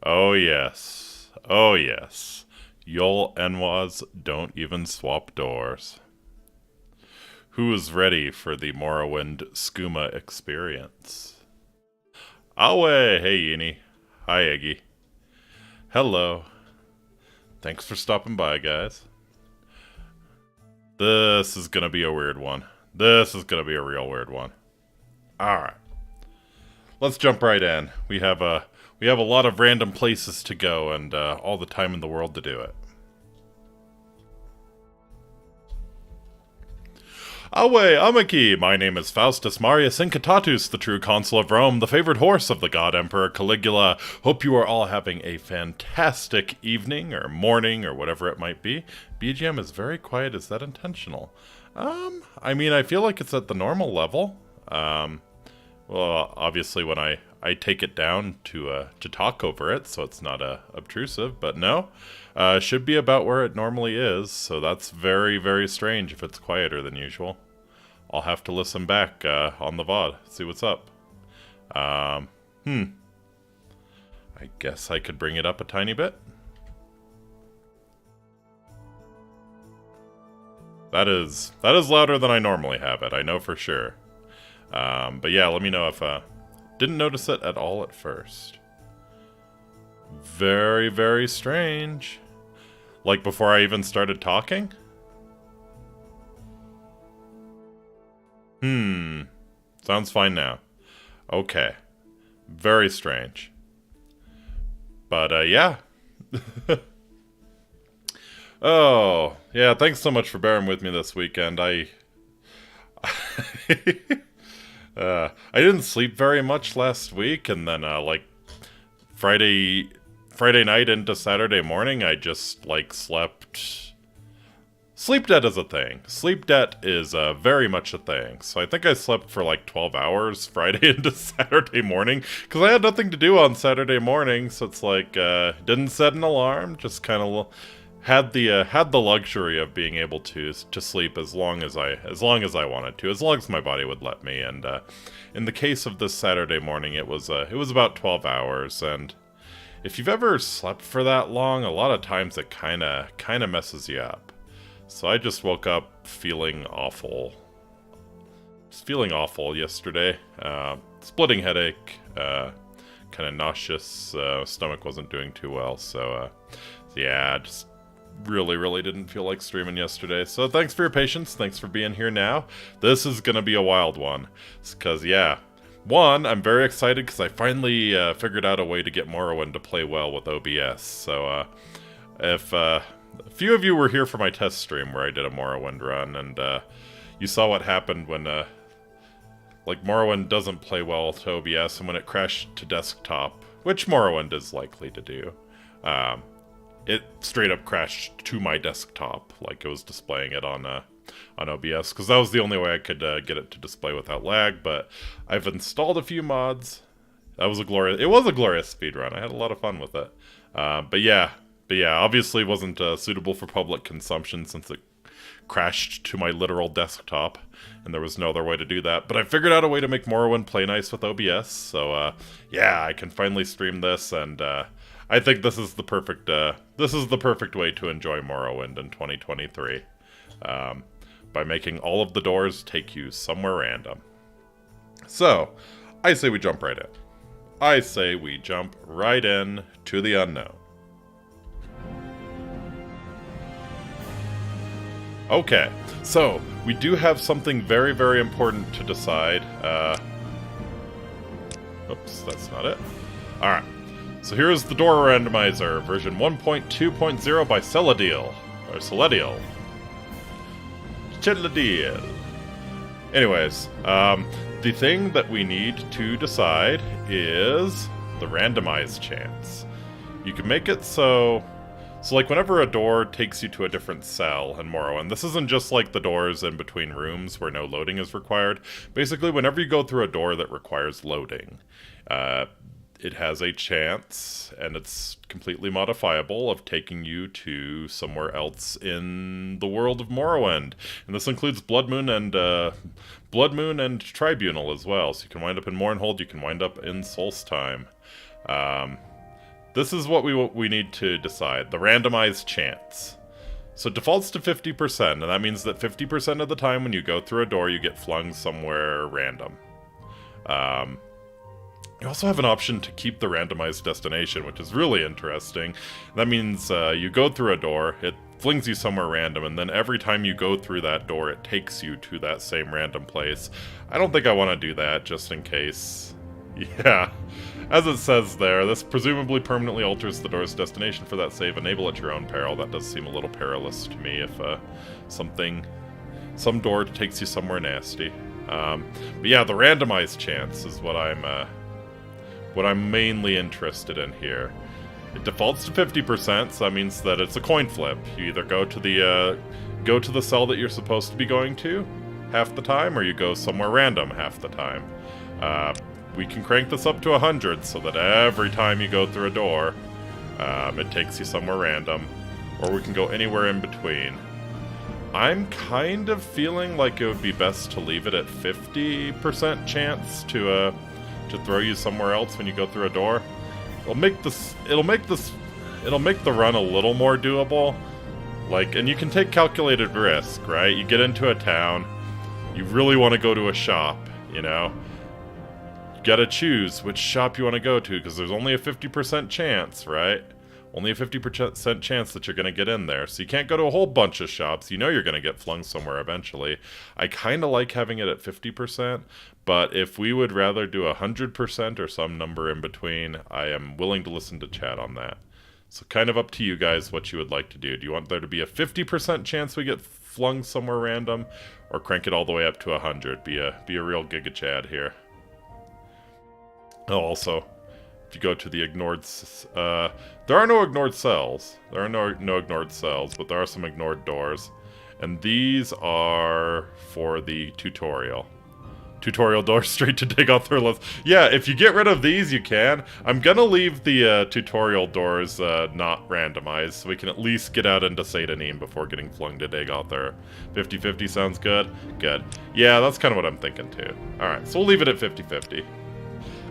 Oh yes. Oh yes. Yol Enwas don't even swap doors. Who is ready for the Morrowind skooma experience? Awe! Hey Yini. Hi Eggy. Hello. Thanks for stopping by, guys. This is gonna be a weird one. This is gonna be a real weird one. Alright. Let's jump right in. We have a lot of random places to go and all the time in the world to do it. Awe, Amaki! My name is Faustus Marius Incitatus, the true consul of Rome, the favored horse of the god emperor Caligula. Hope you are all having a fantastic evening, or morning, or whatever it might be. BGM is very quiet. Is that intentional? I mean, I feel like it's at the normal level. Well, obviously when I take it down to talk over it, so it's not obtrusive, but no. Should be about where it normally is, so that's very, very strange if it's quieter than usual. I'll have to listen back on the VOD, see what's up. I guess I could bring it up a tiny bit. That is louder than I normally have it, I know for sure. But yeah, let me know if didn't notice it at all at first. Very, very strange. Like before I even started talking? Sounds fine now. Okay. Very strange. But, yeah. Oh, yeah, thanks so much for bearing with me this weekend. I didn't sleep very much last week, and then, like, Friday night into Saturday morning, I just, like, slept. Sleep debt is a thing. Sleep debt is very much a thing. So I think I slept for like 12 hours Friday into Saturday morning, because I had nothing to do on Saturday morning, so it's like, didn't set an alarm, just kind of had the luxury of being able to sleep as long as I wanted to, as long as my body would let me. And in the case of this Saturday morning, it was about 12 hours, and if you've ever slept for that long, a lot of times it kind of messes you up. So I just woke up feeling awful. Just feeling awful yesterday. Splitting headache, kind of nauseous, stomach wasn't doing too well, so yeah, just really didn't feel like streaming yesterday. So thanks for your patience, thanks for being here now. This is gonna be a wild one, because yeah, one, I'm very excited because I finally figured out a way to get Morrowind to play well with OBS. So if a few of you were here for my test stream where I did a Morrowind run, and you saw what happened when like Morrowind doesn't play well to OBS, and when it crashed to desktop, which Morrowind is likely to do, it straight up crashed to my desktop, like it was displaying it on OBS, because that was the only way I could get it to display without lag. But I've installed a few mods. It was a glorious speedrun. I had a lot of fun with it. But yeah, obviously wasn't suitable for public consumption since it crashed to my literal desktop, and there was no other way to do that. But I figured out a way to make Morrowind play nice with OBS, so yeah, I can finally stream this, and I think this is the perfect way to enjoy Morrowind in 2023, by making all of the doors take you somewhere random. So, I say we jump right in. I say we jump right in to the unknown. Okay, so we do have something very, very important to decide. Oops, that's not it. Alright, so here's the Door Randomizer, version 1.2.0 by Celadiel. Or Celadiel. Celadiel. Anyways, the thing that we need to decide is the randomized chance. You can make it so like whenever a door takes you to a different cell in Morrowind, this isn't just like the doors in between rooms where no loading is required. Basically, whenever you go through a door that requires loading, it has a chance, and it's completely modifiable, of taking you to somewhere else in the world of Morrowind. And this includes Blood Moon and Tribunal as well. So you can wind up in Mournhold, you can wind up in Solstheim. this is what we need to decide. The randomized chance. So it defaults to 50%, and that means that 50% of the time when you go through a door, you get flung somewhere random. You also have an option to keep the randomized destination, which is really interesting. That means you go through a door, it flings you somewhere random, and then every time you go through that door, it takes you to that same random place. I don't think I want to do that, just in case. Yeah. As it says there, this presumably permanently alters the door's destination for that save. Enable at your own peril. That does seem a little perilous to me if some door takes you somewhere nasty. But yeah, the randomized chance is what I'm mainly interested in here. It defaults to 50%, so that means that it's a coin flip. You either go to the cell that you're supposed to be going to half the time, or you go somewhere random half the time. We can crank this up to 100 so that every time you go through a door, it takes you somewhere random, or we can go anywhere in between. I'm kind of feeling like it would be best to leave it at 50% chance to throw you somewhere else when you go through a door. It'll make the run a little more doable. Like, and you can take calculated risk, right? You get into a town, you really want to go to a shop, you know? You gotta choose which shop you want to go to, because there's only a 50% chance, right? Only a 50% chance that you're going to get in there. So you can't go to a whole bunch of shops. You know you're going to get flung somewhere eventually. I kind of like having it at 50%, but if we would rather do 100% or some number in between, I am willing to listen to chat on that. So kind of up to you guys what you would like to do. Do you want there to be a 50% chance we get flung somewhere random, or crank it all the way up to 100? Be a real Giga Chad here. Oh, also, if you go to the ignored... there are no ignored cells. There are no ignored cells, but there are some ignored doors. And these are for the tutorial. Tutorial doors straight to dig out their list. Yeah, if you get rid of these, you can. I'm gonna leave the tutorial doors not randomized, so we can at least get out into Satanim before getting flung to dig out there. 50-50 sounds good? Good. Yeah, that's kind of what I'm thinking too. Alright, so we'll leave it at 50-50.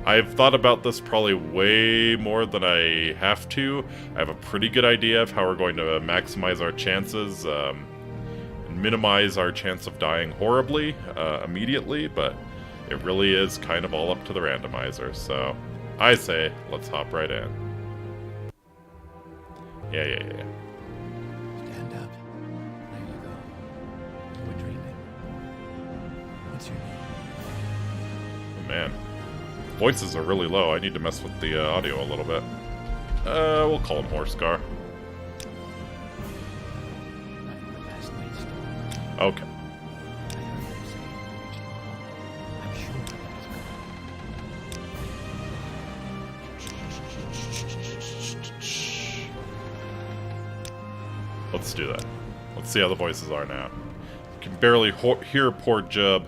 I've thought about this probably way more than I have to. I have a pretty good idea of how we're going to maximize our chances and minimize our chance of dying horribly immediately, but it really is kind of all up to the randomizer. So I say, let's hop right in. Yeah. Stand up. There you go. We're dreaming. What's your name? Oh, man. Voices are really low. I need to mess with the audio a little bit. We'll call him Horsecar. Okay. Let's do that. Let's see how the voices are now. You can barely hear poor Jub.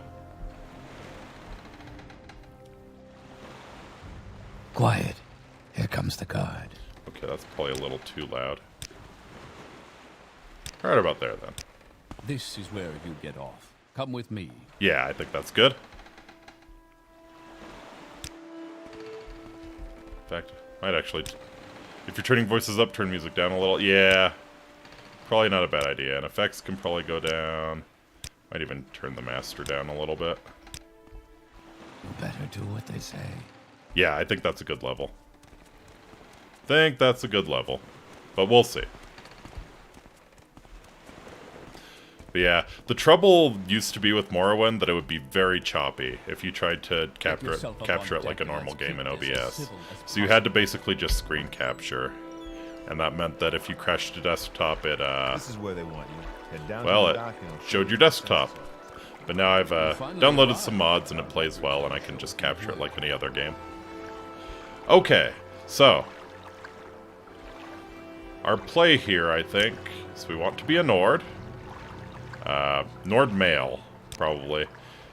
Quiet. Here comes the guard. Okay, that's probably a little too loud. Right about there, then. This is where you get off. Come with me. Yeah, I think that's good. In fact, might actually... If you're turning voices up, turn music down a little. Yeah. Probably not a bad idea. And effects can probably go down. Might even turn the master down a little bit. You better do what they say. Yeah, I think that's a good level. But we'll see. But yeah, the trouble used to be with Morrowind that it would be very choppy if you tried to capture it like a normal game in OBS. So you had to basically just screen capture. And that meant that if you crashed a desktop, it, This is where they want you. Head down well, to it the dock and showed your desktop. But now I've downloaded some mods and it plays well, and I can just capture it like any other game. Okay, so our play here, I think, is we want to be a Nord. Nord male, probably,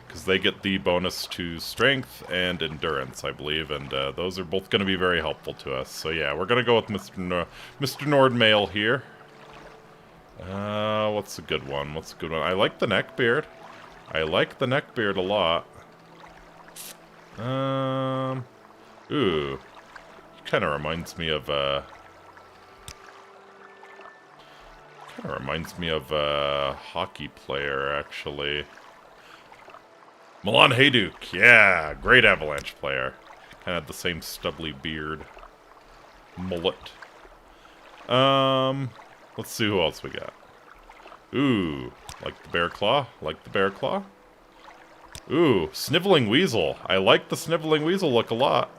because they get the bonus to strength and endurance, I believe, and those are both going to be very helpful to us. So yeah, we're going to go with Mr. Nord male here. What's a good one? I like the neckbeard. I like the neckbeard a lot. Ooh. You kind of reminds me of a hockey player, actually. Milan Hajduk, yeah, great Avalanche player. Kind of had the same stubbly beard. Mullet. Let's see who else we got. Ooh, like the bear claw? Like the bear claw? Ooh, sniveling weasel. I like the sniveling weasel look a lot.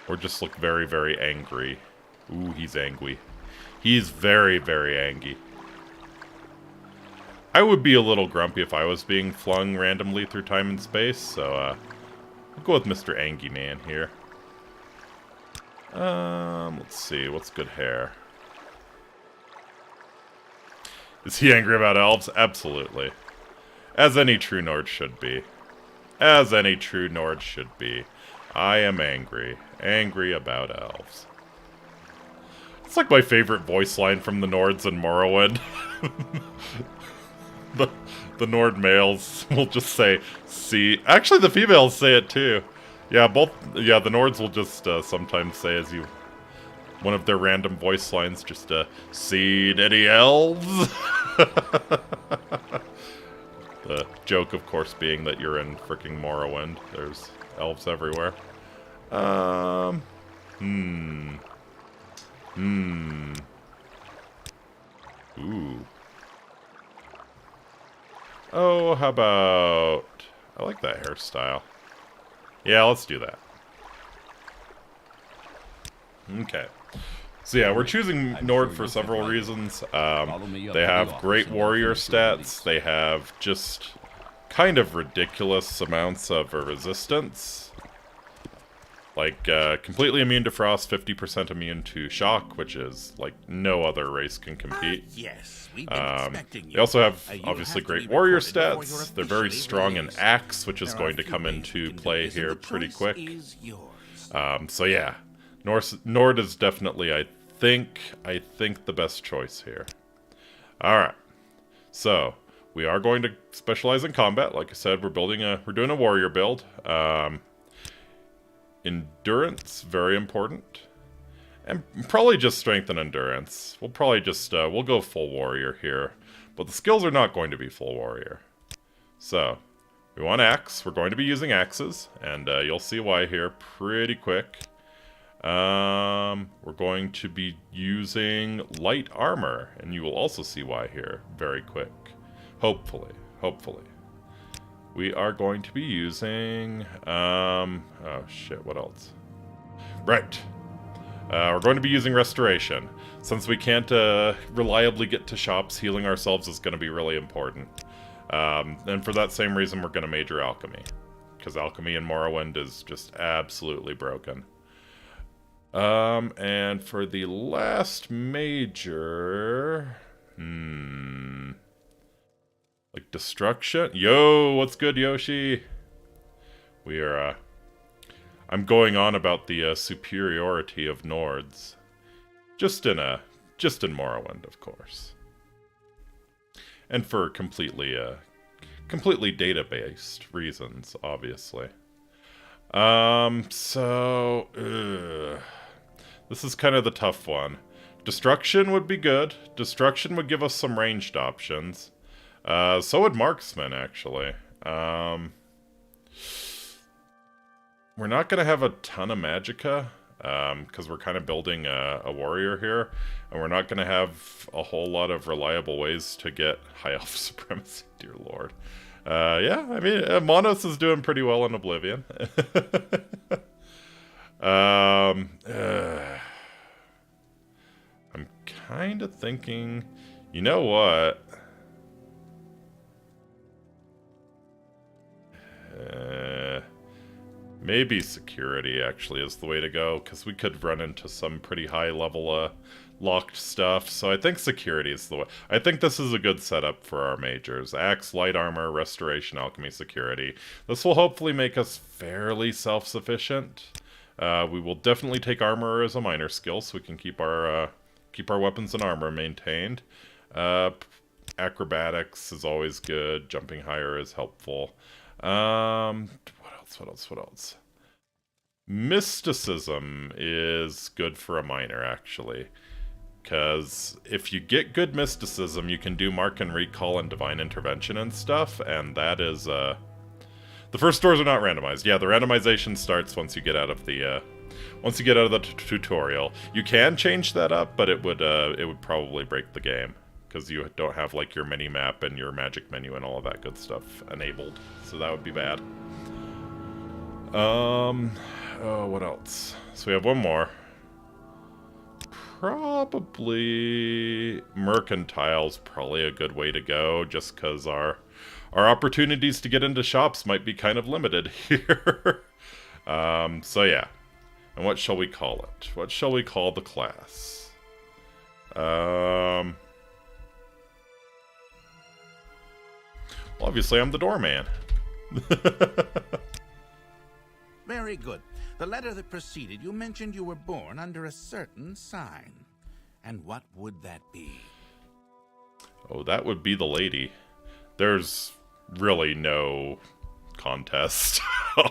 Or just look very, very angry. Ooh, he's angry. He's very, very angry. I would be a little grumpy if I was being flung randomly through time and space, so, I'll go with Mr. Angie Man here. Let's see, what's good hair? Is he angry about elves? Absolutely. As any true Nord should be. As any true Nord should be. I am angry. Angry about elves. It's like my favorite voice line from the Nords in Morrowind. The Nord males will just say, see. Actually, the females say it too. Yeah, the Nords will just sometimes say as you... One of their random voice lines, just, seen any elves? The joke, of course, being that you're in fricking Morrowind. There's elves everywhere. Ooh. Oh, how about... I like that hairstyle. Yeah, let's do that. Okay. So yeah, we're choosing Nord for several reasons. They have great warrior stats. They have just kind of ridiculous amounts of resistance. Like, completely immune to frost, 50% immune to shock, which is, like, no other race can compete. Yes, we've been expecting you. They also have, obviously, great warrior stats. They're very strong in Axe, which is going to come into play here pretty quick. So yeah, Nord is definitely, I think, the best choice here. Alright, so, we are going to specialize in combat. Like I said, we're doing a warrior build. Endurance, very important. And probably just strength and endurance. We'll probably just, we'll go full warrior here. But the skills are not going to be full warrior. So, we want axe. We're going to be using axes. And you'll see why here pretty quick. We're going to be using light armor. And you will also see why here very quick. Hopefully. We are going to be using, oh shit, what else? Right. We're going to be using restoration. Since we can't reliably get to shops, healing ourselves is going to be really important. And for that same reason, we're going to major alchemy. Because alchemy in Morrowind is just absolutely broken. And for the last major... Like destruction? Yo, what's good, Yoshi? We are, I'm going on about the superiority of Nords. Just in Morrowind, of course. And for completely data-based reasons, obviously. This is kind of the tough one. Destruction would be good. Destruction would give us some ranged options. So would Marksman, actually. We're not going to have a ton of magicka, because we're kind of building a warrior here, and we're not going to have a whole lot of reliable ways to get high elf supremacy, dear lord. Yeah, I mean, Monos is doing pretty well in Oblivion. I'm kind of thinking, you know what? Maybe security actually is the way to go, because we could run into some pretty high level locked stuff, so I think security is the way. I think this is a good setup for our majors. Axe, light armor, restoration, alchemy, security. This will hopefully make us fairly self-sufficient. We will definitely take armor as a minor skill, so we can keep our weapons and armor maintained. Acrobatics is always good. Jumping higher is helpful. What else What else? Mysticism is good for a miner, actually. Because if you get good mysticism, you can do Mark and Recall and Divine Intervention and stuff, and that is, The first doors are not randomized. Yeah, the randomization starts once you get out of the, tutorial. You can change that up, but it would probably break the game. Because you don't have, like, your mini-map and your magic menu and all of that good stuff enabled. So that would be bad. Oh, what else? So we have one more. Probably Mercantile's probably a good way to go, just because our opportunities to get into shops might be kind of limited here. So yeah. And what shall we call it? What shall we call the class? Well, obviously I'm the doorman. Very good. The letter that preceded you mentioned you were born under a certain sign. And what would that be? Oh, that would be the lady. There's really no contest,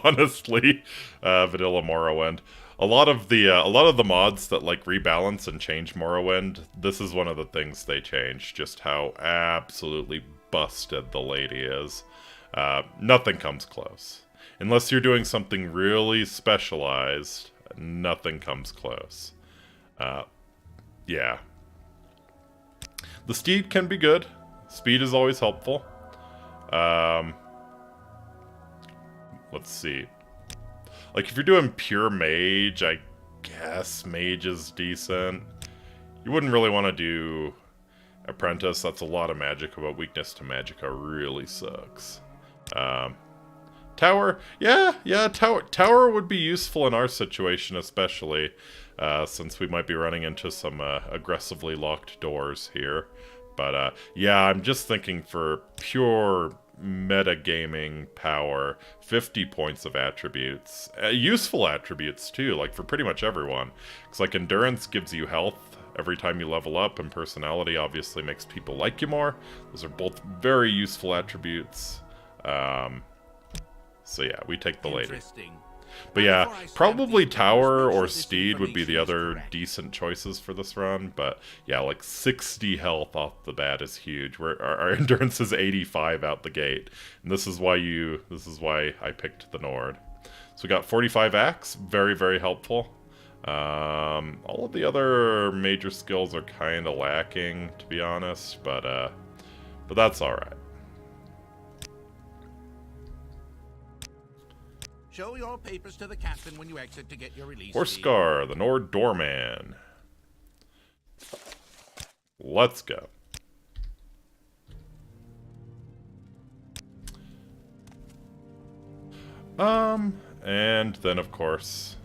honestly. Vanilla Morrowind. A lot of the mods that like rebalance and change Morrowind, this is one of the things they changed. Just how absolutely busted the lady is. Nothing comes close. Unless you're doing something really specialized, nothing comes close. Yeah. The steed can be good. Speed is always helpful. Let's see. Like, if you're doing pure mage, I guess mage is decent. You wouldn't really want to do apprentice. That's a lot of magicka, but weakness to magicka really sucks. Tower, yeah, tower would be useful in our situation, especially since we might be running into some aggressively locked doors here. But yeah, I'm just thinking for pure metagaming power, 50 points of attributes, useful attributes too, like for pretty much everyone. Because like endurance gives you health every time you level up, and personality obviously makes people like you more. Those are both very useful attributes. So yeah, we take the lady. But yeah, probably Tower or Steed would be the other decent choices for this run. But yeah, like 60 health off the bat is huge. Our endurance is 85 out the gate, and this is why I picked the Nord. So we got 45 axe, very very helpful. All of the other major skills are kind of lacking, to be honest, but that's all right. Show your papers to the captain when you exit to get your release. Horsecar, the Nord Doorman. Let's go. And then of course,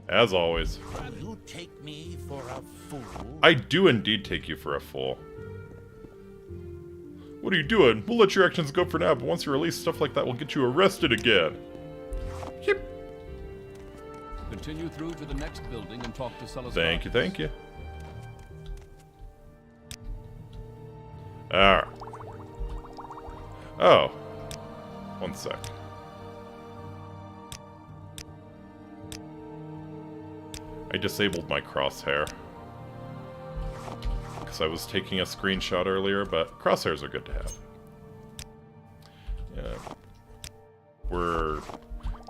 as always, You take me for a fool? I do indeed take you for a fool. What are you doing? We'll let your actions go for now, but once you release, stuff like that will get you arrested again. Yep. Continue through to the next building and talk to Celes. Thank you. Alright. Oh. One sec. I disabled my crosshair. Because I was taking a screenshot earlier, but crosshairs are good to have. Yeah. We're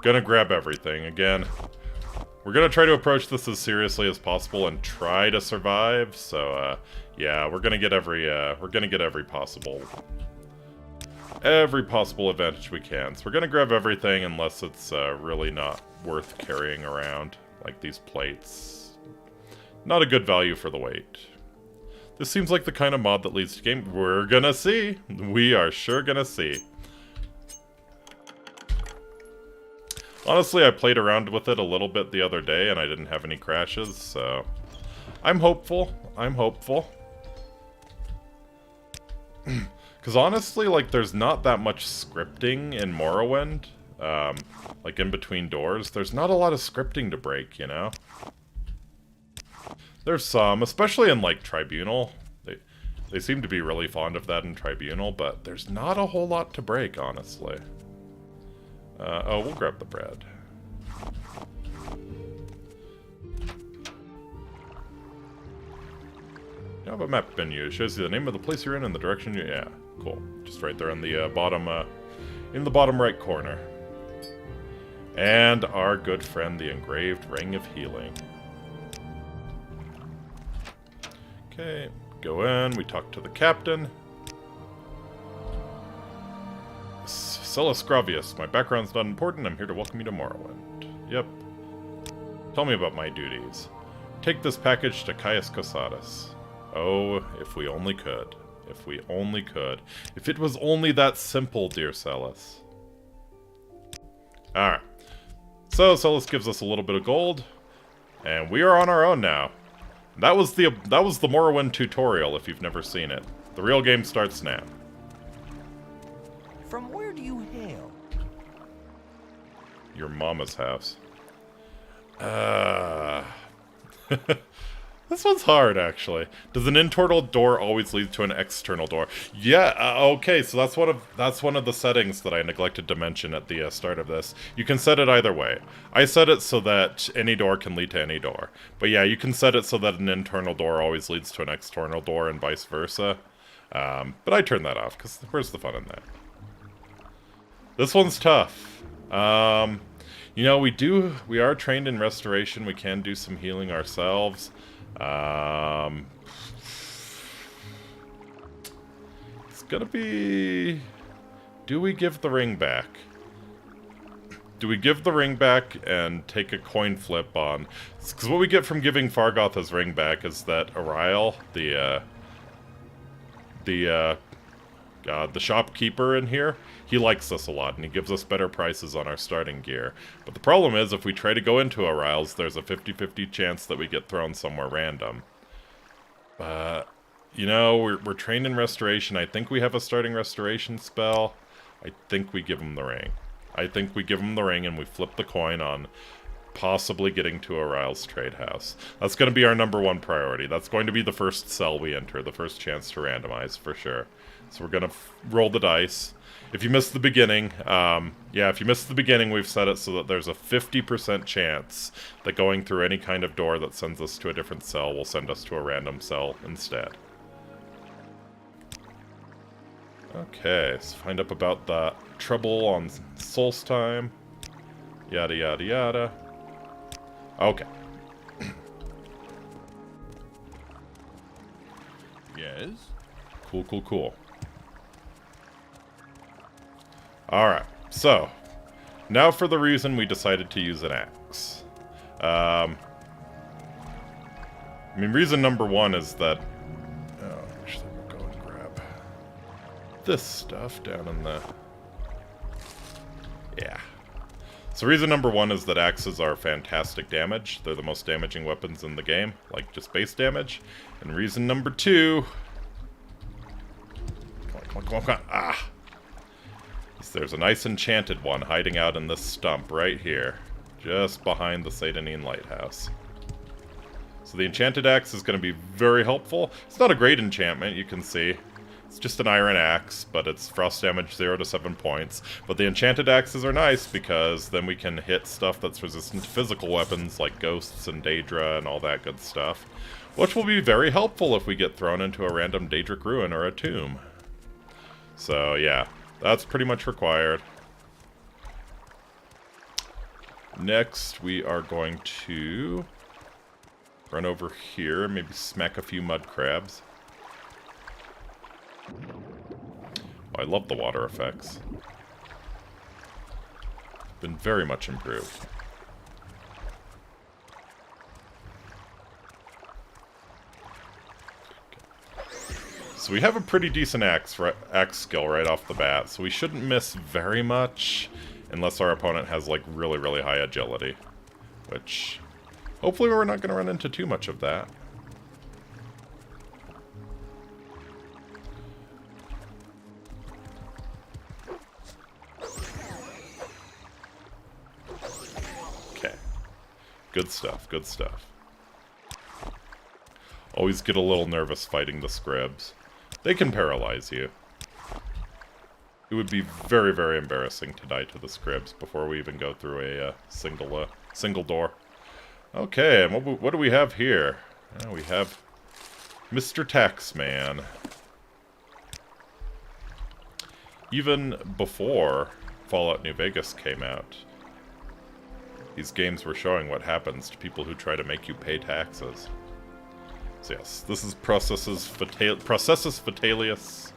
gonna grab everything. Again, we're gonna try to approach this as seriously as possible and try to survive, so, yeah, we're gonna get every possible advantage we can. So we're gonna grab everything unless it's, really not worth carrying around. Like these plates. Not a good value for the weight. This seems like the kind of mod that leads to game. We're gonna see. We are sure gonna see. Honestly, I played around with it a little bit the other day and I didn't have any crashes, so I'm hopeful. Because honestly, like, there's not that much scripting in Morrowind. Like, in between doors. There's not a lot of scripting to break, you know? There's some, especially in, like, Tribunal. They seem to be really fond of that in Tribunal, but there's not a whole lot to break, honestly. Oh, we'll grab the bread. You have a map menu. It shows you the name of the place you're in and the direction you... Yeah, cool. Just right there in the bottom right corner. And our good friend, the engraved Ring of Healing. Okay, go in. We talk to the captain. Celis Gravius. My background's not important. I'm here to welcome you to Morrowind. Yep. Tell me about my duties. Take this package to Caius Cosatus. Oh, if we only could. If we only could. If it was only that simple, dear Celis. Alright. So, Celis gives us a little bit of gold. And we are on our own now. That was the Morrowind tutorial, if you've never seen it. The real game starts now. From where do you hail? Your mama's house. This one's hard, actually. Does an internal door always lead to an external door? Yeah, okay, so that's one of the settings that I neglected to mention at the start of this. You can set it either way. I set it so that any door can lead to any door. But yeah, you can set it so that an internal door always leads to an external door and vice versa. But I turned that off, because where's the fun in that? This one's tough. You know, we are trained in restoration. We can do some healing ourselves. It's gonna be... Do we give the ring back? Do we give the ring back and take a coin flip on... Because what we get from giving Fargoth his ring back is that Ariel, the shopkeeper in here, he likes us a lot, and he gives us better prices on our starting gear. But the problem is, if we try to go into Ariel's, there's a 50-50 chance that we get thrown somewhere random. But, you know, we're trained in restoration. I think we have a starting restoration spell. I think we give him the ring. I think we give him the ring and we flip the coin on possibly getting to Ariel's trade house. That's going to be our #1 priority. That's going to be the first cell we enter, the first chance to randomize, for sure. So we're going to roll the dice. If you missed the beginning, if you missed the beginning, we've set it so that there's a 50% chance that going through any kind of door that sends us to a different cell will send us to a random cell instead. Okay, let's find out about the trouble on Solstheim. Yada, yada, yada. Okay. Yes? Cool, cool, cool. Alright, so, now for the reason we decided to use an axe. Reason #1 is that... Oh, actually, we'll go and grab this stuff down in the... Yeah. So reason #1 is that axes are fantastic damage. They're the most damaging weapons in the game, like just base damage. And reason #2... Come on. Ah! There's a nice enchanted one hiding out in this stump right here, just behind the Satanine Lighthouse. So the enchanted axe is going to be very helpful. It's not a great enchantment, you can see. It's just an iron axe, but it's frost damage 0 to 7 points. But the enchanted axes are nice because then we can hit stuff that's resistant to physical weapons like ghosts and Daedra and all that good stuff. Which will be very helpful if we get thrown into a random Daedric ruin or a tomb. So yeah. That's pretty much required. Next, we are going to run over here, maybe smack a few mud crabs. Oh, I love the water effects. Been very much improved. So we have a pretty decent axe skill right off the bat, so we shouldn't miss very much unless our opponent has like really, really high agility. Which, hopefully we're not going to run into too much of that. Okay. Good stuff, good stuff. Always get a little nervous fighting the scribs. They can paralyze you. it would be very, very embarrassing to die to the Scribs before we even go through a single door. Okay, and what do we have here? We have Mr. Taxman. Even before Fallout New Vegas came out, these games were showing what happens to people who try to make you pay taxes. So yes, this is Processus Fatalius.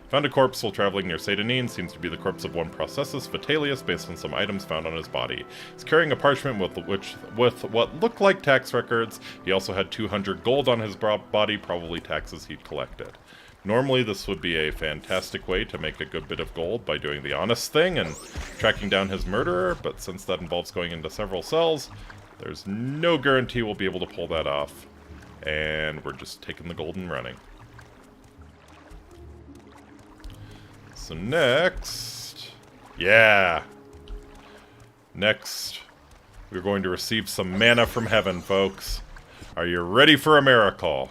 Found a corpse while traveling near Satanine. Seems to be the corpse of one Processus Fatalius based on some items found on his body. He's carrying a parchment with what look like tax records. He also had 200 gold on his body, probably taxes he'd collected. Normally this would be a fantastic way to make a good bit of gold by doing the honest thing and tracking down his murderer, but since that involves going into several cells, there's no guarantee we'll be able to pull that off. And we're just taking the gold and running. So next... Yeah! Next, we're going to receive some mana from heaven, folks. Are you ready for a miracle?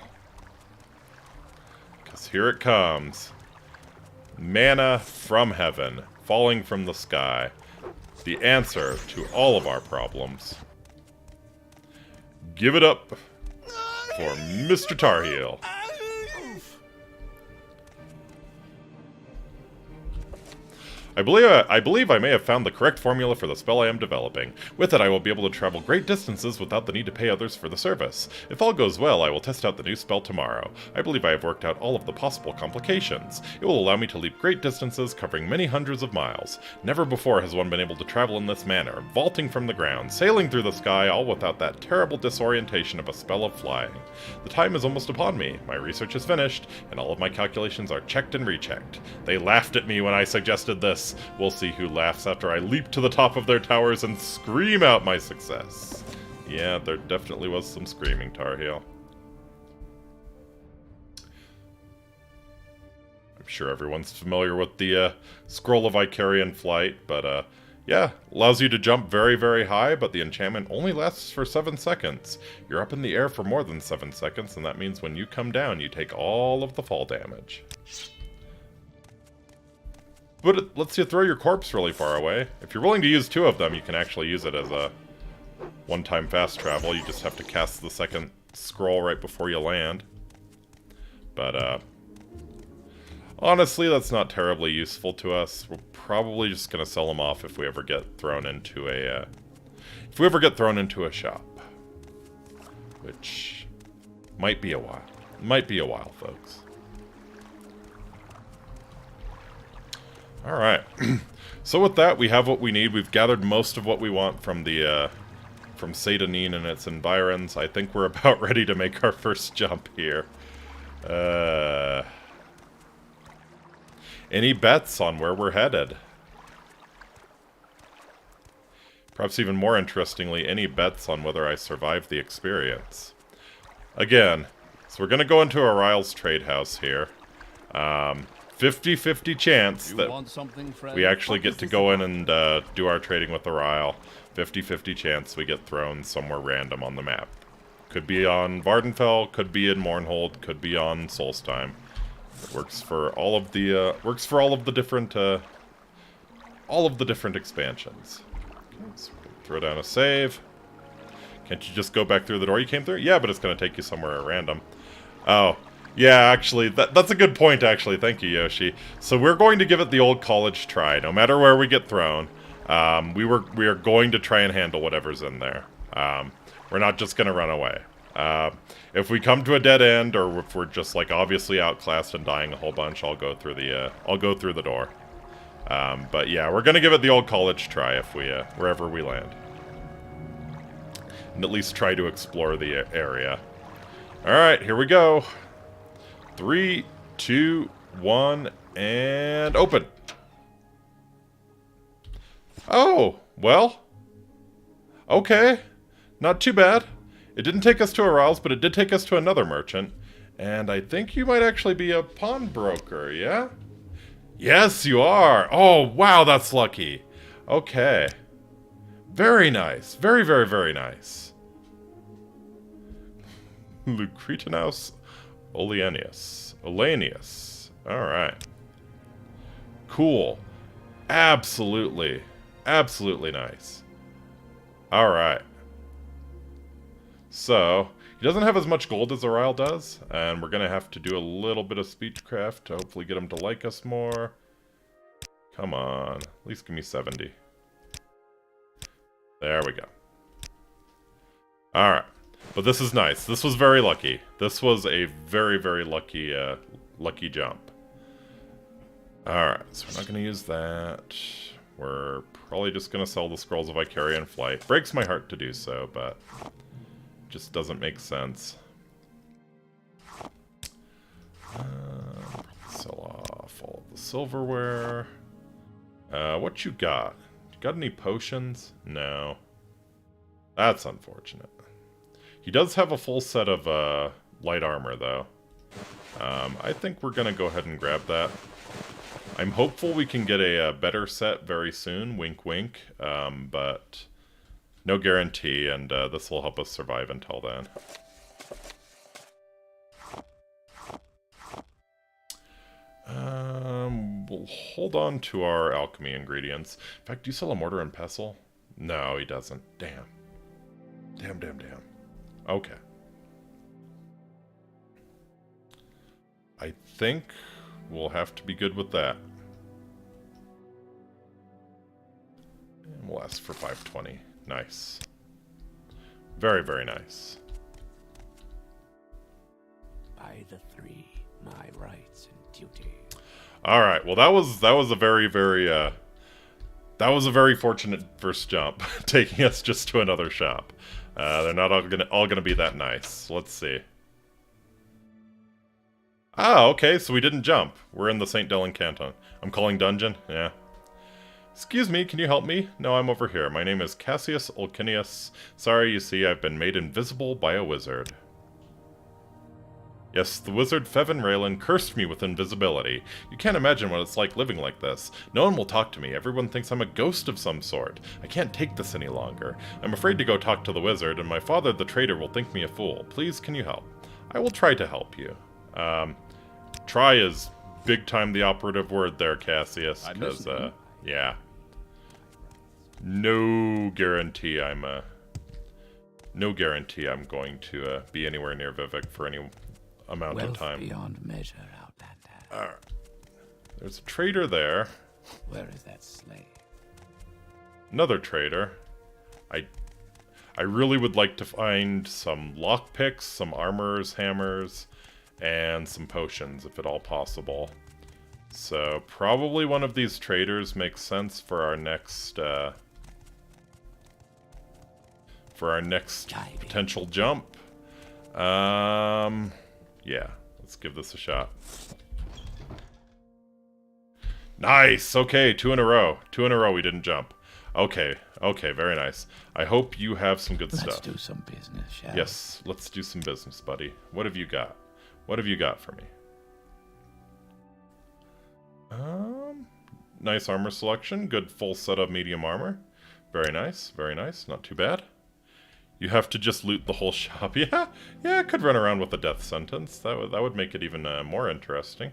Because here it comes. Mana from heaven, falling from the sky. The answer to all of our problems. Give it up for Mr. Tarheel. I believe I may have found the correct formula for the spell I am developing. With it, I will be able to travel great distances without the need to pay others for the service. If all goes well, I will test out the new spell tomorrow. I believe I have worked out all of the possible complications. It will allow me to leap great distances, covering many hundreds of miles. Never before has one been able to travel in this manner, vaulting from the ground, sailing through the sky, all without that terrible disorientation of a spell of flying. The time is almost upon me. My research is finished, and all of my calculations are checked and rechecked. They laughed at me when I suggested this. We'll see who laughs after I leap to the top of their towers and scream out my success. Yeah, there definitely was some screaming, Tarheel. I'm sure everyone's familiar with the Scroll of Icarian Flight, but yeah, allows you to jump very, very high, but the enchantment only lasts for 7 seconds. You're up in the air for more than 7 seconds, and that means when you come down, you take all of the fall damage. But it lets you throw your corpse really far away. If you're willing to use 2 of them, you can actually use it as a one-time fast travel. You just have to cast the second scroll right before you land. But, honestly, that's not terribly useful to us. We're probably just going to sell them off if we ever get thrown into a, shop. Which might be a while. Might be a while, folks. Alright, so with that, we have what we need. We've gathered most of what we want from the, from Satanine and its environs. I think we're about ready to make our first jump here. Any bets on where we're headed? Perhaps even more interestingly, any bets on whether I survive the experience? Again, so we're going to go into Ariel's trade house here. 50-50 chance that we actually get to go in and do our trading with Ariel. 50-50 chance we get thrown somewhere random on the map. Could be on Vardenfell, could be in Mournhold, could be on Solstheim. It works for all of the different expansions. Okay, so throw down a save. Can't you just go back through the door you came through? Yeah, but it's going to take you somewhere at random. Oh. Yeah, actually, that's a good point, actually. Thank you, Yoshi. So we're going to give it the old college try. No matter where we get thrown, we are going to try and handle whatever's in there. We're not just going to run away. If we come to a dead end, or if we're just, like, obviously outclassed and dying a whole bunch, I'll go through the door. But yeah, we're going to give it the old college try if we, wherever we land. And at least try to explore the area. Alright, here we go. 3, 2, 1, and open. Oh, well. Okay. Not too bad. It didn't take us to Ariel's, but it did take us to another merchant. And I think you might actually be a pawnbroker, yeah? Yes, you are. Oh, wow, that's lucky. Okay. Very nice. Very, very, very nice. Lucretinaus Olanius. Alright. Cool. Absolutely. Absolutely nice. Alright. So, he doesn't have as much gold as Oriel does, and we're going to have to do a little bit of speechcraft to hopefully get him to like us more. Come on. At least give me 70. There we go. Alright. But this is nice. This was very lucky. This was a very, very lucky, lucky jump. Alright, so we're not going to use that. We're probably just going to sell the Scrolls of Icarian Flight. Breaks my heart to do so, but just doesn't make sense. Sell off all of the silverware. What you got? You got any potions? No. That's unfortunate. He does have a full set of light armor, though. I think we're going to go ahead and grab that. I'm hopeful we can get a better set very soon, wink wink, but no guarantee, and this will help us survive until then. We'll hold on to our alchemy ingredients. In fact, do you sell a mortar and pestle? No, he doesn't. Damn. Damn, damn, damn. Okay. I think we'll have to be good with that. And we'll ask for 520. Nice. Very, very nice. By the three, my rights and duty. All right. Well, that was a very, very that was a very fortunate first jump, taking us just to another shop. They're not all gonna be that nice. Let's see. Ah, okay, so we didn't jump. We're in the St. Dylan Canton. I'm calling dungeon? Yeah. Excuse me, can you help me? No, I'm over here. My name is Cassius Olcinius. Sorry, you see, I've been made invisible by a wizard. Yes, the wizard Fevin Raylan cursed me with invisibility. You can't imagine what it's like living like this. No one will talk to me. Everyone thinks I'm a ghost of some sort. I can't take this any longer. I'm afraid to go talk to the wizard, and my father, the traitor, will think me a fool. Please, can you help? I will try to help you. Try is big time the operative word there, Cassius, because, yeah. No guarantee I'm going to be anywhere near Vivek for any amount of time. Beyond measure, Outlander. Alright. There's a trader there. Where is that slave? Another trader. I really would like to find some lockpicks, some armors, hammers, and some potions, if at all possible. So, probably one of these traders makes sense for our next, potential jump. Yeah, let's give this a shot. Nice! Okay, 2 in a row. 2 in a row we didn't jump. Okay, very nice. I hope you have some good stuff. Let's do some business, shall we? Yes, let's do some business, buddy. What have you got? What have you got for me? Nice armor selection. Good full set of medium armor. Very nice, very nice. Not too bad. You have to just loot the whole shop. Yeah, I could run around with a death sentence. That would make it even more interesting.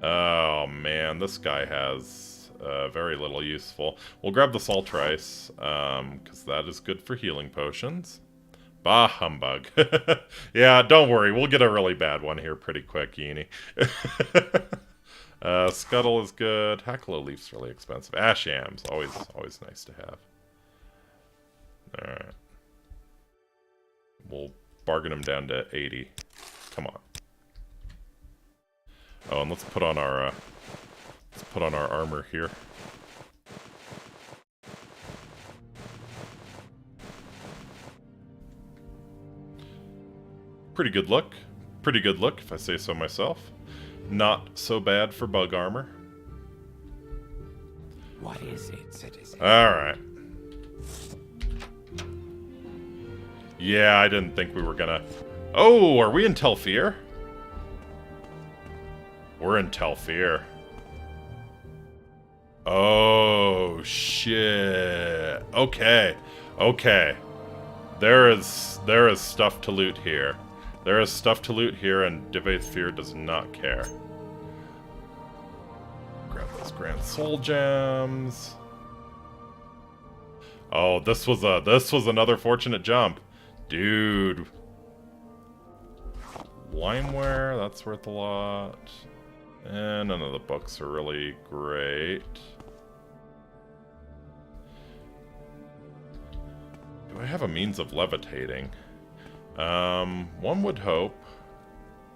Oh man, this guy has very little useful. We'll grab the salt rice, because that is good for healing potions. Bah humbug. Yeah, don't worry, we'll get a really bad one here pretty quick, Yini. Scuttle is good. Hacklow Leaf's really expensive. Ash Yams, always nice to have. Alright. We'll bargain him down to 80. Come on. Oh, and let's put on our armor here. Pretty good look. Pretty good look, if I say so myself. Not so bad for bug armor. What is it, citizen? Alright. Yeah, I didn't think we were gonna... Oh, are we in Telfir? We're in Telfir. Oh, shit. Okay. There is stuff to loot here. There is stuff to loot here, and Divathir does not care. Grand Soul Gems. Oh, this was another fortunate jump. Dude. Limeware, that's worth a lot. And none of the books are really great. Do I have a means of levitating? One would hope.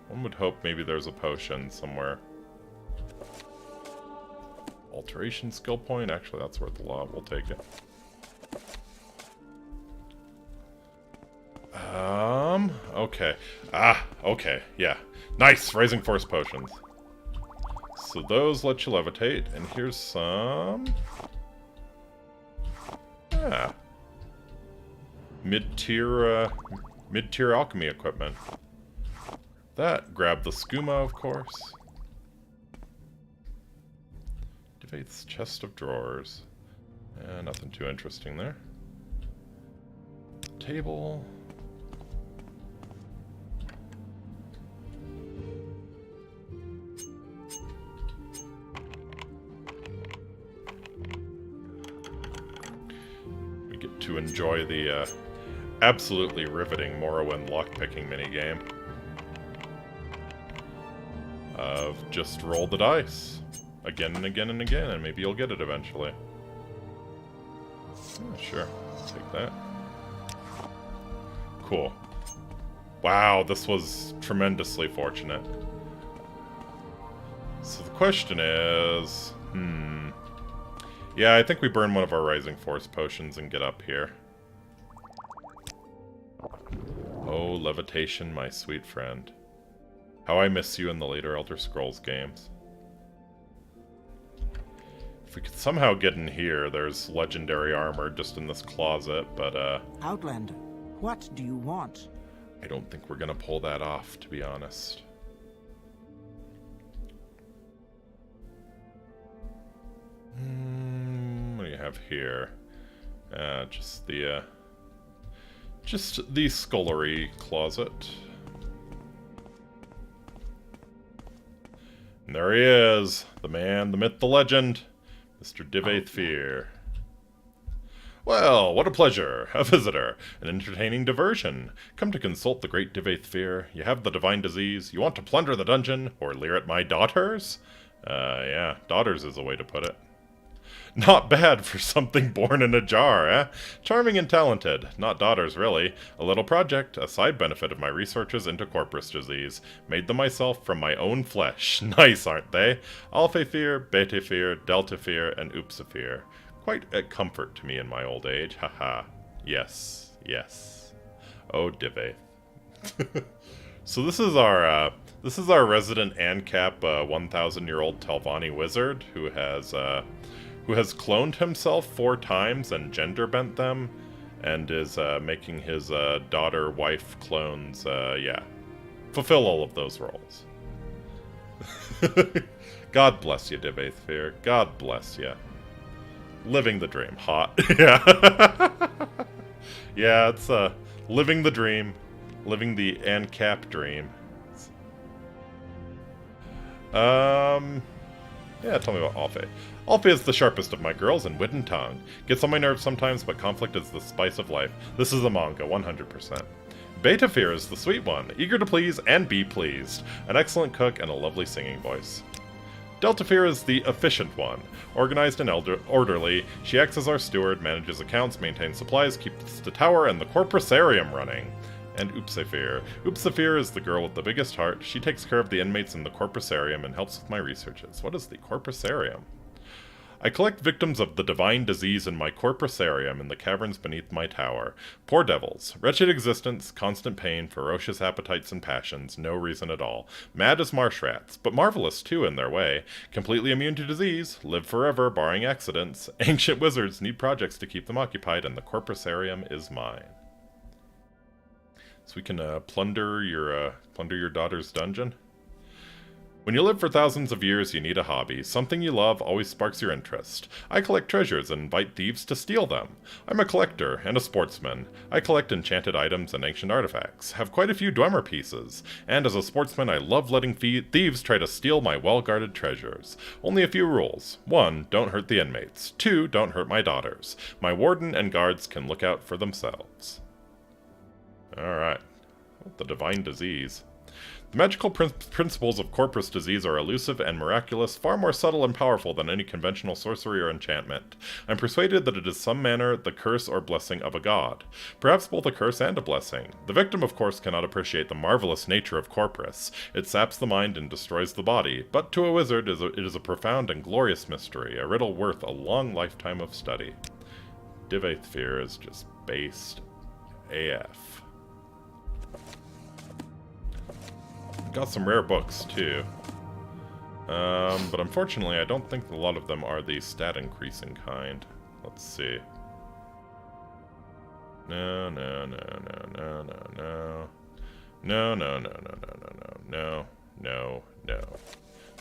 One would hope maybe there's a potion somewhere. Alteration skill point? Actually, that's worth a lot. We'll take it. Okay. Okay, yeah. Nice! Rising Force potions. So those let you levitate, and here's some... Yeah. Mid-tier alchemy equipment. That, grab the skooma, of course. Devaith's chest of drawers. Nothing too interesting there. Table. We get to enjoy the absolutely riveting Morrowind lockpicking minigame of just roll the dice again and again and again, and maybe you'll get it eventually. Yeah, sure, take that. Cool. Wow, this was tremendously fortunate. So the question is... Yeah, I think we burn one of our Rising Force potions and get up here. Oh, levitation, my sweet friend. How I miss you in the later Elder Scrolls games. If we could somehow get in here, there's legendary armor just in this closet, but Outlander, what do you want? I don't think we're gonna pull that off, to be honest. What do you have here? Just the scullery closet. And there he is, the man, the myth, the legend, Mr. Divaith Fear. Well, what a pleasure, a visitor, an entertaining diversion. Come to consult the great Divaith Fear. You have the divine disease, you want to plunder the dungeon, or leer at my daughters? Yeah, daughters is a way to put it. Not bad for something born in a jar, eh? Charming and talented. Not daughters, really. A little project, a side benefit of my researches into corpus disease. Made them myself from my own flesh. Nice, aren't they? Alpha Fear, Beta Fear, Delta Fear, and Upsa Fear. Quite a comfort to me in my old age. Haha. Yes. Yes. Oh, Divaith. So this is our resident ANCAP 1,000-year-old Telvanni wizard who has cloned himself 4 times and gender bent them, and is making his daughter-wife clones, yeah, fulfill all of those roles. God bless you, Divaith Fear. God bless you. Living the dream. Hot. Yeah. Yeah, it's living the dream. Living the ANCAP dream. Yeah, tell me about Alfie. Alfie is the sharpest of my girls in wit and tongue. Gets on my nerves sometimes, but conflict is the spice of life. This is a manga, 100%. Beta Fear is the sweet one, eager to please and be pleased. An excellent cook and a lovely singing voice. Delta Fear is the efficient one. Organized and orderly, she acts as our steward, manages accounts, maintains supplies, keeps the tower and the corpusarium running. And Upsa Fear. Upsa Fear is the girl with the biggest heart. She takes care of the inmates in the corpusarium and helps with my researches. What is the corpusarium? I collect victims of the divine disease in my corpusarium in the caverns beneath my tower. Poor devils. Wretched existence, constant pain, ferocious appetites and passions, no reason at all. Mad as marsh rats, but marvelous too in their way. Completely immune to disease, live forever, barring accidents. Ancient wizards need projects to keep them occupied, and the corpusarium is mine. So we can plunder your daughter's dungeon. When you live for thousands of years, you need a hobby. Something you love always sparks your interest. I collect treasures and invite thieves to steal them. I'm a collector and a sportsman. I collect enchanted items and ancient artifacts, have quite a few Dwemer pieces, and as a sportsman I love letting thieves try to steal my well-guarded treasures. Only a few rules. 1. Don't hurt the inmates. 2. Don't hurt my daughters. My warden and guards can look out for themselves. Alright. The divine disease. The magical principles of corpus disease are elusive and miraculous, far more subtle and powerful than any conventional sorcery or enchantment. I'm persuaded that it is some manner the curse or blessing of a god. Perhaps both a curse and a blessing. The victim, of course, cannot appreciate the marvelous nature of corpus. It saps the mind and destroys the body, but to a wizard it is a profound and glorious mystery, a riddle worth a long lifetime of study. Divaithfir is just based AF. Got some rare books, too. But unfortunately, I don't think a lot of them are the stat-increasing kind. Let's see. No.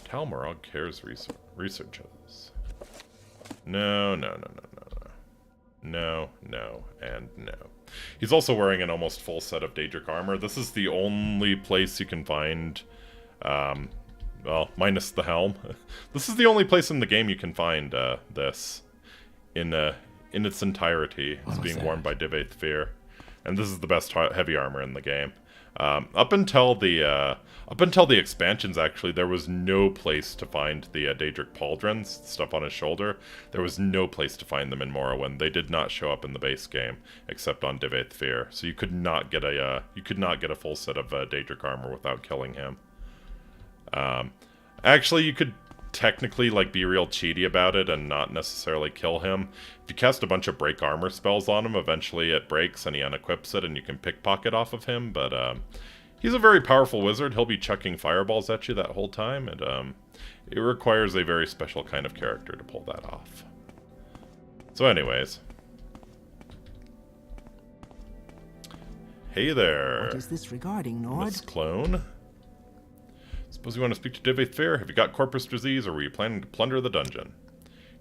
Talmorog cares researches. No, and no. He's also wearing an almost full set of Daedric armor. This is the only place you can find, well, minus the helm. This is the only place in the game you can find this in its entirety. It's being worn by Divaithfir, and this is the best heavy armor in the game. Up until the expansions, actually, there was no place to find the Daedric pauldrons, stuff on his shoulder. There was no place to find them in Morrowind. They did not show up in the base game, except on Divaithfir. So you could not get a full set of Daedric armor without killing him. Actually, you could technically be real cheaty about it and not necessarily kill him. If you cast a bunch of break armor spells on him, eventually it breaks and he unequips it and you can pickpocket off of him, but he's a very powerful wizard. He'll be chucking fireballs at you that whole time, and it requires a very special kind of character to pull that off. So anyways. Hey there. What is this regarding, Nord? Miss Clone? Suppose you want to speak to Divaithfir? Have you got corpus disease, or were you planning to plunder the dungeon?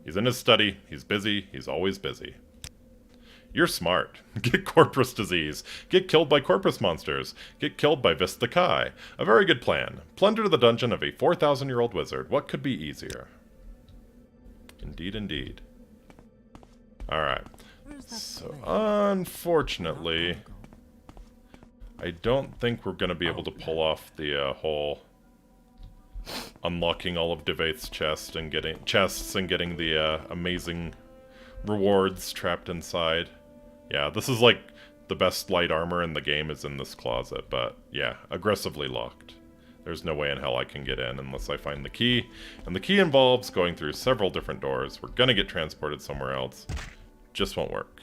He's in his study. He's busy. He's always busy. You're smart. Get corpus disease. Get killed by corpus monsters. Get killed by Vist the Kai. A very good plan. Plunder the dungeon of a 4,000-year-old wizard. What could be easier? Indeed, indeed. Alright. So, unfortunately, I don't think we're going to be able to pull off the whole unlocking all of Divaith's chests and getting the amazing rewards trapped inside. Yeah, this is the best light armor in the game is in this closet, but yeah, aggressively locked. There's no way in hell I can get in unless I find the key, and the key involves going through several different doors. We're gonna get transported somewhere else. Just won't work.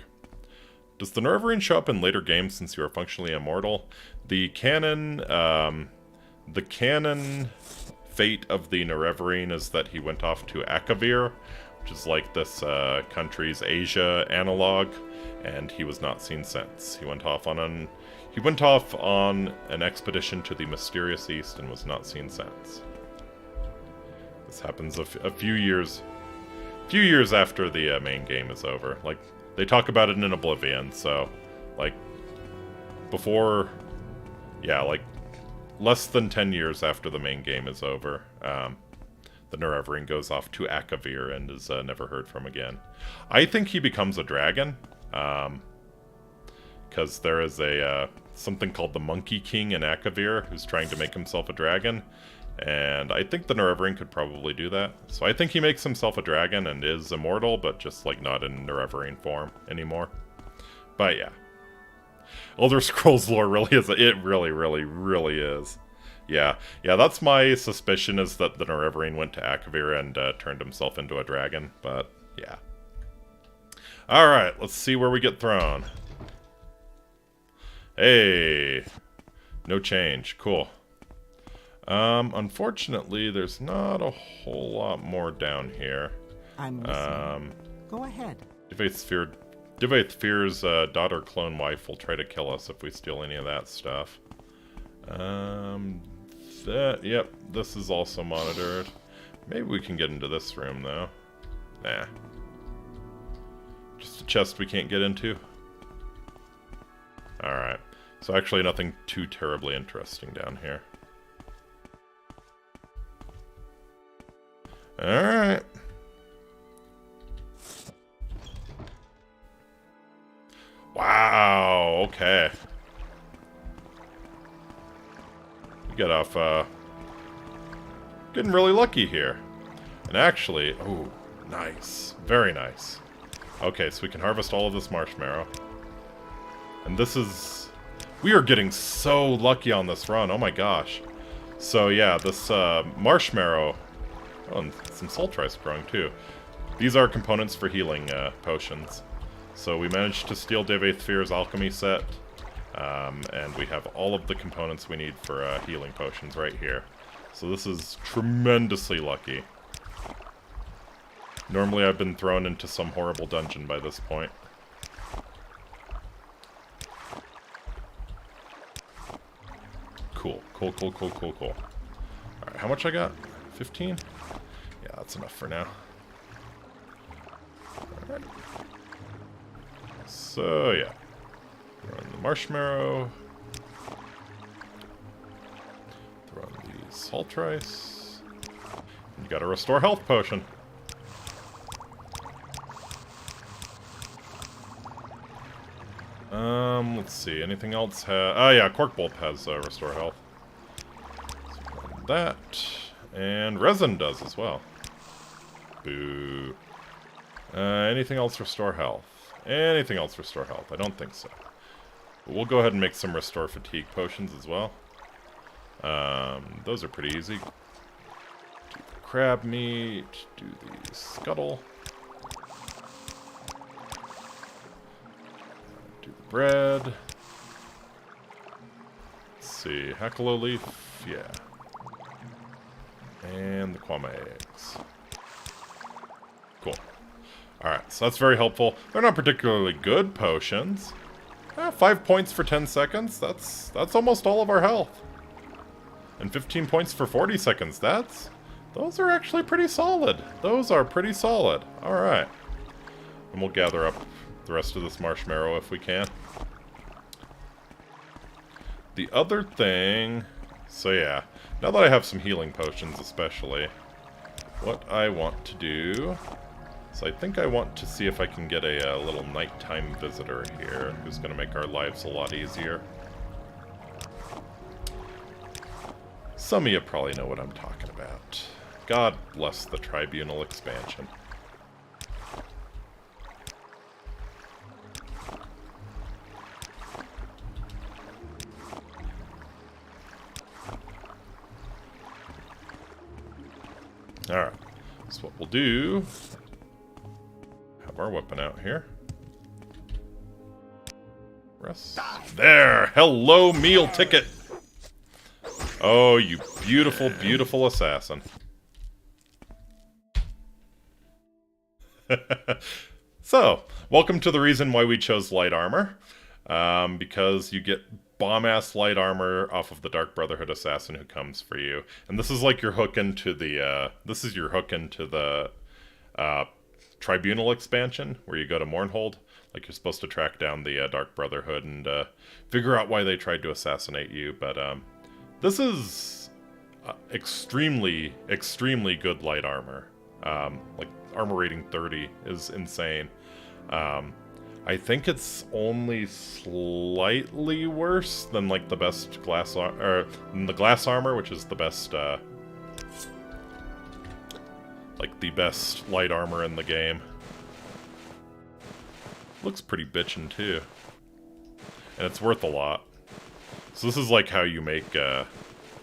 Does the Nerevarine show up in later games since you are functionally immortal? The canon fate of the Nerevarine is that he went off to Akavir, which is this country's Asia analog, and he was not seen since. He went off on an expedition to the mysterious east and was not seen since. This happens a few years after the main game is over. They talk about it in Oblivion, so before, yeah, less than 10 years after the main game is over, the Nerevarine goes off to Akavir and is never heard from again. I think he becomes a dragon, because there is something called the Monkey King in Akavir who's trying to make himself a dragon, and I think the Nerevarine could probably do that. So I think he makes himself a dragon and is immortal, but just not in Nerevarine form anymore. But yeah. Elder Scrolls lore really is. It really is. Yeah, that's my suspicion, is that the Nerevarine went to Akavir and turned himself into a dragon, but yeah. Alright, let's see where we get thrown. Hey! No change. Cool. Unfortunately, there's not a whole lot more down here. I'm listening. Go ahead. Divaithfir's daughter clone wife will try to kill us if we steal any of that stuff. Yep, this is also monitored. Maybe we can get into this room, though. Nah. Just a chest we can't get into. Alright. So actually nothing too terribly interesting down here. Alright. Wow, okay. We got off, getting really lucky here. And actually, oh, nice. Very nice. Okay, so we can harvest all of this marshmallow. And this is... We are getting so lucky on this run, oh my gosh. So yeah, this marshmallow... Oh, and some salt rice growing too. These are components for healing potions. So we managed to steal Devathfir's alchemy set. And we have all of the components we need for healing potions right here. So this is tremendously lucky. Normally I've been thrown into some horrible dungeon by this point. Cool. Alright, how much I got? 15? Yeah, that's enough for now. Alright. So, yeah. Throw in the marshmallow. Throw in the salt rice. And you gotta restore health potion. Let's see. Anything else? Oh yeah, Cork Bulb has restore health. So that. And resin does as well. Boo. Anything else restore health? Anything else restore health? I don't think so. But we'll go ahead and make some restore fatigue potions as well. Those are pretty easy. Do the crab meat. Do the scuttle. Do the bread. Let's see. Hackalo leaf. Yeah. And the kwame eggs. Cool. Alright, so that's very helpful. They're not particularly good potions. 5 points for 10 seconds. That's almost all of our health. And 15 points for 40 seconds. Those are actually pretty solid. Those are pretty solid. Alright. And we'll gather up the rest of this marshmallow if we can. The other thing... So yeah, now that I have some healing potions especially, what I want to do... So I think I want to see if I can get a little nighttime visitor here, who's going to make our lives a lot easier. Some of you probably know what I'm talking about. God bless the Tribunal expansion. Alright, so what we'll do... Have our weapon out here. Rest. There! Hello, meal ticket! Oh, you beautiful, beautiful assassin. So, welcome to the reason why we chose light armor. Because you get bomb-ass light armor off of the Dark Brotherhood assassin who comes for you. And this is like your hook into the, Tribunal expansion, where you go to Mournhold. Like, you're supposed to track down the Dark Brotherhood and figure out why they tried to assassinate you. But this is extremely, extremely good light armor. Like, armor rating 30 is insane. I think it's only slightly worse than, like, the best glass the glass armor, which is the best, like, the best light armor in the game. Looks pretty bitchin' too. And it's worth a lot. So this is like how you make, this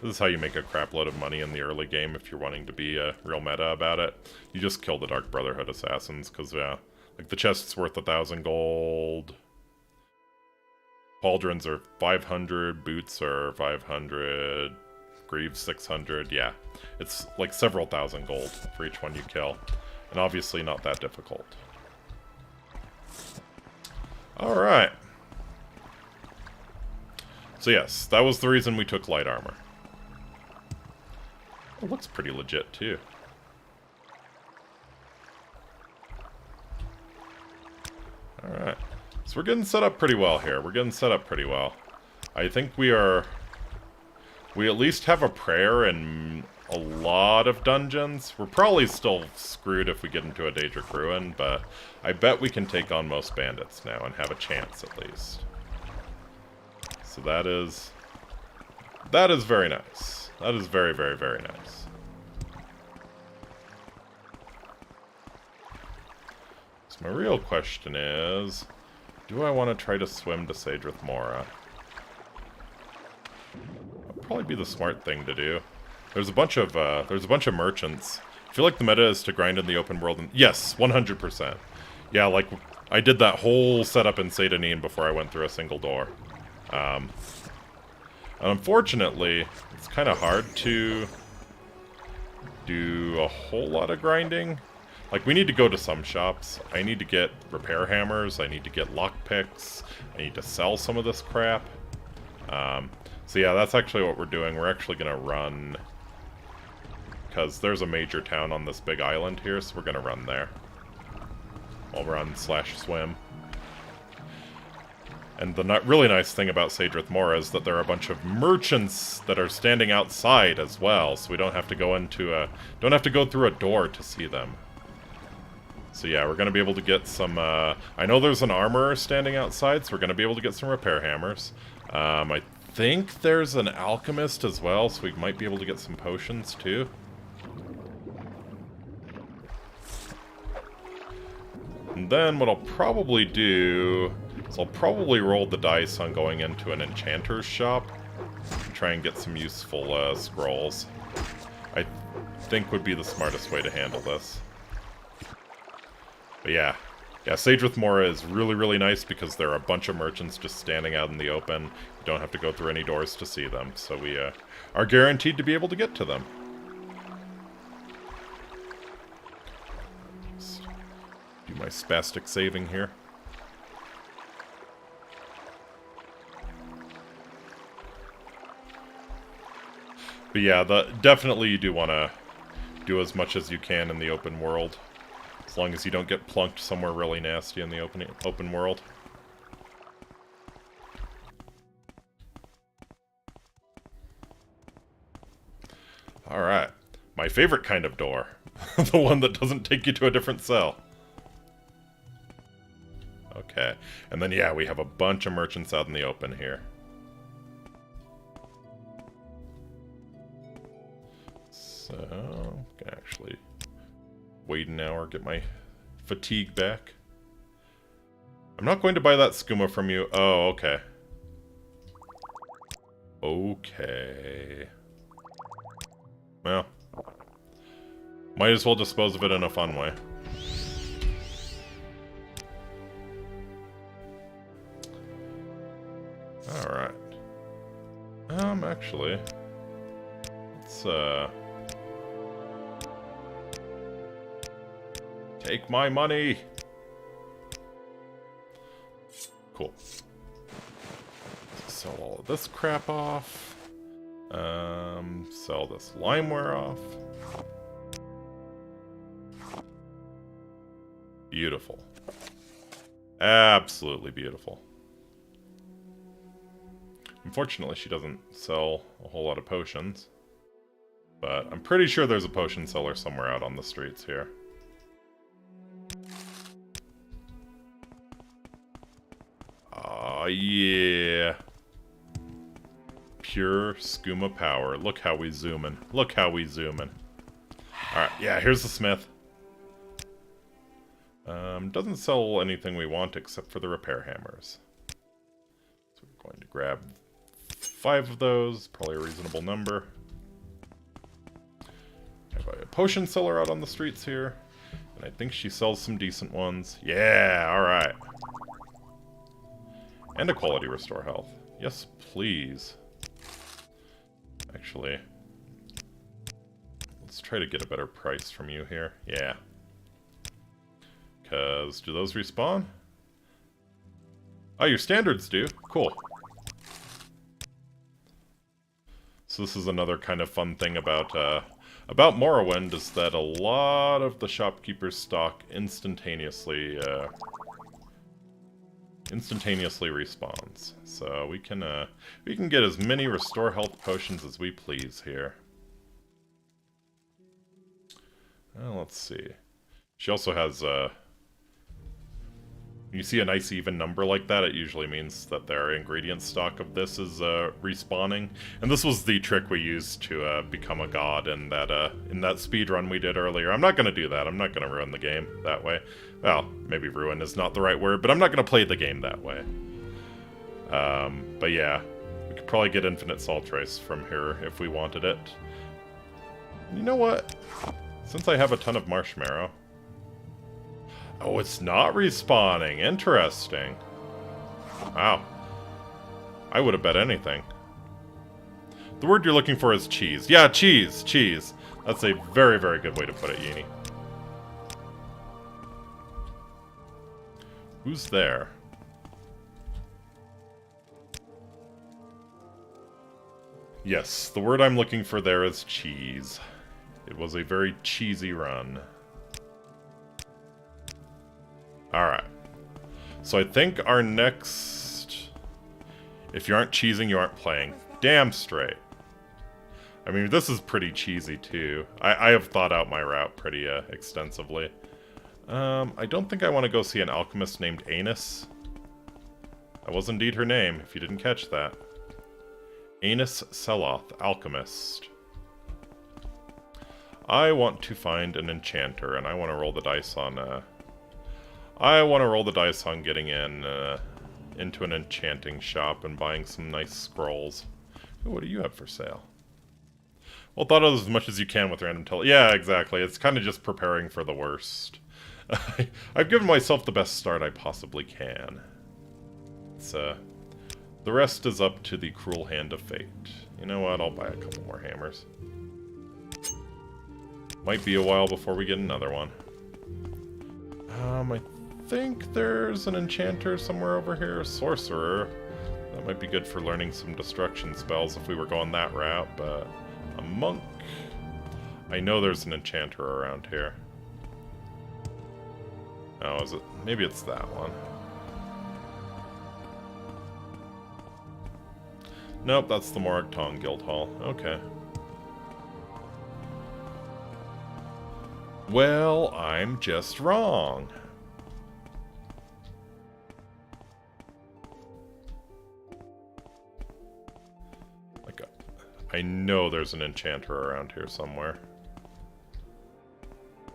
is how you make a crap load of money in the early game if you're wanting to be real meta about it. You just kill the Dark Brotherhood assassins, because, like, the chest's worth 1,000 gold. Pauldrons are 500, boots are 500... Greaves 600, yeah. It's like several thousand gold for each one you kill. And obviously not that difficult. Alright. So yes, that was the reason we took light armor. It looks pretty legit, too. Alright. So we're getting set up pretty well here. We're getting set up pretty well. I think we at least have a prayer in a lot of dungeons. We're probably still screwed if we get into a Daedric Ruin, but I bet we can take on most bandits now and have a chance at least. So that is very nice. That is very, very, very nice. So my real question is, do I want to try to swim to Saedrith Mora? That'd probably be the smart thing to do. There's a bunch of merchants. I feel like the meta is to grind in the open world. And yes, 100%. Yeah, like I did that whole setup in Satanin before I went through a single door. And unfortunately, it's kind of hard to do a whole lot of grinding. Like, we need to go to some shops. I need to get repair hammers. I need to get lockpicks. I need to sell some of this crap. So yeah, that's actually what we're doing. We're actually going to run, because there's a major town on this big island here, so we're going to run there. We'll run/swim. And the really nice thing about Saedrith Mora is that there are a bunch of merchants that are standing outside as well, so we don't have to go through a door to see them. So yeah, we're going to be able to get some, I know there's an armorer standing outside, so we're going to be able to get some repair hammers. I think there's an alchemist as well, so we might be able to get some potions too. And then what I'll probably do is I'll probably roll the dice on going into an enchanter's shop, try and get some useful scrolls. I think would be the smartest way to handle this. But yeah, Saedrith Mora is really, really nice because there are a bunch of merchants just standing out in the open. You don't have to go through any doors to see them, so we are guaranteed to be able to get to them. Just do my spastic saving here. But yeah, definitely you do want to do as much as you can in the open world. As long as you don't get plunked somewhere really nasty in the open world. Alright. My favorite kind of door. The one that doesn't take you to a different cell. Okay. And then, yeah, we have a bunch of merchants out in the open here. So, I can actually wait an hour, get my fatigue back. I'm not going to buy that skooma from you. Oh, okay. Okay. Well, might as well dispose of it in a fun way. Alright. Actually, let's, take my money! Cool. Sell all of this crap off. Sell this limeware off. Beautiful. Absolutely beautiful. Unfortunately, she doesn't sell a whole lot of potions. But I'm pretty sure there's a potion seller somewhere out on the streets here. Yeah. Pure skooma power. Look how we zooming. Look how we zooming. Alright, yeah, here's the smith. Doesn't sell anything we want except for the repair hammers. So we're going to grab 5 of those, probably a reasonable number. I have a potion seller out on the streets here, and I think she sells some decent ones. Yeah, alright. And a quality restore health. Yes, please. Actually, let's try to get a better price from you here. Yeah. Because, do those respawn? Oh, your standards do. Cool. So this is another kind of fun thing about about Morrowind is that a lot of the shopkeeper's stock instantaneously respawns. So we can get as many restore health potions as we please here. Let's see. She also has you see a nice even number like that, it usually means that their ingredient stock of this is respawning. And this was the trick we used to become a god in that speed run we did earlier. I'm not going to do that. I'm not going to ruin the game that way. Well, maybe ruin is not the right word, but I'm not going to play the game that way. But yeah, we could probably get infinite soul trace from here if we wanted it. You know what? Since I have a ton of marshmallow... Oh, it's not respawning. Interesting. Wow. I would have bet anything. The word you're looking for is cheese. Yeah, cheese. Cheese. That's a very, very good way to put it, Yini. Who's there? Yes, the word I'm looking for there is cheese. It was a very cheesy run. Alright. So I think our next... If you aren't cheesing, you aren't playing. Damn straight. I mean, this is pretty cheesy, too. I have thought out my route pretty extensively. I don't think I want to go see an alchemist named Anus. That was indeed her name, if you didn't catch that. Anus Seloth, alchemist. I want to find an enchanter, and I want to roll the dice on... I want to roll the dice on getting into an enchanting shop and buying some nice scrolls. Ooh, what do you have for sale? Well, thought of as much as you can with random tele... Yeah, exactly. It's kind of just preparing for the worst. I've given myself the best start I possibly can. It's, the rest is up to the cruel hand of fate. You know what? I'll buy a couple more hammers. Might be a while before we get another one. I think there's an enchanter somewhere over here, a sorcerer. That might be good for learning some destruction spells if we were going that route, but a monk? I know there's an enchanter around here. Oh, is it? Maybe it's that one. Nope, that's the Moragtong Guild Hall. Okay. Well, I'm just wrong. I know there's an enchanter around here somewhere.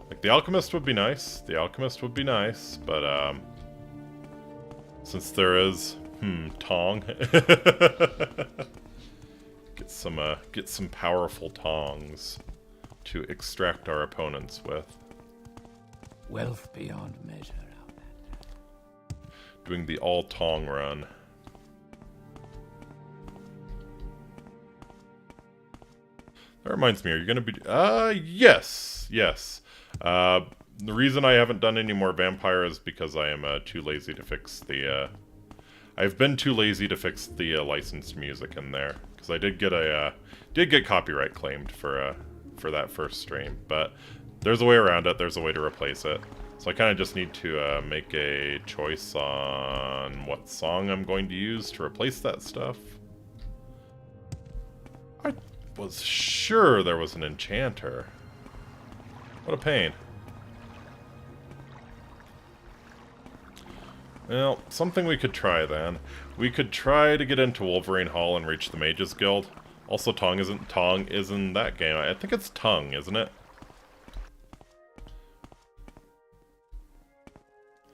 Like, the alchemist would be nice. The alchemist would be nice, but, since there is, tong. Get some powerful tongs to extract our opponents with. Wealth beyond measure out there. Doing the all-tong run. That reminds me, are you going to be... yes! Yes. The reason I haven't done any more vampire is because I am too lazy to fix the... I've been too lazy to fix the licensed music in there. Because I did get copyright claimed for that first stream. But there's a way around it. There's a way to replace it. So I kind of just need to make a choice on what song I'm going to use to replace that stuff. I was sure there was an enchanter. What a pain. Well, something we could try then. We could try to get into Wolverine Hall and reach the Mages Guild. Also, Tong is in that game. I think it's Tongue, isn't it?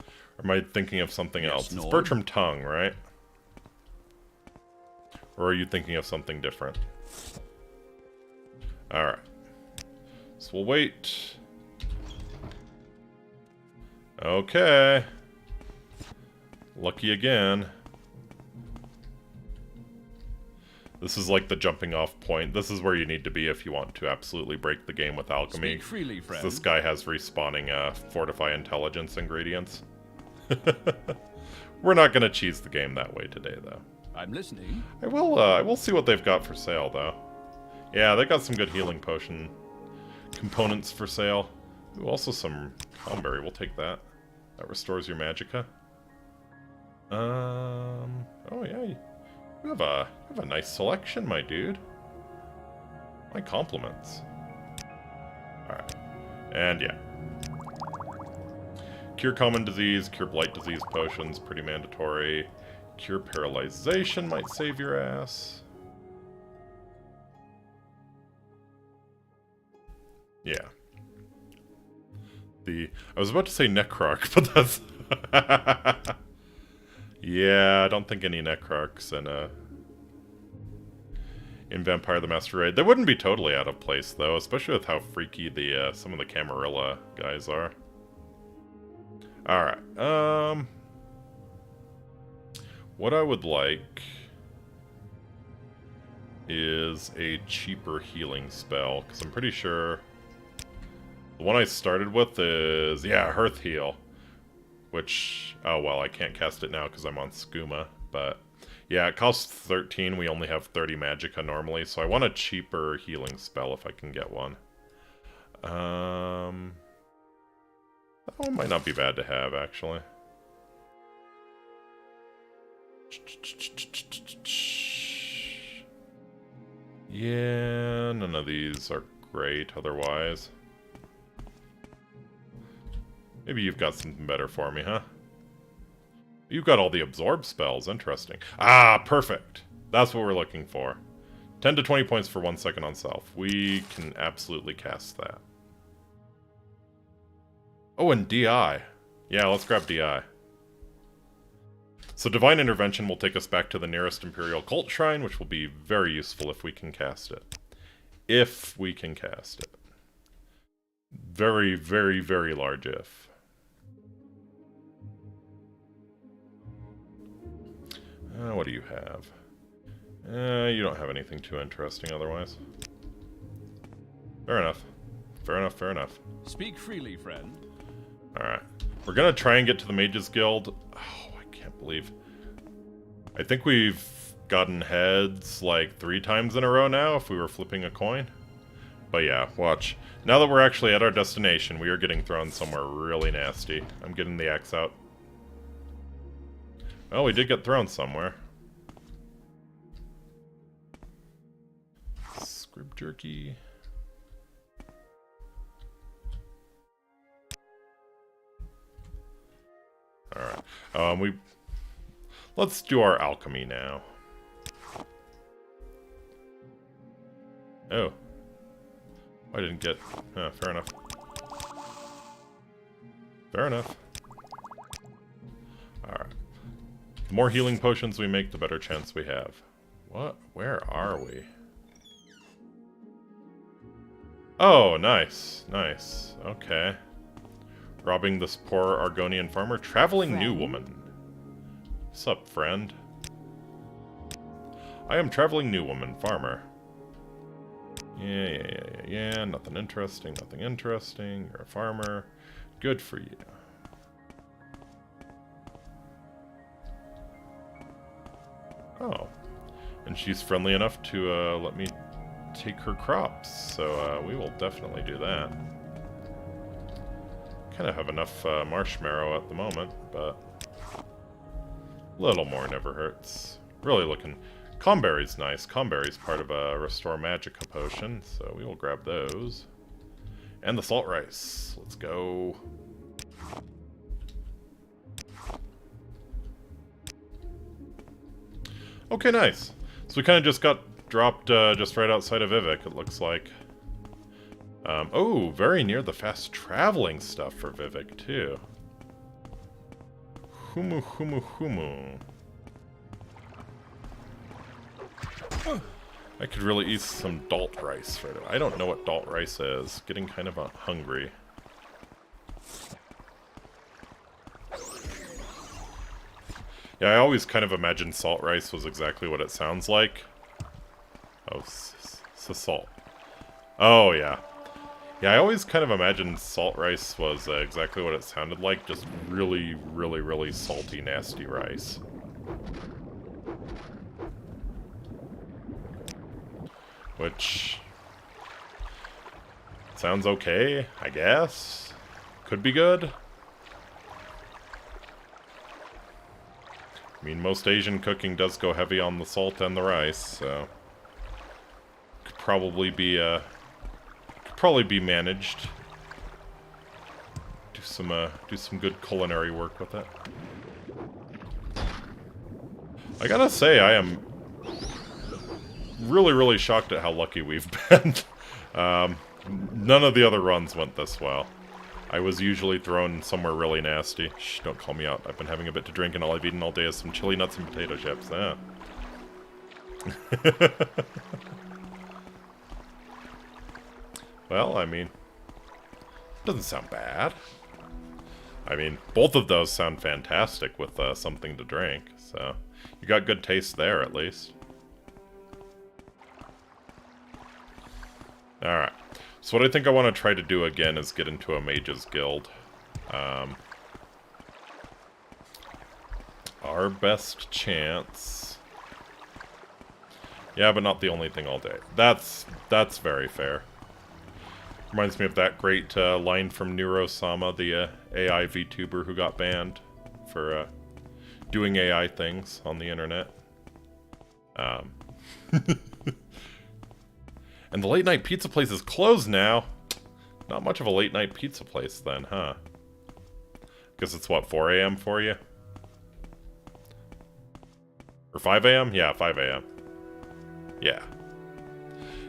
Or am I thinking of something else? It's Bertram Tongue, right? Or are you thinking of something different? Alright. So we'll wait. Okay. Lucky again. This is like the jumping off point. This is where you need to be if you want to absolutely break the game with alchemy. Speak freely, friend. This guy has respawning Fortify Intelligence ingredients. We're not going to cheese the game that way today, though. I'm listening. I will see what they've got for sale, though. Yeah, they got some good healing potion. components for sale. Ooh, also some Comberry, we'll take that. That restores your magicka. Oh yeah, you have a nice selection, my dude. My compliments. Alright. And yeah. Cure common disease, cure blight disease potions, pretty mandatory. Cure paralyzation might save your ass. Yeah. I was about to say Necrarch, but that's... Yeah, I don't think any Necrarchs in Vampire the Masquerade. They wouldn't be totally out of place, though, especially with how freaky the some of the Camarilla guys are. Alright, what I would like is a cheaper healing spell, because I'm pretty sure the one I started with is, yeah, Hearth Heal, which, oh well, I can't cast it now because I'm on Skooma, but yeah, it costs 13, we only have 30 magicka normally, so I want a cheaper healing spell if I can get one. That one might not be bad to have, actually. Yeah, none of these are great otherwise. Maybe you've got something better for me, huh? You've got all the absorb spells, interesting. Ah, perfect! That's what we're looking for. 10 to 20 points for 1 second on self. We can absolutely cast that. Oh, and DI. Yeah, let's grab DI. So Divine Intervention will take us back to the nearest Imperial Cult Shrine, which will be very useful if we can cast it. If we can cast it. Very, very, very large if. What do you have? You don't have anything too interesting otherwise. Fair enough. Fair enough, fair enough. Speak freely, friend. Alright. We're gonna try and get to the Mages Guild. Oh, I can't believe... I think we've gotten heads like 3 times in a row now if we were flipping a coin. But yeah, watch. Now that we're actually at our destination, we are getting thrown somewhere really nasty. I'm getting the axe out. Well, we did get thrown somewhere. Scrib jerky. Alright. Let's do our alchemy now. Oh. I didn't get... fair enough. Fair enough. Alright. The more healing potions we make, the better chance we have. What? Where are we? Oh, nice. Nice. Okay. Robbing this poor Argonian farmer. Traveling new woman. Sup, friend? I am traveling new woman, farmer. Yeah. Nothing interesting, nothing interesting. You're a farmer. Good for you. Oh. And she's friendly enough to let me take her crops, so we will definitely do that. Kind of have enough marshmallow at the moment, but a little more never hurts. Really looking... Comberry's nice. Comberry's part of a Restore Magicka potion, so we will grab those. And the salt rice. Let's go. Okay, nice. So we kind of just got dropped just right outside of Vivek, it looks like. Oh, very near the fast traveling stuff for Vivek, too. Humu. I could really eat some Dalt rice right now. I don't know what Dalt rice is. Getting kind of hungry. Yeah, I always kind of imagined salt rice was exactly what it sounds like. Oh, salt. Oh, yeah. Yeah, I always kind of imagined salt rice was exactly what it sounded like. Just really, really, really salty, nasty rice. Which... Sounds okay, I guess. Could be good. I mean, most Asian cooking does go heavy on the salt and the rice, so could probably be managed. Do some good culinary work with it. I gotta say, I am really, really shocked at how lucky we've been. None of the other runs went this well. I was usually thrown somewhere really nasty. Shh, don't call me out. I've been having a bit to drink, and all I've eaten all day is some chili nuts and potato chips. Yeah. Well, I mean, doesn't sound bad. I mean, both of those sound fantastic with something to drink, so you got good taste there, at least. Alright. So what I think I want to try to do again is get into a mage's guild. Our best chance... Yeah, but not the only thing all day. That's very fair. Reminds me of that great line from Llerose, the AI VTuber who got banned for doing AI things on the internet. And the late-night pizza place is closed now. Not much of a late-night pizza place then, huh? Guess it's, what, 4 a.m. for you? Or 5 a.m.? Yeah, 5 a.m. Yeah.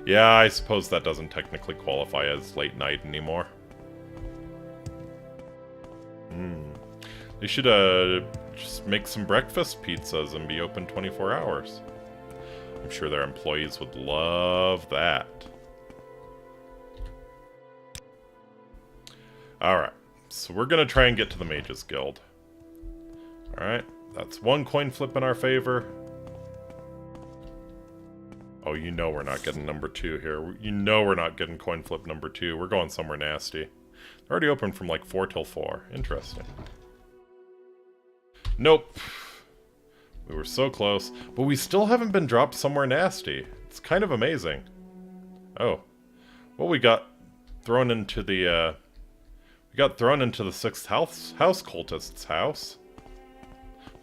Yeah, I suppose that doesn't technically qualify as late night anymore. They should, just make some breakfast pizzas and be open 24 hours. I'm sure their employees would love that. Alright, so we're gonna try and get to the Mages Guild. Alright, that's one coin flip in our favor. Oh, you know we're not getting number 2 here. You know we're not getting coin flip number 2. We're going somewhere nasty. They're already open from like 4 till 4. Interesting. Nope. We were so close, but we still haven't been dropped somewhere nasty. It's kind of amazing. Oh. Well, we got thrown into the, we got thrown into the 6th house cultist's house.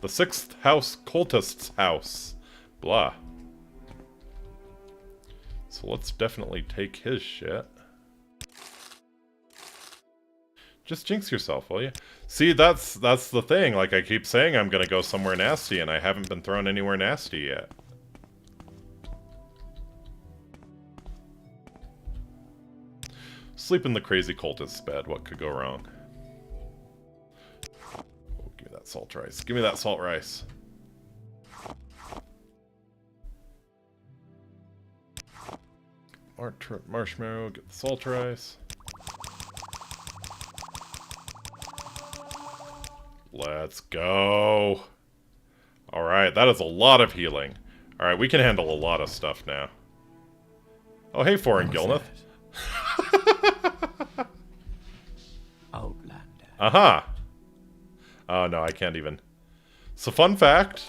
The 6th house cultist's house. Blah. So let's definitely take his shit. Just jinx yourself, will you? See, that's the thing. Like, I keep saying I'm gonna go somewhere nasty, and I haven't been thrown anywhere nasty yet. Sleep in the crazy cultist's bed. What could go wrong? Oh, give me that salt rice. Give me that salt rice. Marshmallow, get the salt rice. Let's go. Alright, that is a lot of healing. Alright, we can handle a lot of stuff now. Oh, hey, Foreign Gilneth. Outlander. Aha. Oh, no, I can't even. So, fun fact.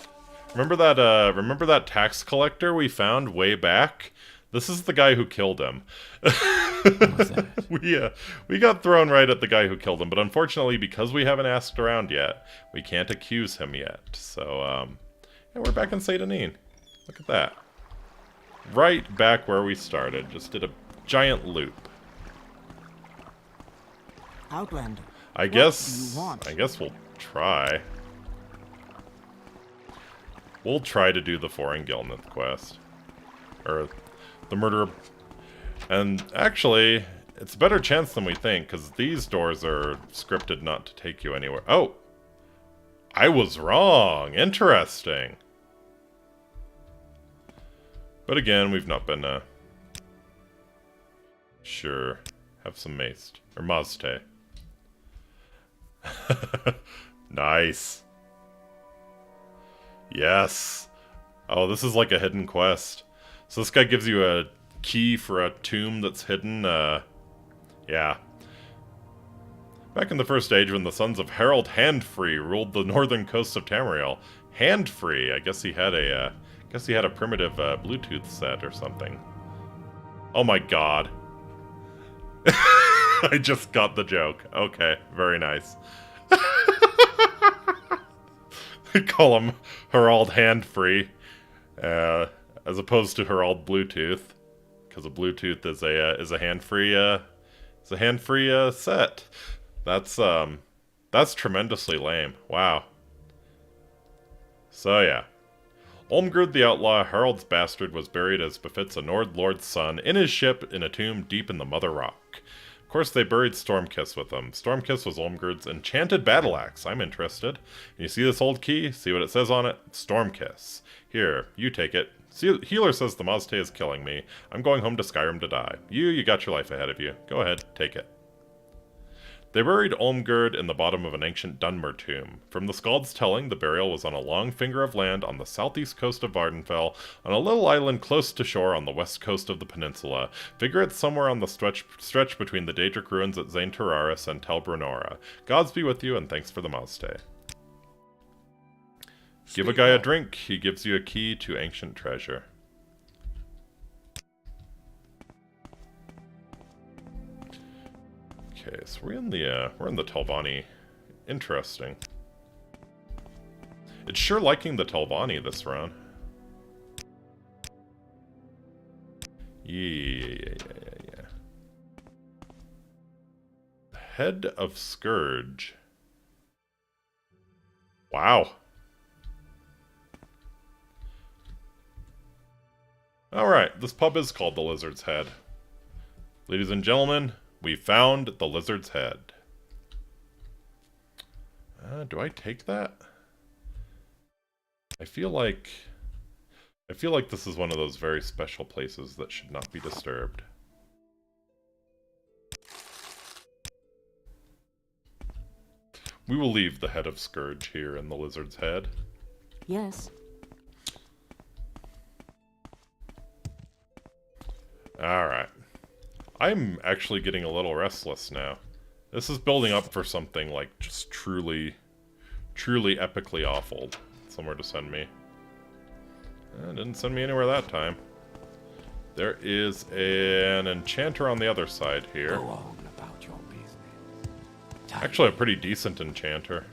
Remember that tax collector we found way back? This is the guy who killed him. What was that? We got thrown right at the guy who killed him, but unfortunately, because we haven't asked around yet, we can't accuse him yet. So, yeah, we're back in Saint Denis. Look at that. Right back where we started. Just did a giant loop. Outlander. I guess we'll try. We'll try to do the Foreign Gilneth quest. Or the murder. And actually, it's a better chance than we think, because these doors are scripted not to take you anywhere. Oh! I was wrong! Interesting! But again, we've not been, sure. Have some mace. Or mazte. Nice. Yes! Oh, this is like a hidden quest. So this guy gives you a key for a tomb that's hidden, yeah. Back in the First Age, when the sons of Harold Handfree ruled the northern coast of Tamriel. Handfree, I guess he had a primitive, Bluetooth set or something. Oh my god. I just got the joke. Okay, very nice. Call him Herald Hand-Free, as opposed to Herald Bluetooth, because a Bluetooth is a hand-free set. That's tremendously lame. Wow. So yeah. Olmgerd the Outlaw, Harald's bastard, was buried as befits a Nord Lord's son, in his ship, in a tomb deep in the Mother Rock. Of course, they buried Stormkiss with him. Stormkiss was Olmgerd's enchanted battle axe. I'm interested. And you see this old key? See what it says on it? Stormkiss. Here, you take it. See, Healer says the Mazte is killing me. I'm going home to Skyrim to die. You got your life ahead of you. Go ahead, take it. They buried Olmgerd in the bottom of an ancient Dunmer tomb. From the Skald's telling, the burial was on a long finger of land on the southeast coast of Vardenfell, on a little island close to shore on the west coast of the peninsula. Figure it's somewhere on the stretch between the Daedric ruins at Zain Tararis and Tel Brunora. Gods be with you, and thanks for the Mazte. Give a guy a drink, he gives you a key to ancient treasure. Okay, so we're in the Telvanni. Interesting. It's sure liking the Telvanni this round. Yeah. Head of Scourge. Wow. Alright, this pub is called the Lizard's Head. Ladies and gentlemen, we found the Lizard's Head. Do I take that? I feel like this is one of those very special places that should not be disturbed. We will leave the Head of Scourge here in the Lizard's Head. Yes. Alright. I'm actually getting a little restless now. This is building up for something like just truly epically awful. Somewhere to send me. Didn't send me anywhere that time. There is an enchanter on the other side here. Go on about your business. Actually, a pretty decent enchanter.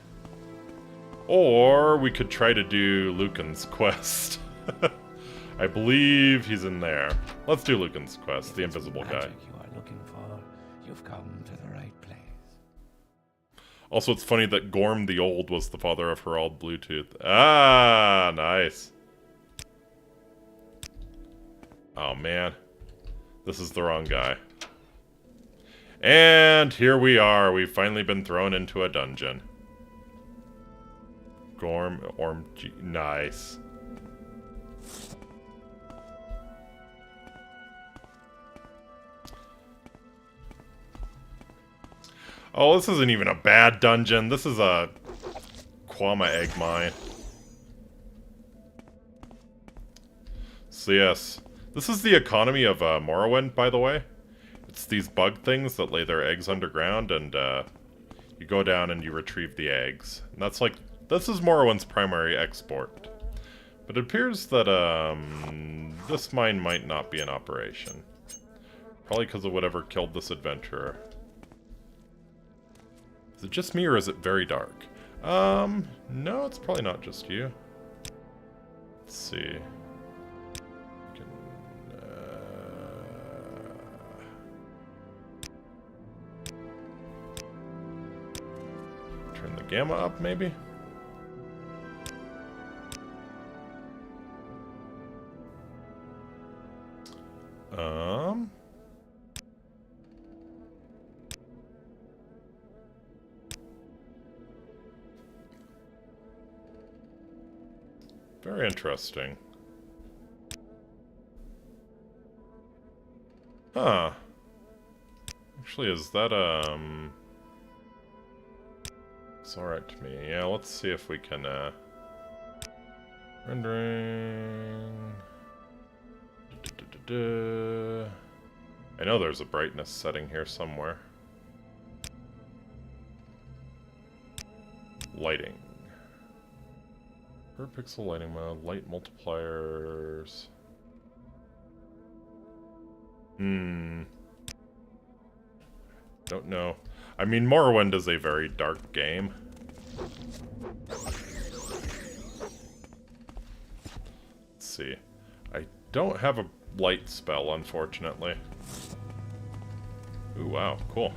Or we could try to do Lucan's quest. I believe he's in there. Let's do Lucan's quest, the invisible guy. Magic you are looking for, you've come to the right place. Also, it's funny that Gorm the Old was the father of Herald Bluetooth. Ah, nice. Oh, man. This is the wrong guy. And here we are. We've finally been thrown into a dungeon. Gorm, nice. Oh, this isn't even a bad dungeon. This is a Quama egg mine. So yes, this is the economy of Morrowind, by the way. It's these bug things that lay their eggs underground, and you go down and you retrieve the eggs. And that's like, this is Morrowind's primary export. But it appears that this mine might not be in operation. Probably because of whatever killed this adventurer. Is it just me, or is it very dark? No, it's probably not just you. Let's see. Turn the gamma up, maybe? Very interesting. Huh. Actually, is that, it's alright to me. Yeah, let's see if we can, rendering... I know there's a brightness setting here somewhere. Lighting. Per pixel lighting mode, light multipliers. don't know. I mean, Morrowind is a very dark game. Let's see. I don't have a light spell, unfortunately. Ooh, wow, cool.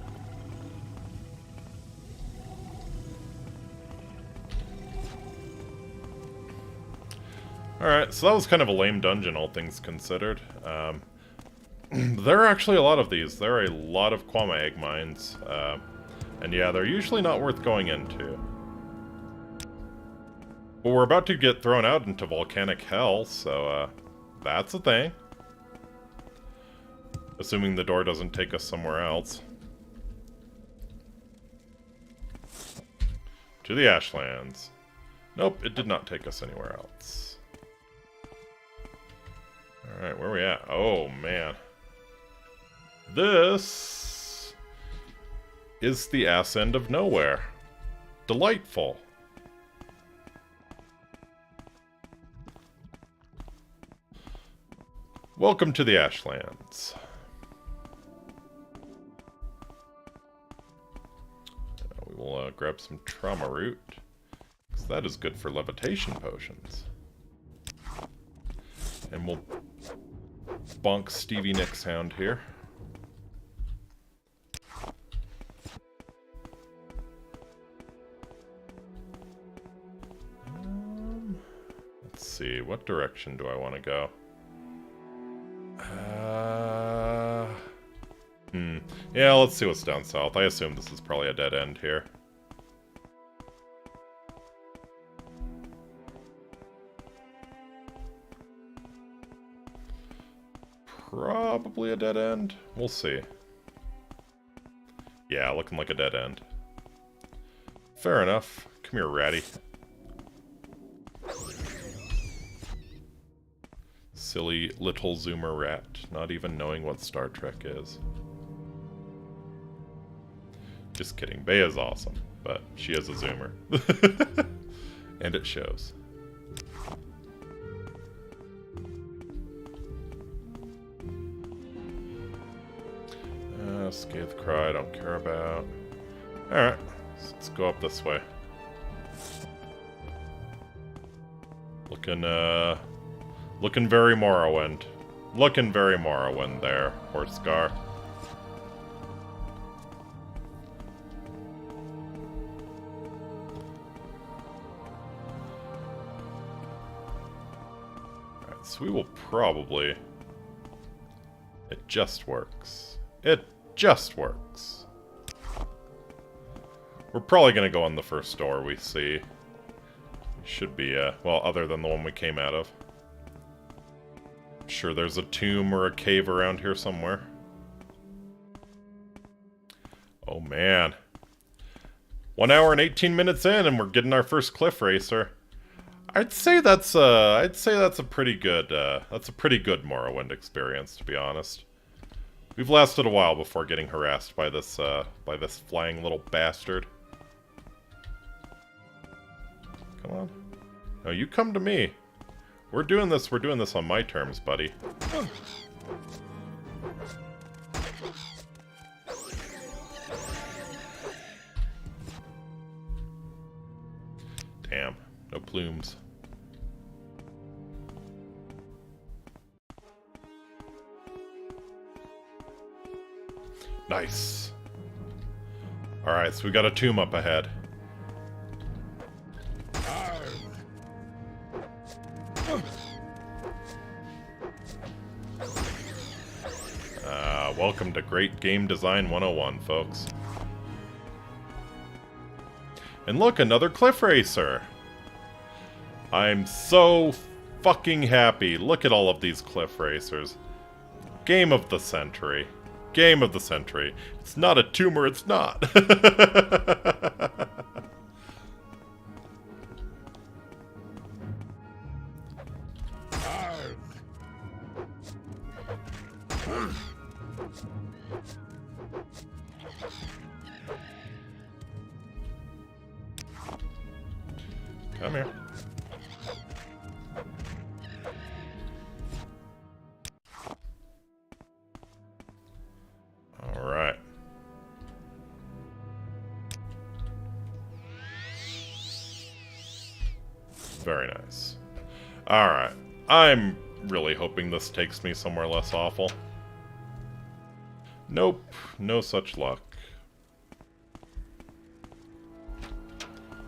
Alright, so that was kind of a lame dungeon, all things considered. There are actually a lot of these. There are a lot of Kwama egg mines. And yeah, they're usually not worth going into. But we're about to get thrown out into volcanic hell, so that's a thing. Assuming the door doesn't take us somewhere else. To the Ashlands. Nope, it did not take us anywhere else. Alright, where are we at? Oh, man. This is the ass end of nowhere. Delightful. Welcome to the Ashlands. We will grab some trauma root, because that is good for levitation potions. And we'll bonk Stevie Nicks Hound here. Let's see, what direction do I want to go? Yeah, let's see what's down south. I assume this is probably a dead end here. Probably a dead end. We'll see. Yeah, looking like a dead end. Fair enough. Come here, ratty. Silly little zoomer rat, not even knowing what Star Trek is. Just kidding. Bea is awesome, but she is a zoomer. And it shows. Scathe Cry, I don't care about. Alright, let's go up this way. Looking very Morrowind. Looking very Morrowind there, Horsegar. Alright, so we will probably... It just works. It just works. We're probably gonna go on the first door we see. Should be, well, other than the one we came out of. I'm sure there's a tomb or a cave around here somewhere. Oh man. 1 hour and 18 minutes in and we're getting our first cliff racer. I'd say that's a pretty good Morrowind experience, to be honest. We've lasted a while before getting harassed by this flying little bastard. Come on. No, you come to me. We're doing this on my terms, buddy. Damn, no plumes. Nice. Alright, so we got a tomb up ahead. Welcome to Great Game Design 101, folks. And look, another cliff racer! I'm so fucking happy. Look at all of these cliff racers. Game of the century. Game of the century. It's not a tumor, it's not. Come here. Alright. Very nice. Alright. I'm really hoping this takes me somewhere less awful. Nope. No such luck.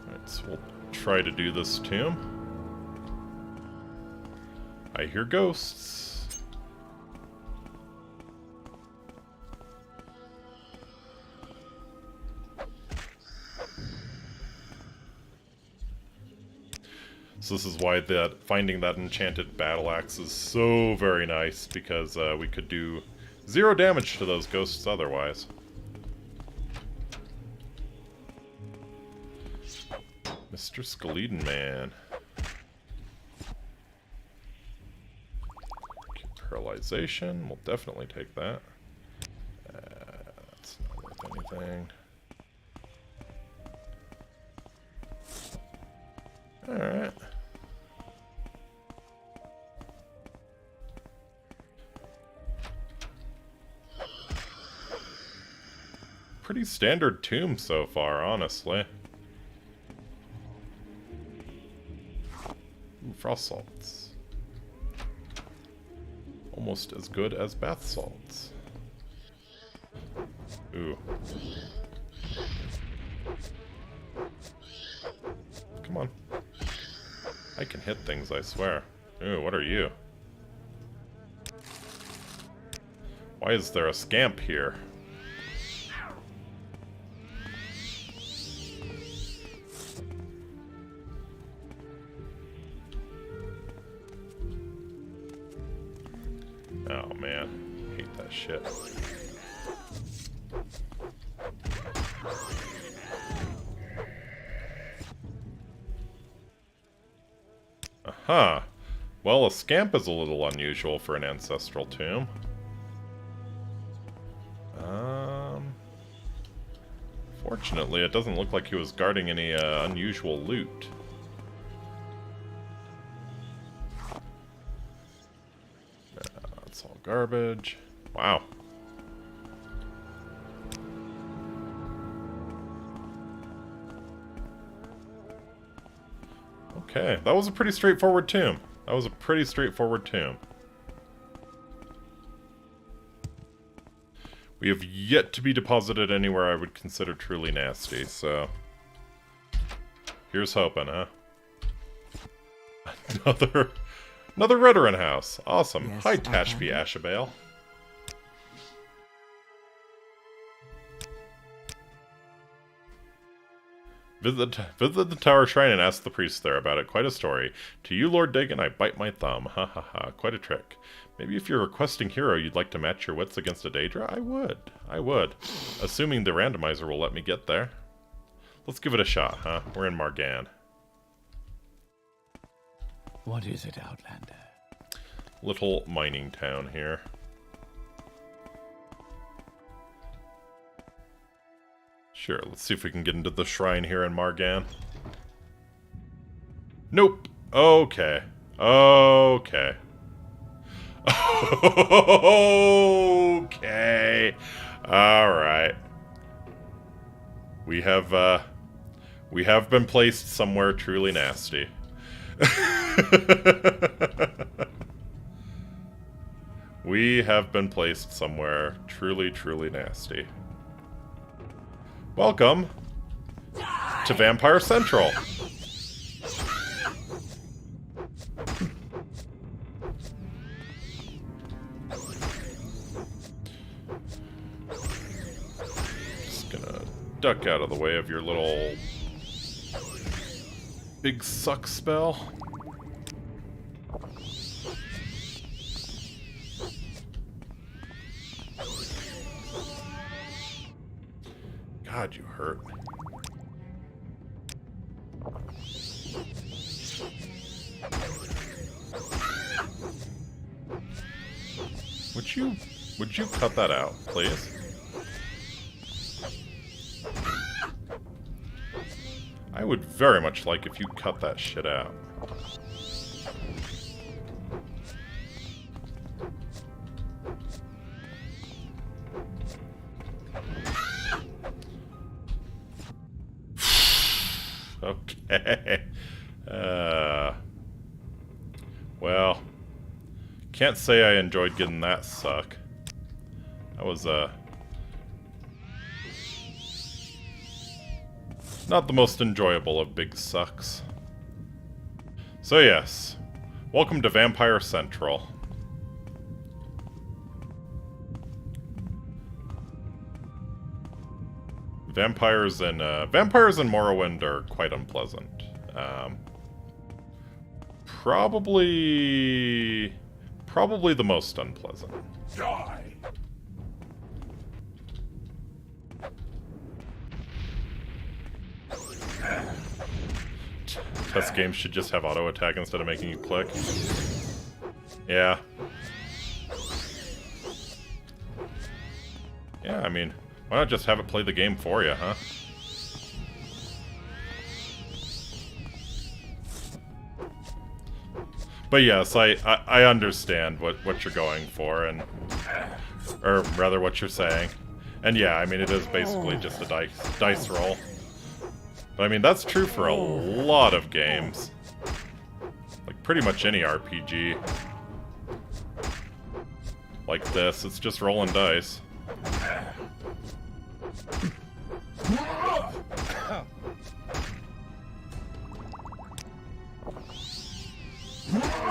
Alright, so we'll try to do this tomb. I hear ghosts. So this is why finding that enchanted battle axe is so very nice, because we could do 0 damage to those ghosts otherwise. Mr. Skeleton Man. Paralyzation, we'll definitely take that. That's not worth anything. Alright. Pretty standard tomb so far, honestly. Ooh, frost salts. Almost as good as bath salts. Ooh. Come on. I can hit things, I swear. Ooh, what are you? Why is there a scamp here? Oh man, hate that shit. Aha! Well, a scamp is a little unusual for an ancestral tomb. Fortunately, it doesn't look like he was guarding any unusual loot. That's all garbage. Wow. Okay, that was a pretty straightforward tomb. That was a pretty straightforward tomb. We have yet to be deposited anywhere I would consider truly nasty, so... Here's hoping, huh? Another Redoran house. Awesome. Yes, Hi, I Tashby can. Ashabale. Visit the Tower Shrine and ask the priest there about it. Quite a story. To you, Lord Dagon, I bite my thumb. Ha ha ha. Quite a trick. Maybe if you're a questing hero, you'd like to match your wits against a Daedra? I would. I would. Assuming the randomizer will let me get there. Let's give it a shot, huh? We're in Margan. What is it, Outlander? Little mining town here. Sure, let's see if we can get into the shrine here in Margan. Nope. Okay. Okay. Okay. Alright. We have been placed somewhere truly nasty. We have been placed somewhere truly, truly nasty. Welcome to Vampire Central. Just gonna duck out of the way of your little big suck spell. God, you hurt. Would you cut that out, please? I would very much like if you cut that shit out. Okay. Well, can't say I enjoyed getting that suck. That was, not the most enjoyable of big sucks. So yes, welcome to Vampire Central. Vampires in Morrowind are quite unpleasant. Probably the most unpleasant. Die! Test games should just have auto attack instead of making you click. Yeah. Yeah, I mean, why not just have it play the game for you, huh? But yes, I understand what you're going for, and or rather what you're saying. And yeah, I mean, it is basically just a dice roll. But I mean, that's true for a lot of games. Like pretty much any RPG. Like this, it's just rolling dice.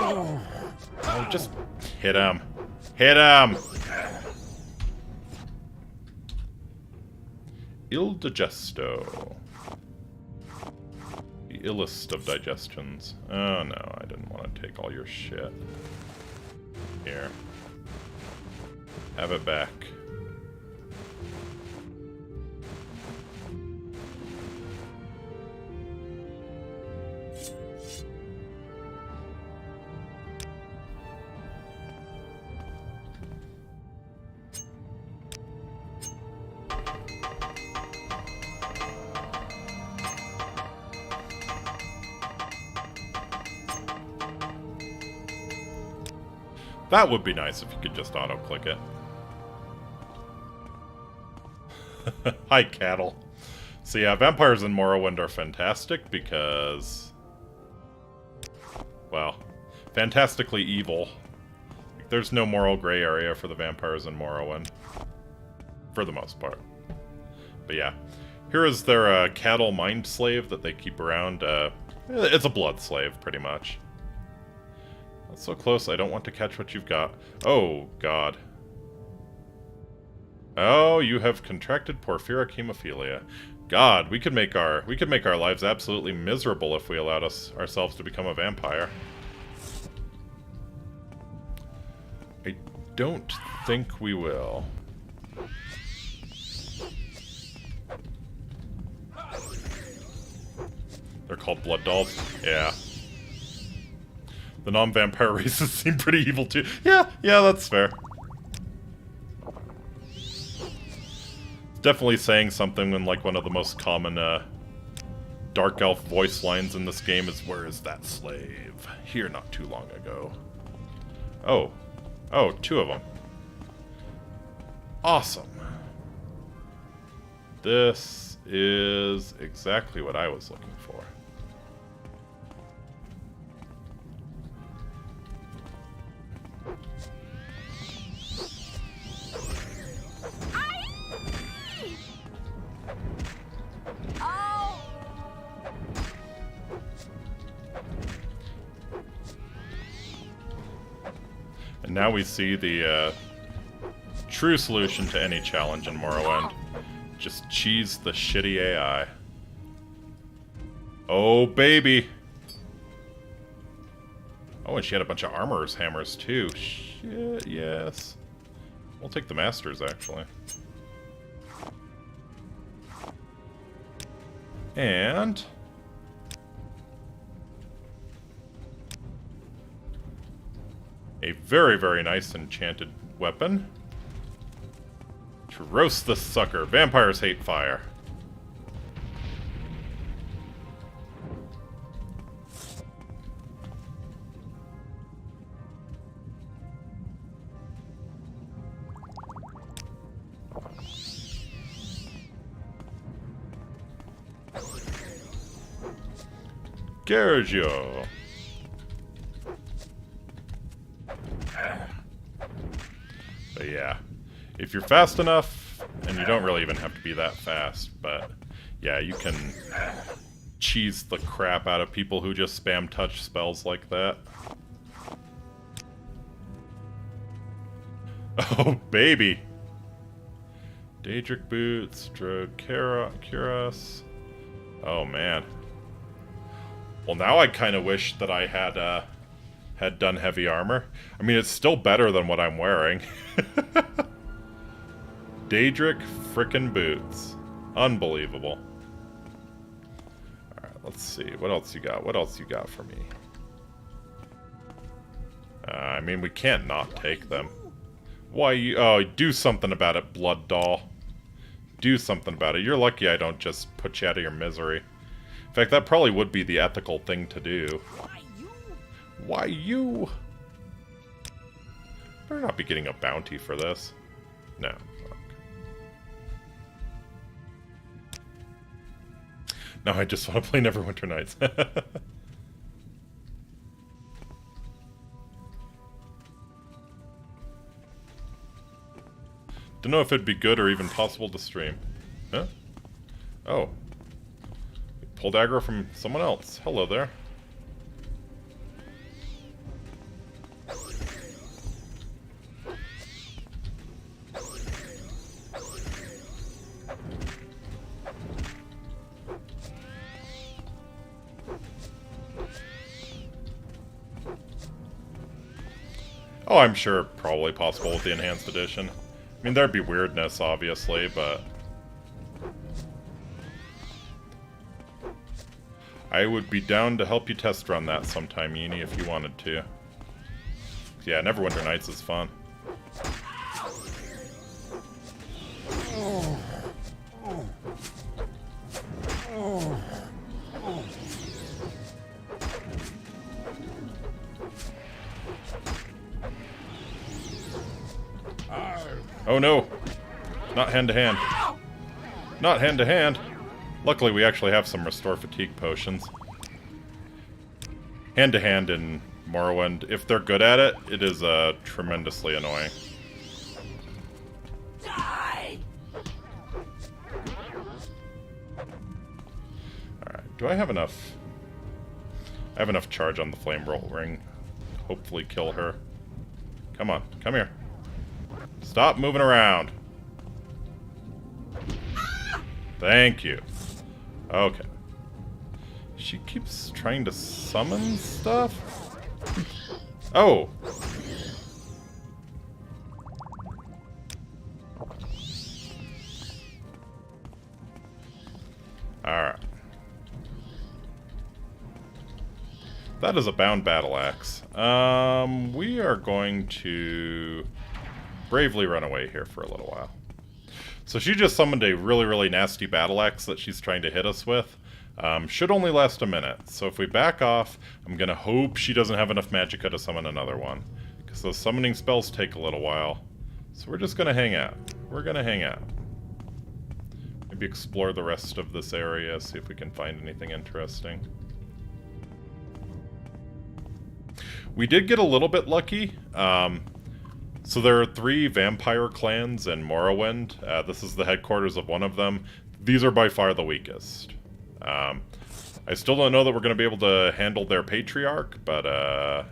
Oh, just hit him. Hit him! Il Digesto. The illest of digestions. Oh no, I didn't want to take all your shit. Here. Have it back. That would be nice if you could just auto-click it. Hi, cattle. So yeah, vampires in Morrowind are fantastic because... well, fantastically evil. There's no moral gray area for the vampires in Morrowind. For the most part. But yeah. Here is their cattle mind slave that they keep around. It's a blood slave, pretty much. That's so close, I don't want to catch what you've got. Oh, God. Oh, you have contracted porphyric hemophilia. God, we could make our lives absolutely miserable if we allowed ourselves to become a vampire. I don't think we will. They're called blood dolls? Yeah. The non-vampire races seem pretty evil too. Yeah, that's fair. It's definitely saying something when, like, one of the most common dark elf voice lines in this game is, "Where is that slave? Here not too long ago." Oh. Oh, 2 of them. Awesome. This is exactly what I was looking for. And now we see the true solution to any challenge in Morrowind. Just cheese the shitty AI. Oh, baby! Oh, and she had a bunch of armorer's hammers, too. Shit, yes. We'll take the masters, actually. And... a very, very nice enchanted weapon. To roast this sucker. Vampires hate fire. Garagio. But yeah, if you're fast enough, and you don't really even have to be that fast, but yeah, you can cheese the crap out of people who just spam touch spells like that. Oh, baby. Daedric Boots, Cuirass. Oh, man. Well, now I kind of wish that I had done heavy armor. I mean, it's still better than what I'm wearing. Daedric frickin' Boots. Unbelievable. Alright, let's see. What else you got? What else you got for me? I mean, we can't not take them. Why you... Oh, do something about it, Blood Doll. Do something about it. You're lucky I don't just put you out of your misery. In fact, that probably would be the ethical thing to do. Why you? Why you? Better not be getting a bounty for this. No. No, I just want to play Neverwinter Nights. Don't know if it'd be good or even possible to stream. Huh? Oh. Pulled aggro from someone else. Hello there. Oh, I'm sure probably possible with the Enhanced Edition. I mean, there'd be weirdness, obviously, but... I would be down to help you test run that sometime, Uni, if you wanted to. Yeah, Neverwinter Nights is fun. Oh no! Not hand to hand. Not hand to hand! Luckily we actually have some Restore Fatigue potions. Hand to hand in Morrowind, if they're good at it, it is tremendously annoying. Die! Alright, do I have enough? I have enough charge on the Flame Roll Ring. Hopefully kill her. Come on, come here. Stop moving around. Thank you. Okay. She keeps trying to summon stuff? Oh! Alright. That is a bound battle axe. We are going to bravely run away here for a little while. So she just summoned a really, really nasty battle axe that she's trying to hit us with. Should only last a minute. So if we back off, I'm gonna hope she doesn't have enough magicka to summon another one. Because those summoning spells take a little while. So we're just gonna hang out. We're gonna hang out. Maybe explore the rest of this area, see if we can find anything interesting. We did get a little bit lucky. So there are 3 vampire clans in Morrowind. This is the headquarters of one of them. These are by far the weakest. I still don't know that we're going to be able to handle their patriarch, but,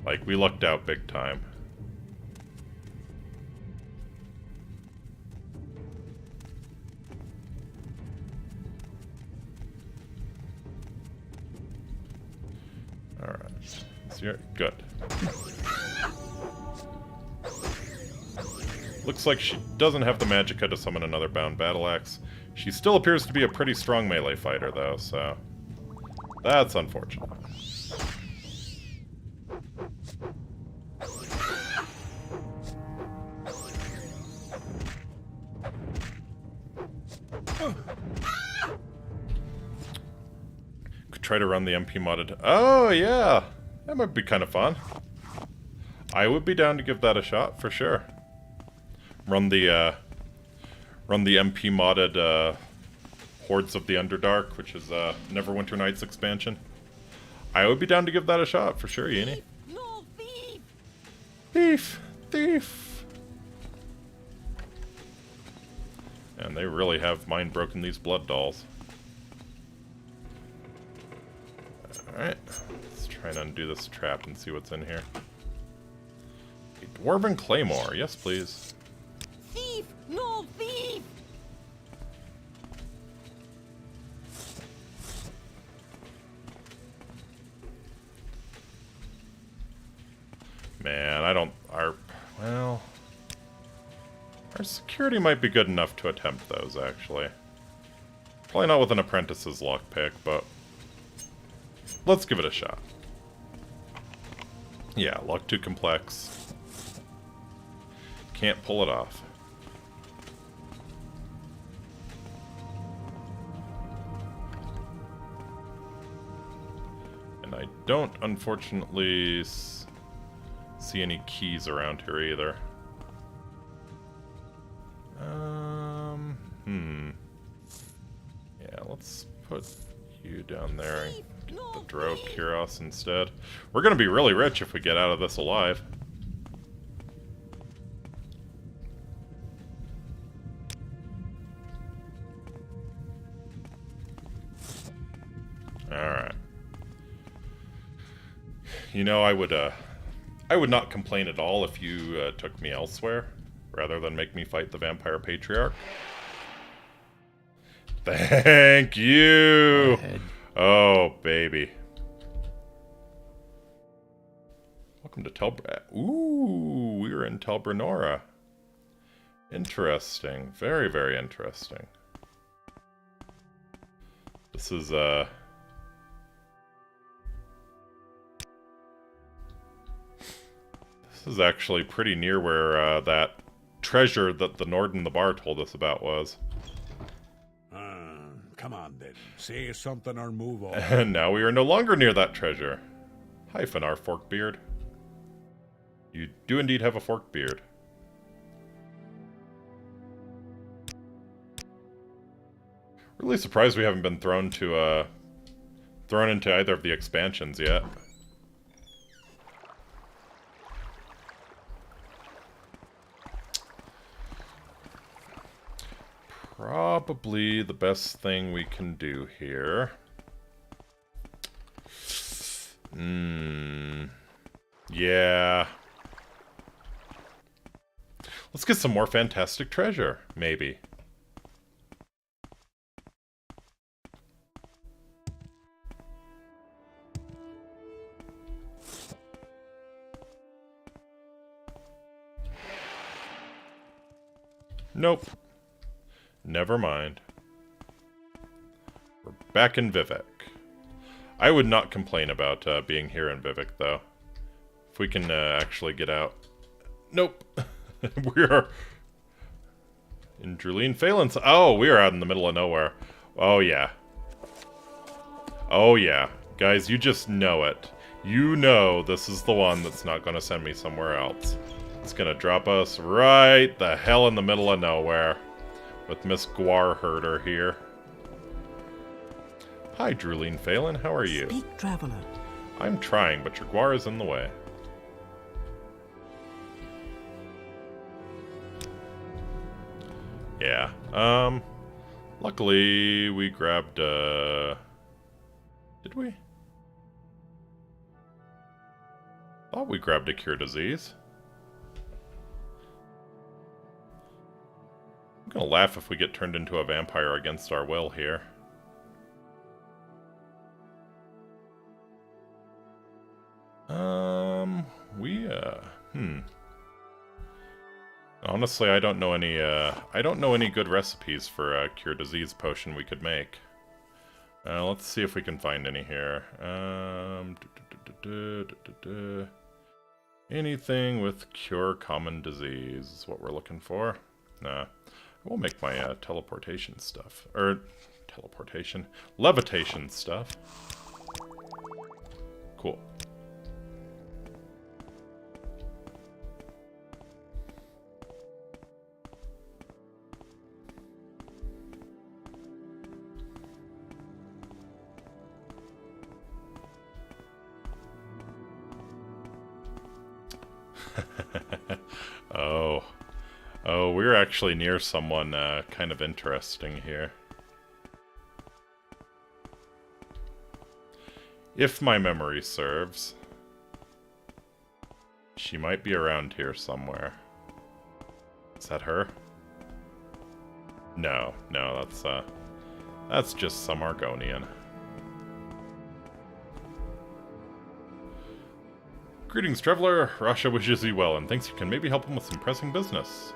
like, we lucked out big time. Alright. So you're good. Looks like she doesn't have the magicka to summon another bound battle axe. She still appears to be a pretty strong melee fighter, though, so... that's unfortunate. Could try to run the MP modded... oh, yeah! That might be kind of fun. I would be down to give that a shot, for sure. Run the MP modded Hordes of the Underdark, which is Neverwinter Nights expansion. I would be down to give that a shot for sure, Yini. No thief! Thief! And they really have mind broken these blood dolls. Alright, let's try and undo this trap and see what's in here. A Dwarven Claymore, yes please. Thief! No thief! Man, well... Our security might be good enough to attempt those, actually. Probably not with an apprentice's lockpick, but... let's give it a shot. Yeah, luck too complex. Can't pull it off. And I don't, unfortunately, see any keys around here either. Yeah, let's put you down there and get the Drow Kyros instead. We're gonna be really rich if we get out of this alive. Alright. You know, I would not complain at all if you took me elsewhere, rather than make me fight the Vampire Patriarch. Thank you! Oh, baby. Welcome to Ooh, we were in Telbranora. Interesting. Very, very interesting. This is, This is actually pretty near where, that treasure that the Nord and the Bar told us about was. Come on, then. Say something or move on. And now we are no longer near that treasure. Hi, Finar Forkbeard. You do indeed have a forked beard. Really surprised we haven't been thrown into either of the expansions yet. Probably the best thing we can do here. Yeah. Let's get some more fantastic treasure, maybe. Nope. Never mind. We're back in Vivek. I would not complain about being here in Vivek, though. If we can actually get out. Nope. We are in Drulene Phalanx. Oh, we are out in the middle of nowhere. Oh, yeah. Oh, yeah. Guys, you just know it. You know this is the one that's not going to send me somewhere else. It's going to drop us right the hell in the middle of nowhere. With Miss Guar Herder here. Hi, Drulene Phelan. How are you? Speak, traveler. I'm trying, but your Guar is in the way. Yeah. Luckily, we grabbed, Did we? Thought we grabbed a cure disease. I'm gonna laugh if we get turned into a vampire against our will here. Honestly, I don't know any good recipes for a cure disease potion we could make. Let's see if we can find any here. Anything with cure common disease is what we're looking for. Nah. I will make my teleportation stuff. Levitation stuff. Cool. Oh. Oh, we're actually near someone kind of interesting here. If my memory serves, she might be around here somewhere. Is that her? No, no, that's just some Argonian. Greetings, traveler. Rasha wishes you well and thinks you can maybe help him with some pressing business.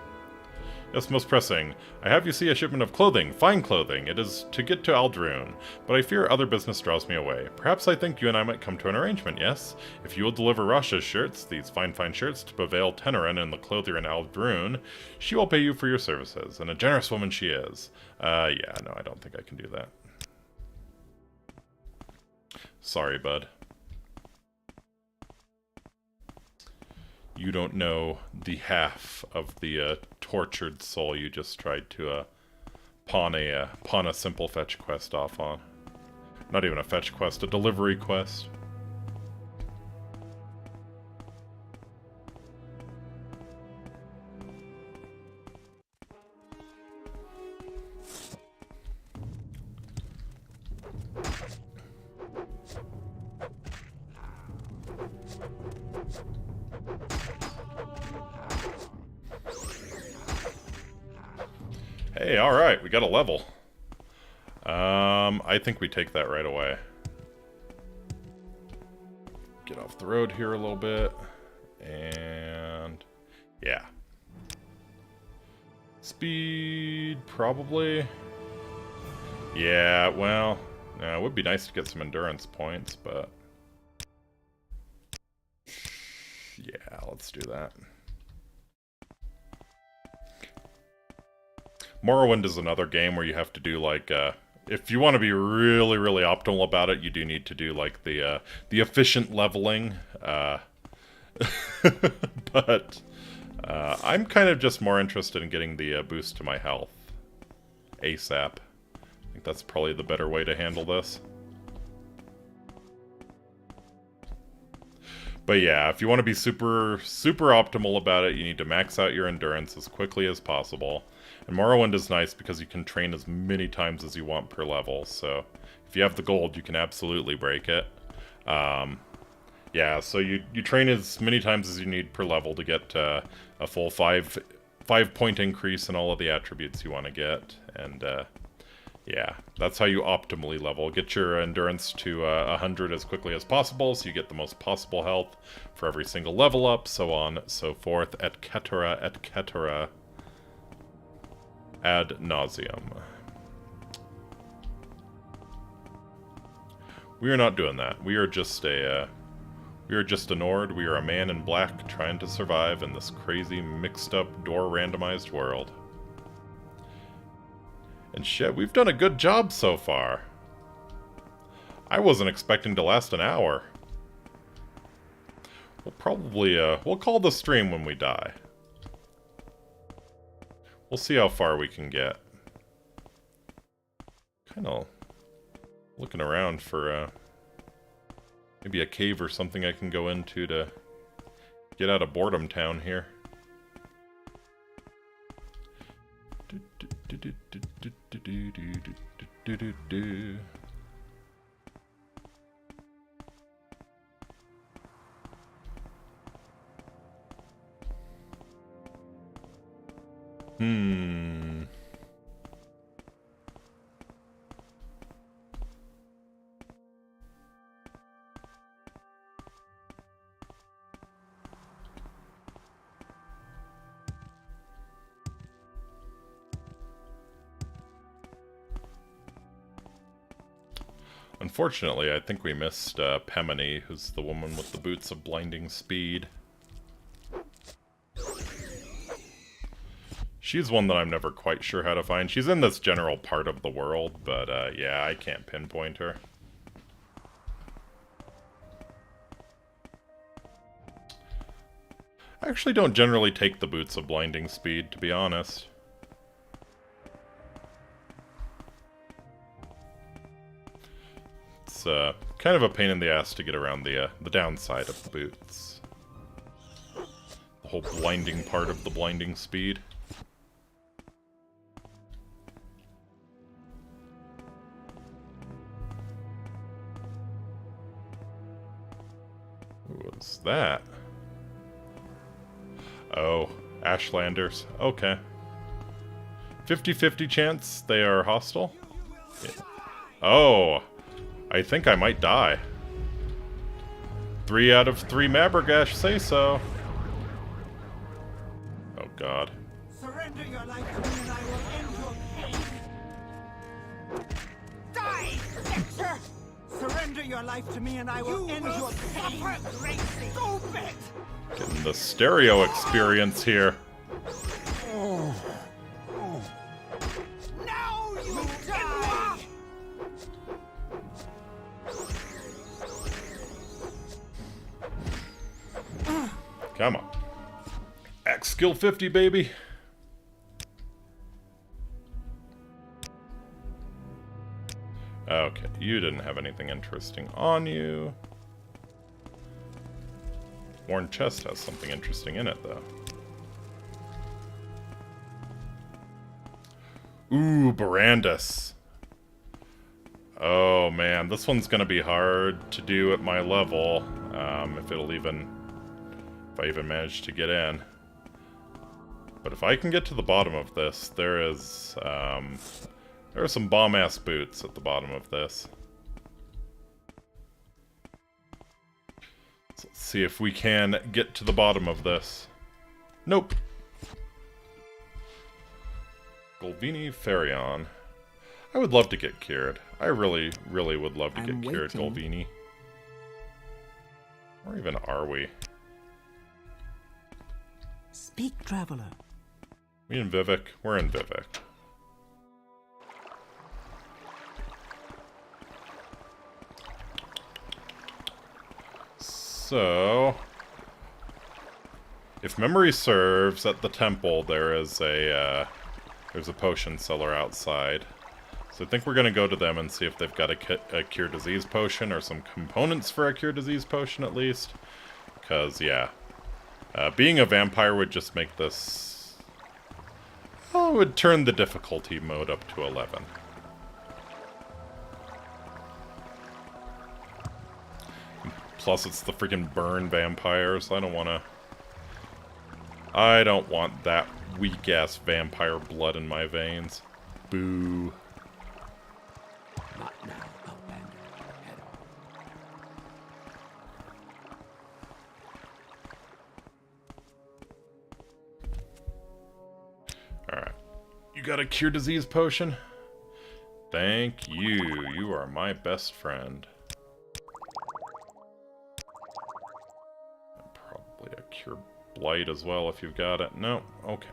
Yes, most pressing. I have you see a shipment of clothing, fine clothing. It is to get to Aldrune, but I fear other business draws me away. Perhaps I think you and I might come to an arrangement, yes? If you will deliver Rasha's shirts, these fine shirts, to Bevail Tenerin and the clothier in Aldrune, she will pay you for your services, and a generous woman she is. Yeah, no, I don't think I can do that. Sorry, bud. You don't know the half of the tortured soul you just tried to pawn a simple fetch quest off on. Not even a fetch quest, a delivery quest. Hey, alright, we got a level. I think we take that right away. Get off the road here a little bit. And... yeah. Speed, probably. Yeah, well... it would be nice to get some endurance points, but... yeah, let's do that. Morrowind is another game where you have to do, like, if you want to be really, really optimal about it, you do need to do, like, the efficient leveling. But I'm kind of just more interested in getting the boost to my health ASAP. I think that's probably the better way to handle this. But yeah, if you want to be super, super optimal about it, you need to max out your endurance as quickly as possible. And Morrowind is nice because you can train as many times as you want per level, so if you have the gold, you can absolutely break it. Yeah, so you train as many times as you need per level to get a full 5-point increase in all of the attributes you want to get, and yeah, that's how you optimally level. Get your endurance to 100 as quickly as possible, so you get the most possible health for every single level up, so on, so forth, et cetera, ad nauseum. We are not doing that. We are just a Nord. We are a man in black trying to survive in this crazy, mixed-up, door-randomized world. And shit, we've done a good job so far. I wasn't expecting to last an hour. We'll probably, we'll call the stream when we die. We'll see how far we can get. Kind of looking around for maybe a cave or something I can go into to get out of Boredom Town here. Unfortunately, I think we missed Pemini, who's the woman with the boots of blinding speed. She's one that I'm never quite sure how to find. She's in this general part of the world, but yeah, I can't pinpoint her. I actually don't generally take the boots of blinding speed, to be honest. It's kind of a pain in the ass to get around the downside of the boots. The whole blinding part of the blinding speed. What's that? Oh, Ashlanders. Okay. 50-50 chance they are hostile? Yeah. Oh, I think I might die. 3 out of 3 Mabergash say so. Oh god. Surrender your life to me and I will end your pain. Die, Victor! Surrender your life to me and I will end your pain. Stupid! Getting the stereo experience here. Now you die! Come on. Axe skill 50, baby. Okay, you didn't have anything interesting on you. Worn chest has something interesting in it, though. Ooh, Barandus. Oh, man. This one's gonna be hard to do at my level. If I even manage to get in. But if I can get to the bottom of this, there are some bomb-ass boots at the bottom of this. So let's see if we can get to the bottom of this. Nope. Golvini Ferion. I would love to get cured. I really, really would love to get cured, Golvini. Where even are we? Speak, traveler. We in Vivek? We're in Vivek. So, if memory serves, at the temple there's a potion seller outside. So I think we're gonna go to them and see if they've got a cure disease potion or some components for a cure disease potion at least. Because yeah, being a vampire would just make this. Well, it would turn the difficulty mode up to 11. Plus, it's the freaking burn vampires. I don't want that weak-ass vampire blood in my veins. Boo. Not now, Outlander. Head on. Alright. You got a cure disease potion? Thank you. You are my best friend. Probably a cure blight as well if you've got it. No? Okay.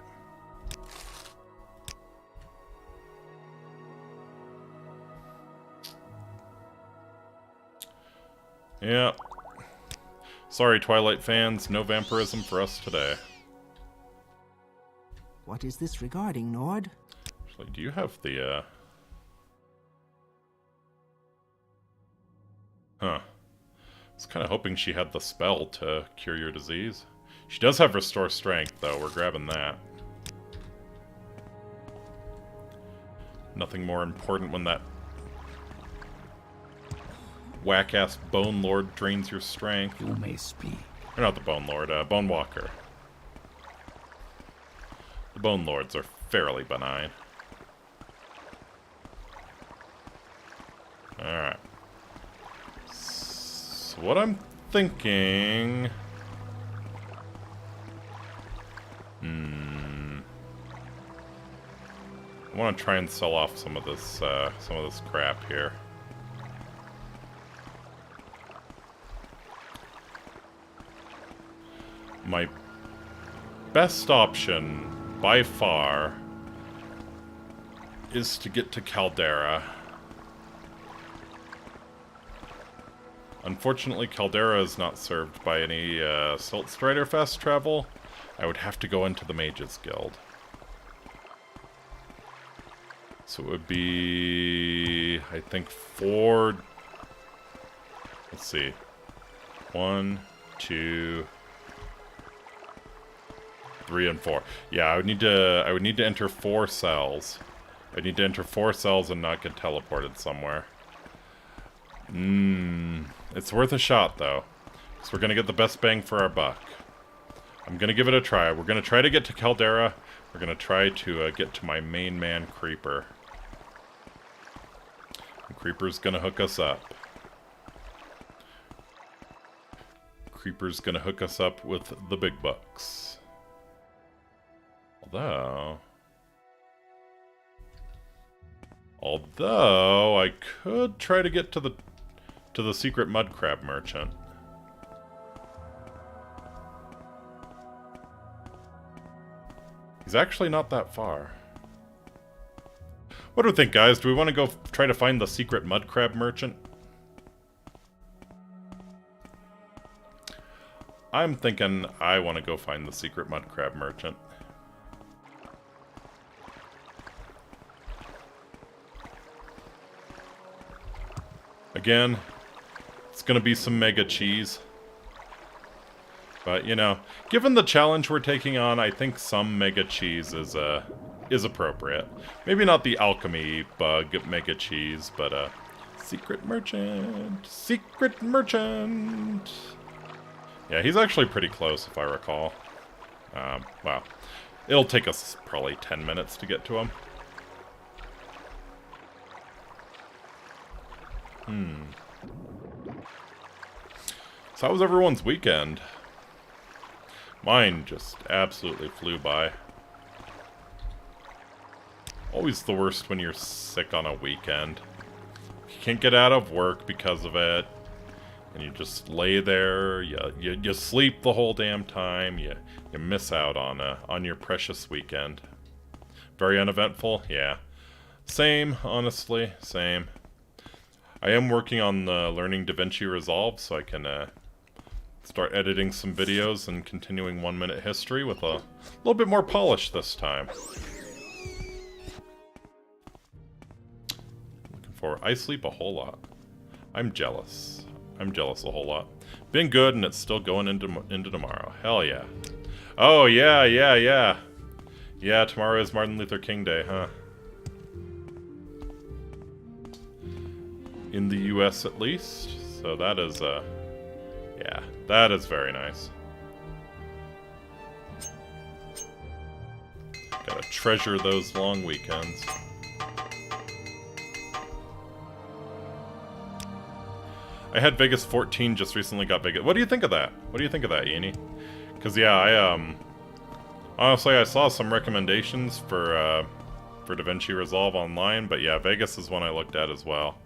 Yeah. Sorry, Twilight fans. No vampirism for us today. What is this regarding, Nord? Actually, do you have the, Huh. I was kind of hoping she had the spell to cure your disease. She does have Restore Strength, though. We're grabbing that. Nothing more important when that whack-ass Bone Lord drains your strength. You may speak. Or not the Bone Lord, Bone Walker. The Bone Lords are fairly benign. Alright. So what I'm thinking... I want to try and sell off some of this crap here. My best option, by far, is to get to Caldera. Unfortunately, Caldera is not served by any Salt Strider fast travel. I would have to go into the Mages Guild. So it would be, I think, 4... Let's see. 1, 2... 3 and 4. Yeah, I would need to enter 4 cells. I need to enter 4 cells and not get teleported somewhere. It's worth a shot, though. Because we're going to get the best bang for our buck. I'm going to give it a try. We're going to try to get to Caldera. We're going to try to get to my main man, Creeper. And Creeper's going to hook us up. Creeper's going to hook us up with the big bucks. Although I could try to get to the secret mud crab merchant. He's actually not that far. What do we think, guys? Do we want to go try to find the secret mud crab merchant? I'm thinking I want to go find the secret mud crab merchant. Again, it's going to be some mega cheese. But, you know, given the challenge we're taking on, I think some mega cheese is appropriate. Maybe not the alchemy bug mega cheese, but secret merchant, secret merchant. Yeah, he's actually pretty close if I recall. Wow. It'll take us probably 10 minutes to get to him. So how was everyone's weekend? Mine just absolutely flew by. Always the worst when you're sick on a weekend. You can't get out of work because of it. And you just lay there, you sleep the whole damn time, you miss out on your precious weekend. Very uneventful? Yeah. Same, honestly, same. I am working on learning DaVinci Resolve so I can start editing some videos and continuing 1 minute history with a little bit more polish this time. Looking forward. I sleep a whole lot. I'm jealous. I'm jealous a whole lot. Been good, and it's still going into tomorrow. Hell yeah. Oh, yeah. Yeah, tomorrow is Martin Luther King Day, huh? In the US, at least. So that is, yeah, that is very nice. Gotta treasure those long weekends. I had Vegas 14, just recently got Vegas. What do you think of that? What do you think of that, Yeni? Because, yeah, honestly, I saw some recommendations for DaVinci Resolve online, but yeah, Vegas is one I looked at as well.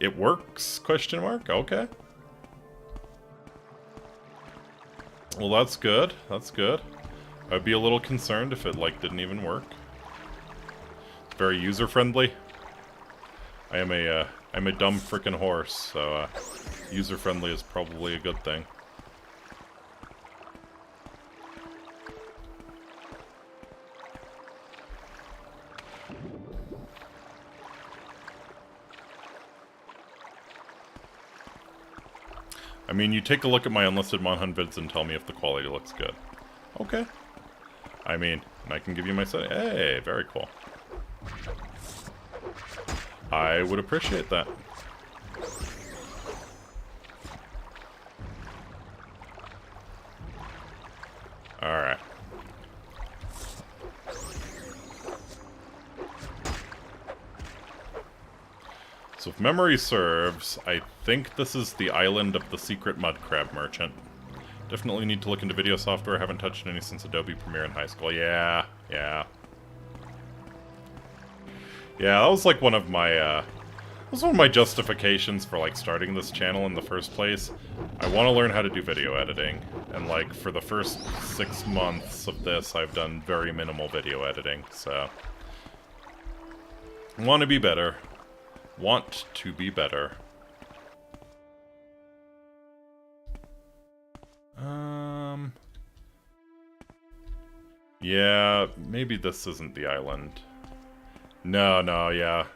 It works? Question mark? Okay. Well, that's good. That's good. I'd be a little concerned if it, like, didn't even work. It's very user-friendly. I'm a dumb frickin' horse, so, user-friendly is probably a good thing. I mean, you take a look at my unlisted Monhunt vids and tell me if the quality looks good. Okay. I mean, and I can give you my setting. Hey, very cool. I would appreciate that. Alright. So if memory serves, I think this is the island of the secret mud crab merchant. Definitely need to look into video software. Haven't touched any since Adobe Premiere in high school. Yeah. Yeah, that was like one of my, justifications for, like, starting this channel in the first place. I want to learn how to do video editing. And, like, for the first 6 months of this, I've done very minimal video editing, so... Want to be better. Want to be better. Yeah, maybe this isn't the island. No, yeah.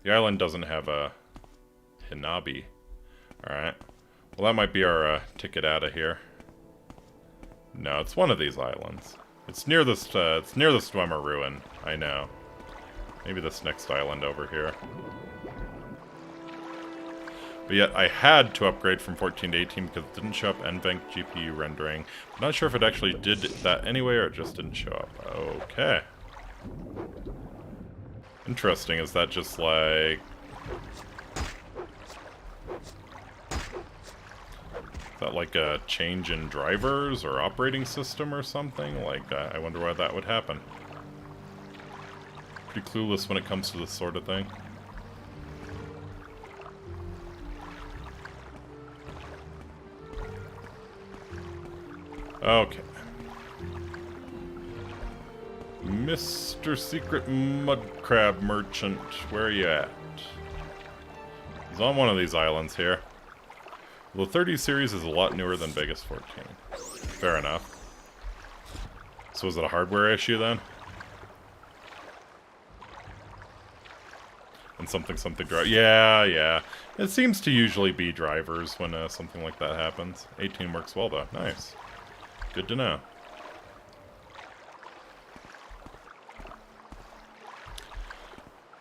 The island doesn't have a Hinabi. Alright. Well, that might be our ticket out of here. No, it's one of these islands. It's near this Dwemer ruin. I know. Maybe this next island over here. But yet, I had to upgrade from 14 to 18 because it didn't show up NVENC GPU rendering. I'm not sure if it actually did that anyway or it just didn't show up. Okay. Interesting, is that just like... Is that like a change in drivers or operating system or something? Like, I wonder why that would happen. Pretty clueless when it comes to this sort of thing. Okay. Mr. Secret Mud Crab Merchant, where are you at? He's on one of these islands here. The 30 series is a lot newer than Vegas 14. Fair enough. So is it a hardware issue then? And something drive. Yeah. It seems to usually be drivers when something like that happens. 18 works well though. Nice. Good to know.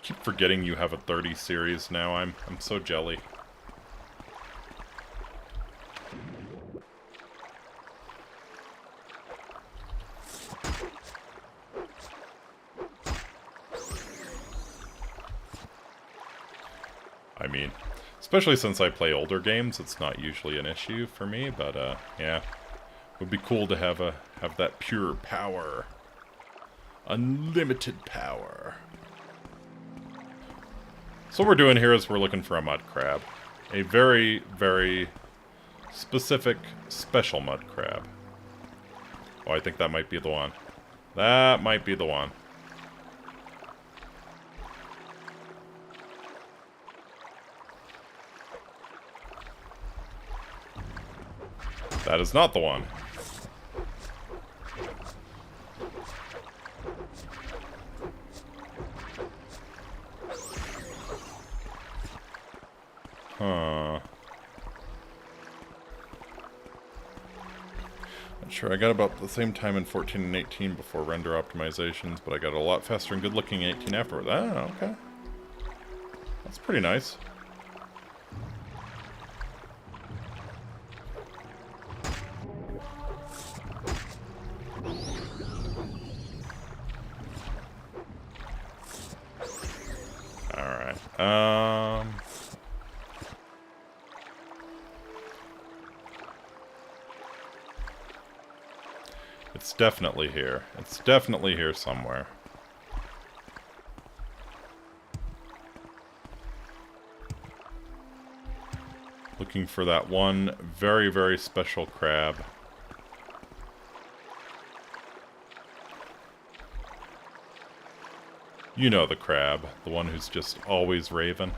Keep forgetting you have a 30 series now. I'm so jelly. I mean, especially since I play older games, it's not usually an issue for me, but yeah. It would be cool to have that pure power. Unlimited power. So what we're doing here is we're looking for a mud crab. A very, very specific, special mud crab. Oh, I think that might be the one. That might be the one. That is not the one. Huh. Not sure. I got about the same time in 14 and 18 before render optimizations, but I got a lot faster and good looking 18 afterwards. Ah, okay. That's pretty nice. It's definitely here. It's definitely here somewhere. Looking for that one very, very special crab. You know the crab, the one who's just always raving.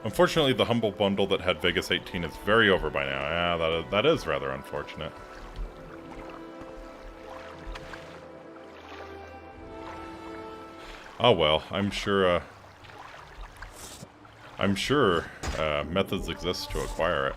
Unfortunately, the Humble Bundle that had Vegas 18 is very over by now. Yeah, that is rather unfortunate. Oh well, I'm sure methods exist to acquire it.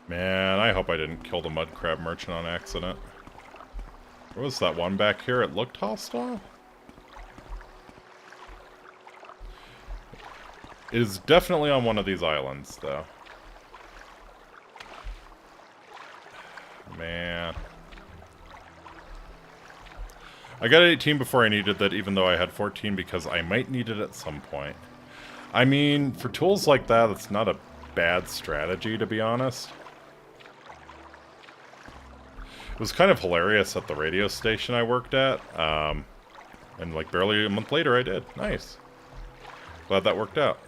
Man, I hope I didn't kill the mud crab merchant on accident. What was that one back here? It looked hostile? It is definitely on one of these islands, though. Man. I got 18 before I needed that, even though I had 14, because I might need it at some point. I mean, for tools like that, it's not a bad strategy, to be honest. It was kind of hilarious at the radio station I worked at. And like barely a month later I did. Nice. Glad that worked out.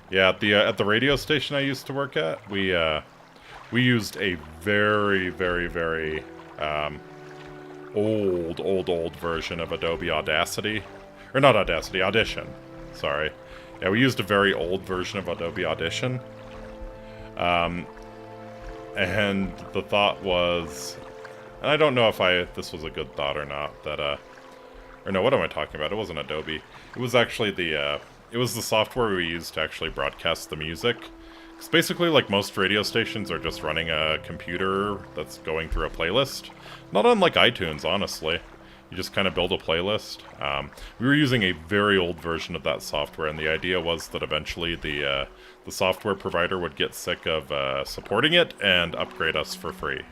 Yeah, at the radio station I used to work at, we used a very, very, very old version of Adobe Audacity. Or not Audacity, Audition. Sorry. Yeah, we used a very old version of Adobe Audition. And the thought was, and I don't know if this was a good thought or not, that, or no, what am I talking about? It wasn't Adobe. It was actually it was the software we used to actually broadcast the music. Because basically, like, most radio stations are just running a computer that's going through a playlist. Not unlike iTunes, honestly. You just kind of build a playlist. We were using a very old version of that software, and the idea was that eventually the software provider would get sick of supporting it and upgrade us for free.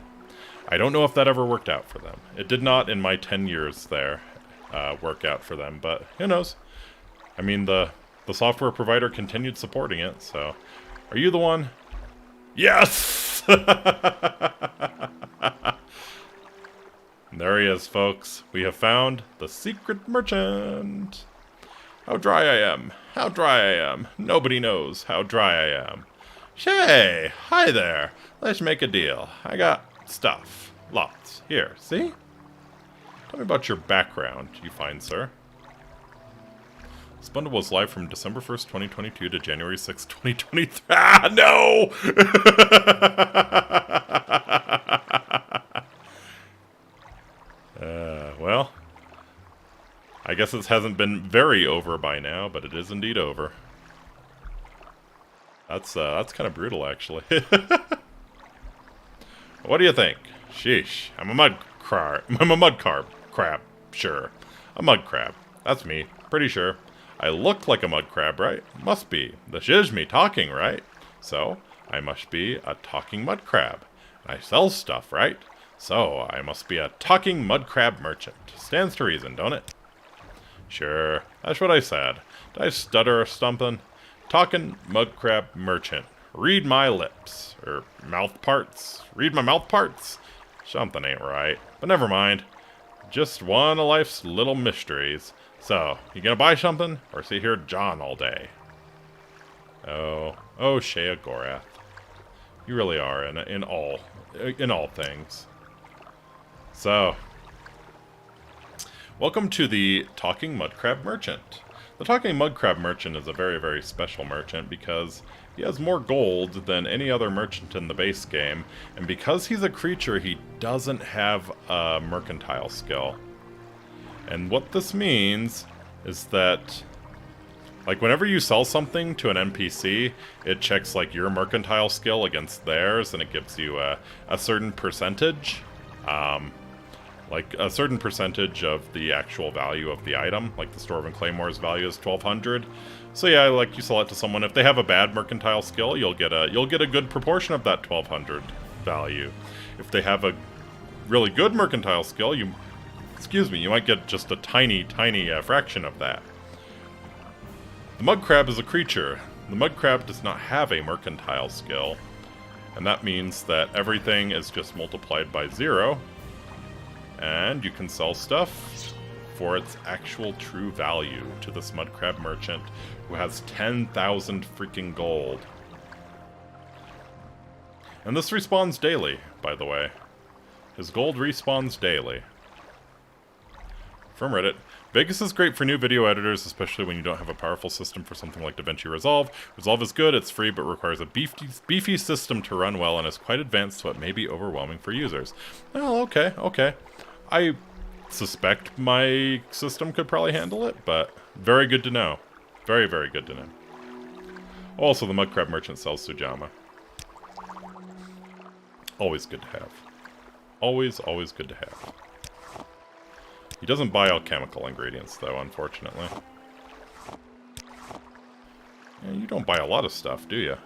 I don't know if that ever worked out for them. It did not in my 10 years there work out for them, but who knows? I mean, the software provider continued supporting it, so... Are you the one? Yes! There he is, folks. We have found the secret merchant. How dry I am. How dry I am. Nobody knows how dry I am. Shay! Hi there. Let's make a deal. I got stuff. Lots. Here, see? Tell me about your background, you fine sir. This bundle was live from December 1st, 2022 to January 6th, 2023. Ah, no! Well, I guess it hasn't been very over by now, but it is indeed over. That's kind of brutal, actually. What do you think? Sheesh, I'm a mud crab. Sure, a mud crab. That's me, pretty sure. I look like a mud crab, right? Must be. This is me talking, right? So, I must be a talking mud crab. I sell stuff, right? So, I must be a talking mud crab merchant. Stands to reason, don't it? Sure, that's what I said. Did I stutter or something? Talking mud crab merchant. Read my lips. Or mouth parts. Read my mouth parts. Something ain't right. But never mind. Just one of life's little mysteries. So, you gonna buy something, or sit here John all day? Oh, Shea Gorath. You really are in all things. So, welcome to the Talking Mud Crab Merchant. The Talking Mud Crab Merchant is a very, very special merchant because he has more gold than any other merchant in the base game, and because he's a creature, he doesn't have a mercantile skill. And what this means is that, like, whenever you sell something to an NPC, it checks, like, your mercantile skill against theirs, and it gives you a certain percentage. Like, a certain percentage of the actual value of the item. Like, the Dwarven Claymore's value is 1,200. So yeah, like, you sell it to someone. If they have a bad mercantile skill, you'll get a good proportion of that 1,200 value. If they have a really good mercantile skill, you might get just a tiny fraction of that. The mud crab is a creature. The mud crab does not have a mercantile skill, and that means that everything is just multiplied by 0, and you can sell stuff for its actual true value to this mud crab merchant who has 10,000 freaking gold. And this respawns daily, by the way. His gold respawns daily. From Reddit, Vegas is great for new video editors, especially when you don't have a powerful system for something like DaVinci Resolve. Resolve is good, it's free, but requires a beefy system to run well and is quite advanced, so it may be overwhelming for users. Well, okay. I suspect my system could probably handle it, but very good to know. Very, very good to know. Also, the Mud Crab Merchant sells Sujama. Always good to have. Always good to have. He doesn't buy alchemical ingredients, though, unfortunately. Yeah, you don't buy a lot of stuff, do you?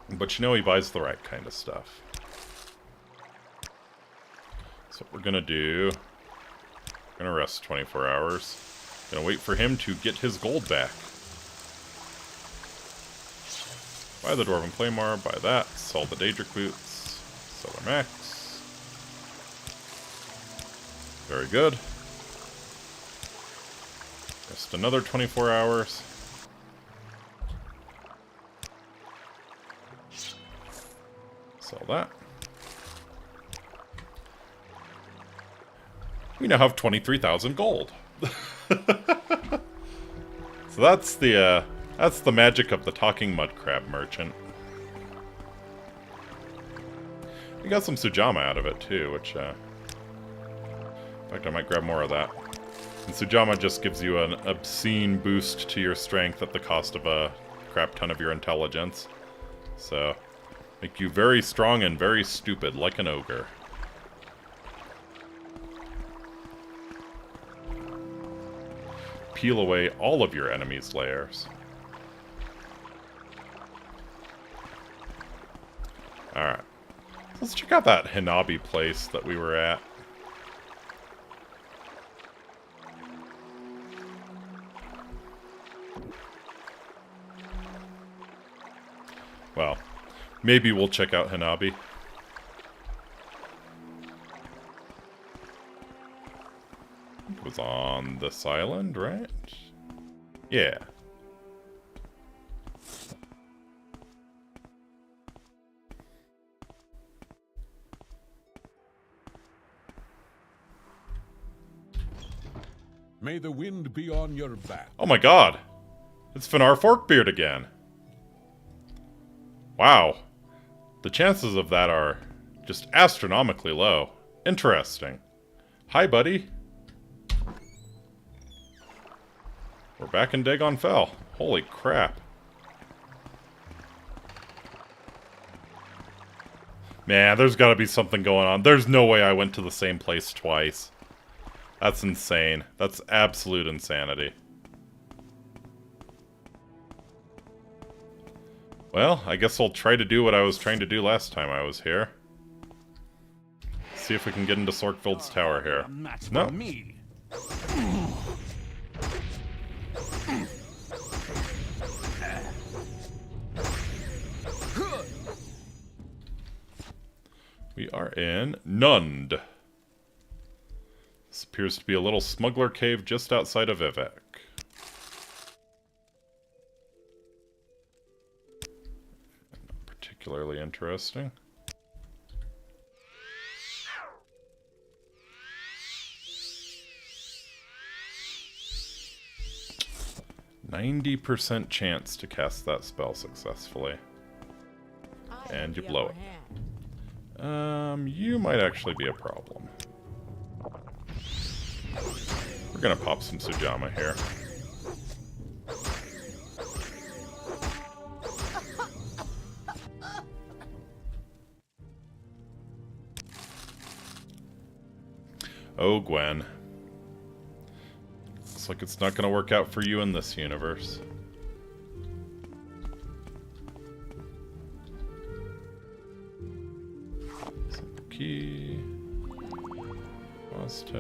But you know he buys the right kind of stuff. So what we're gonna do... We're gonna rest 24 hours. Gonna wait for him to get his gold back. Buy the Dwarven Claymore, buy that, sell the Daedric Boots. Solar Max. Very good. Just another 24 hours. Sell that. We now have 23,000 gold. So that's the magic of the talking mud crab merchant. We got some Sujamma out of it too, which in fact I might grab more of that. And Sujamma just gives you an obscene boost to your strength at the cost of a crap ton of your intelligence. So, make you very strong and very stupid, like an ogre. Peel away all of your enemies' lairs. Alright. Let's check out that Hinabi place that we were at. Well, maybe we'll check out Hinabi. It was on this island, right? Yeah. May the wind be on your back. Oh my god! It's Finar Forkbeard again! Wow. The chances of that are just astronomically low. Interesting. Hi, buddy. We're back in Dagon Fell. Holy crap. Man, there's gotta be something going on. There's no way I went to the same place twice. That's insane. That's absolute insanity. Well, I guess I'll try to do what I was trying to do last time I was here. See if we can get into Sorkvild's tower here. No. We are in Nund. This appears to be a little smuggler cave just outside of Vivek. Not particularly interesting. %90 chance to cast that spell successfully. And you blow it. You might actually be a problem. We're gonna pop some Sujamma here. Oh, Gwen. Looks like it's not gonna work out for you in this universe. Key. Waste.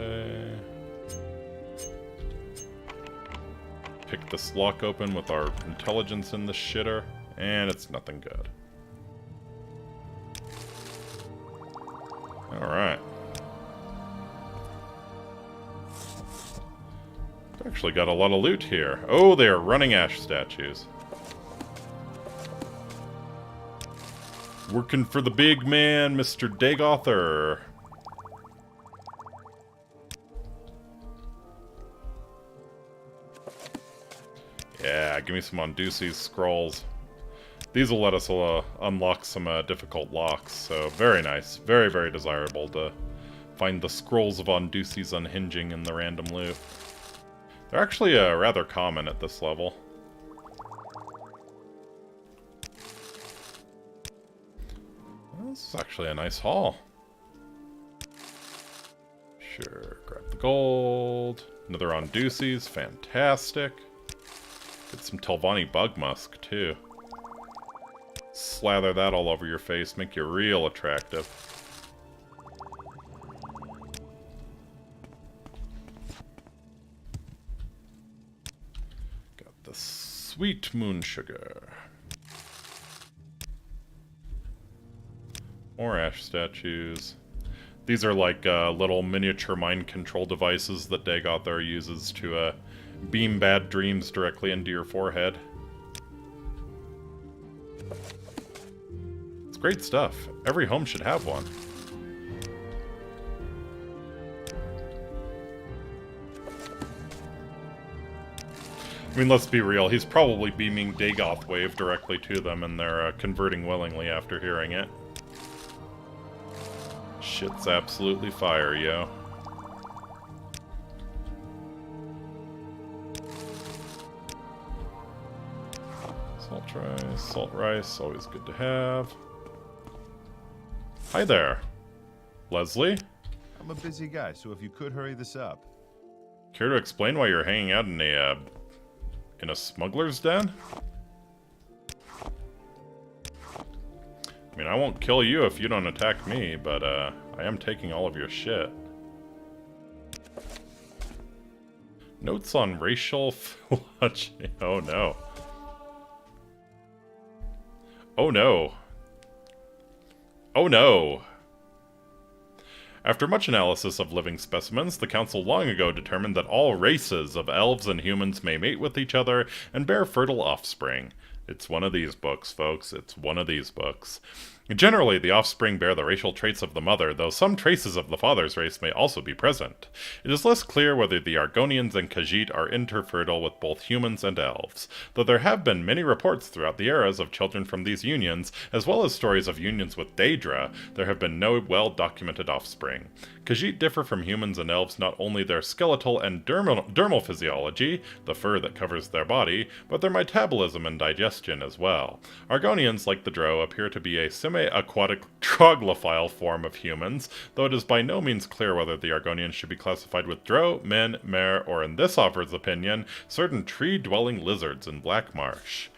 Pick this lock open with our intelligence in the shitter, and it's nothing good. Alright. Actually got a lot of loot here. Oh, they are running ash statues. Working for the big man, Mr. Dagother. Yeah, give me some Ondusi's scrolls. These will let us unlock some difficult locks, so very nice. Very, very desirable to find the scrolls of Ondusi's unhinging in the random loot. They're actually rather common at this level. This is actually a nice haul. Sure, grab the gold. Another Ondusi's, fantastic. Get some Telvanni Bug Musk, too. Slather that all over your face, make you real attractive. Got the sweet moon sugar. More ash statues. These are like little miniature mind control devices that Dagoth there uses to beam bad dreams directly into your forehead. It's great stuff. Every home should have one. I mean, let's be real, he's probably beaming Dagoth Wave directly to them, and they're converting willingly after hearing it. Shit's absolutely fire, yo. Salt rice, always good to have. Hi there, Leslie. I'm a busy guy, so if you could hurry this up. Care to explain why you're hanging out in a smuggler's den? I mean, I won't kill you if you don't attack me, but I am taking all of your shit. Notes on racial phylogeny. Oh no. Oh no. Oh no. After much analysis of living specimens, the Council long ago determined that all races of elves and humans may mate with each other and bear fertile offspring. It's one of these books, folks. It's one of these books. Generally, the offspring bear the racial traits of the mother, though some traces of the father's race may also be present. It is less clear whether the Argonians and Khajiit are interfertile with both humans and elves, though there have been many reports throughout the eras of children from these unions, as well as stories of unions with Daedra. There have been no well-documented offspring. Khajiit differ from humans and elves not only their skeletal and dermal physiology, the fur that covers their body, but their metabolism and digestion as well. Argonians, like the Drow, appear to be a semi-aquatic troglophile form of humans, though it is by no means clear whether the Argonians should be classified with Drow, men, Mare, or in this author's opinion, certain tree-dwelling lizards in Black Marsh.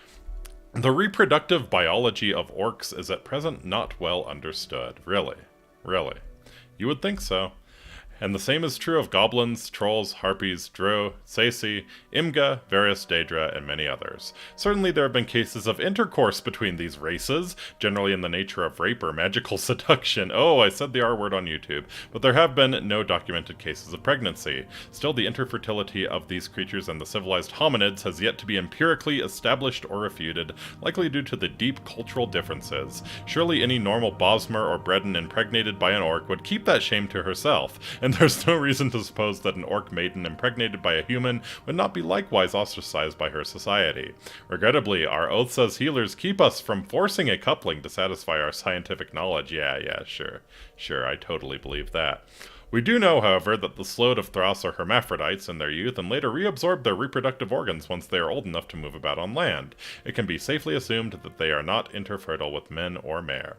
The reproductive biology of orcs is at present not well understood. Really? Really? You would think so. And the same is true of goblins, trolls, harpies, drow, Saesi, Imga, various Daedra, and many others. Certainly there have been cases of intercourse between these races, generally in the nature of rape or magical seduction. Oh, I said the R word on YouTube. But there have been no documented cases of pregnancy. Still, the interfertility of these creatures and the civilized hominids has yet to be empirically established or refuted, likely due to the deep cultural differences. Surely any normal Bosmer or Breton impregnated by an orc would keep that shame to herself, and there's no reason to suppose that an orc maiden impregnated by a human would not be likewise ostracized by her society. Regrettably, our oaths as healers keep us from forcing a coupling to satisfy our scientific knowledge. Yeah, sure, I totally believe that. We do know, however, that the Sload of Thras are hermaphrodites in their youth and later reabsorb their reproductive organs once they are old enough to move about on land. It can be safely assumed that they are not interfertile with men or mare.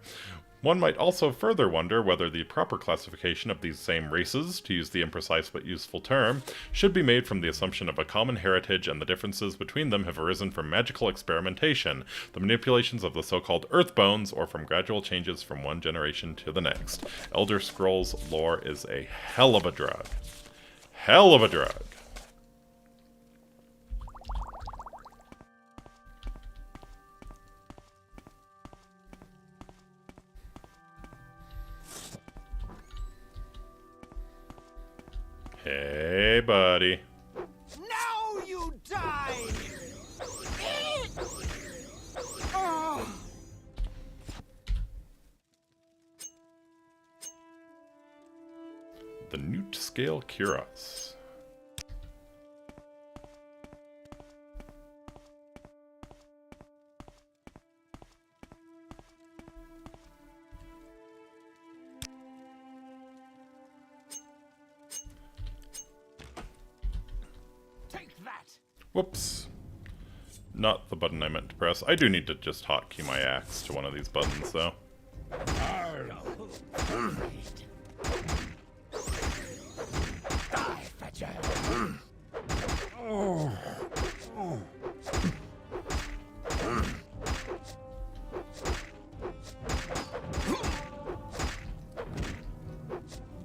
One might also further wonder whether the proper classification of these same races, to use the imprecise but useful term, should be made from the assumption of a common heritage, and the differences between them have arisen from magical experimentation, the manipulations of the so-called earth bones, or from gradual changes from one generation to the next. Elder Scrolls lore is a hell of a drug. Hell of a drug. Hey, buddy. Now you die! Oh. The Newt Scale Cuirass. Whoops. Not the button I meant to press. I do need to just hotkey my axe to one of these buttons, though. Die, Fetcher!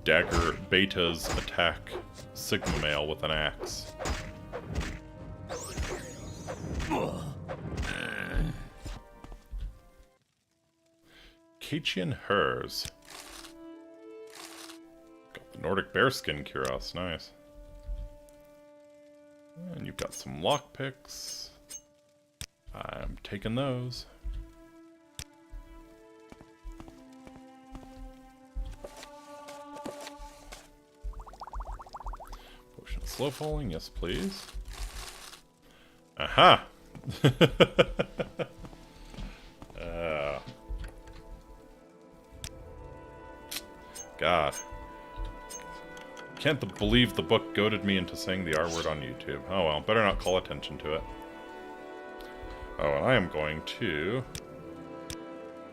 Dagger Beta's attack Sigma Male with an axe. Kachian Hers. Nordic bearskin cuirass, nice. And you've got some lockpicks. I'm taking those. Potion of slow falling, yes please. Aha! God. Can't believe the book goaded me into saying the R word on YouTube. Oh well, better not call attention to it. Oh, and I am going to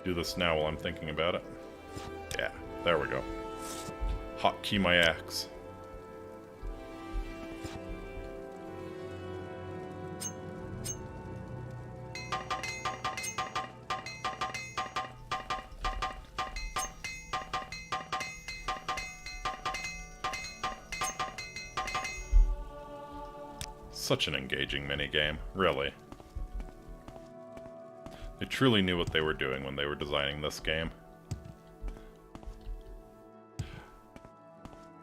do this now while I'm thinking about it. Yeah, there we go. Hotkey my axe. Such an engaging minigame, really. They truly knew what they were doing when they were designing this game.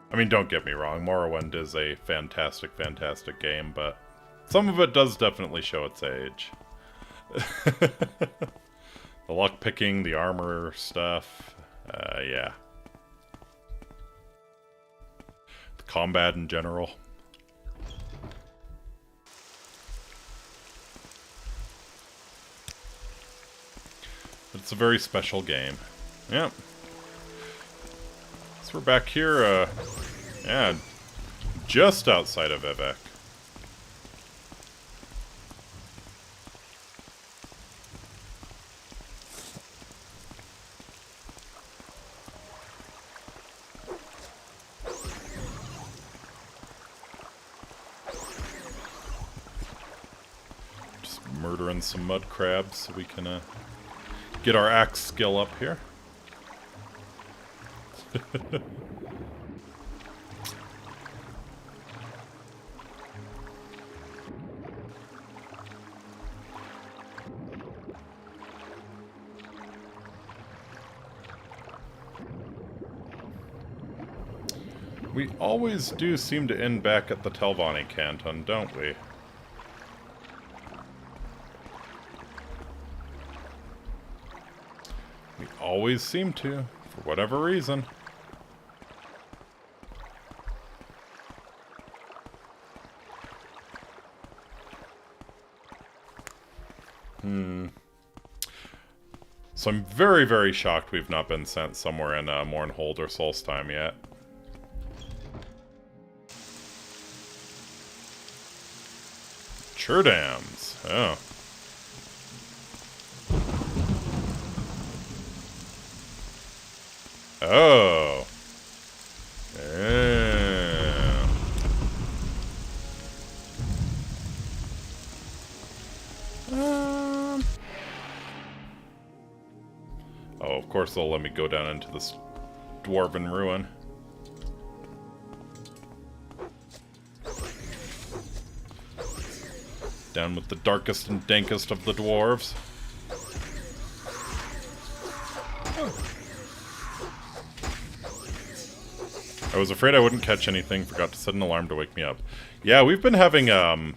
I mean, don't get me wrong, Morrowind is a fantastic, fantastic game, but some of it does definitely show its age. The lockpicking, the armor stuff, yeah. The combat in general. It's a very special game. Yep. So we're back here, yeah, just outside of Vivek. Just murdering some mud crabs so we can, get our axe skill up here. We always do seem to end back at the Telvanni Canton, don't we? We always seem to, for whatever reason. So I'm very, very shocked we've not been sent somewhere in Mournhold or Solstheim yet. Churdams. Oh. Oh. Yeah. Oh, of course they'll let me go down into this dwarven ruin. Down with the darkest and dankest of the dwarves. I was afraid I wouldn't catch anything, forgot to set an alarm to wake me up. Yeah, we've been having, I mean,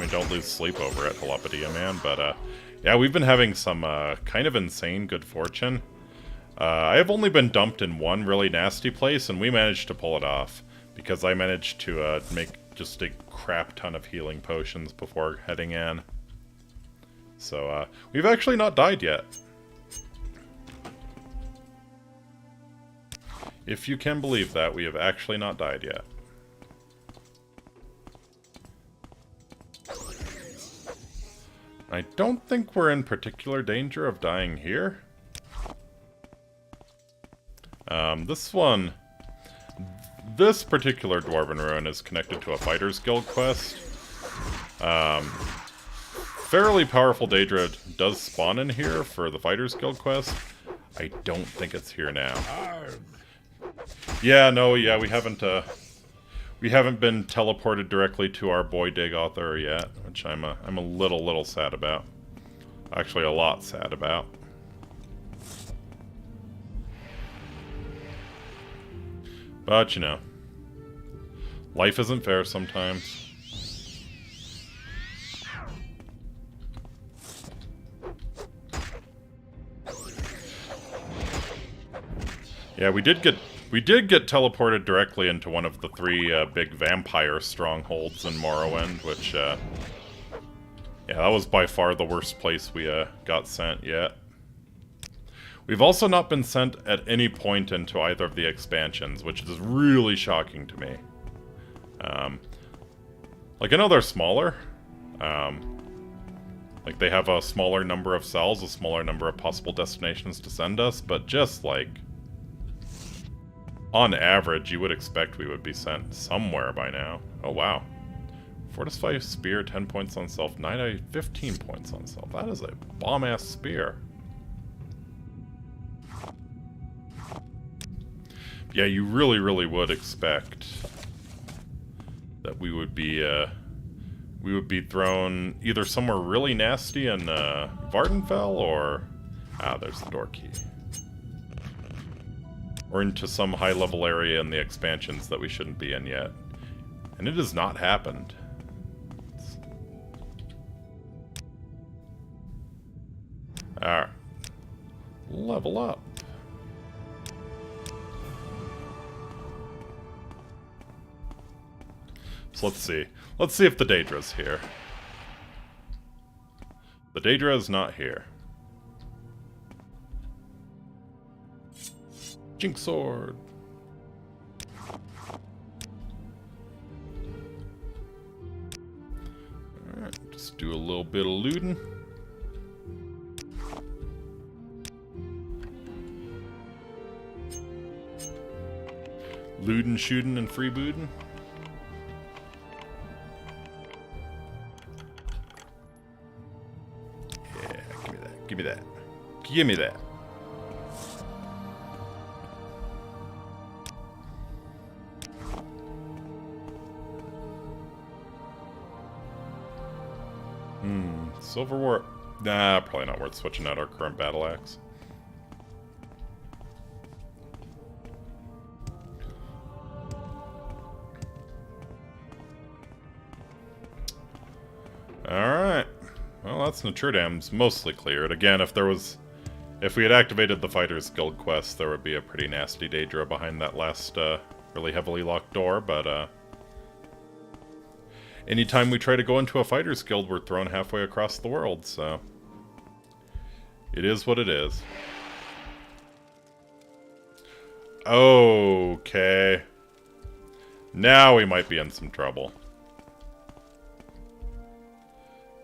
don't lose sleep over it, Telepatia Man, but, yeah, we've been having some, kind of insane good fortune. I have only been dumped in one really nasty place, and we managed to pull it off, because I managed to, make just a crap ton of healing potions before heading in. So, we've actually not died yet. If you can believe that, we have actually not died yet. I don't think we're in particular danger of dying here. This particular Dwarven Ruin is connected to a Fighters Guild quest. Fairly powerful Daedra does spawn in here for the Fighters Guild quest. I don't think it's here now. Yeah, no, yeah, we haven't been teleported directly to our boy Dagothar yet, which I'm a little sad about. Actually, a lot sad about. But, you know, life isn't fair sometimes. Yeah, we did get teleported directly into one of the three big vampire strongholds in Morrowind, which, yeah, that was by far the worst place we got sent yet. We've also not been sent at any point into either of the expansions, which is really shocking to me. Like, I know they're smaller. Like, they have a smaller number of cells, a smaller number of possible destinations to send us, but just, like, on average, you would expect we would be sent somewhere by now. Oh, wow. Fortify spear, 10 points on self, 9 out of 15 points on self. That is a bomb-ass spear. Yeah, you really, really would expect that we would be thrown either somewhere really nasty in Vardenfell, or there's the door key, or into some high-level area in the expansions that we shouldn't be in yet, and it has not happened. Alright, level up. So let's see. Let's see if the Daedra's here. The Daedra is not here. Jinx Sword. Alright, just do a little bit of looting. Looting, shooting, and freebooting. Give me that. Give me that. Silver war. Nah, probably not worth switching out our current battle axe. Alright. Well, that's Naturdam's mostly cleared. Again, if we had activated the Fighters Guild quest, there would be a pretty nasty Daedra behind that last, really heavily locked door, but, anytime we try to go into a Fighters Guild, we're thrown halfway across the world, so it is what it is. Okay. Now we might be in some trouble.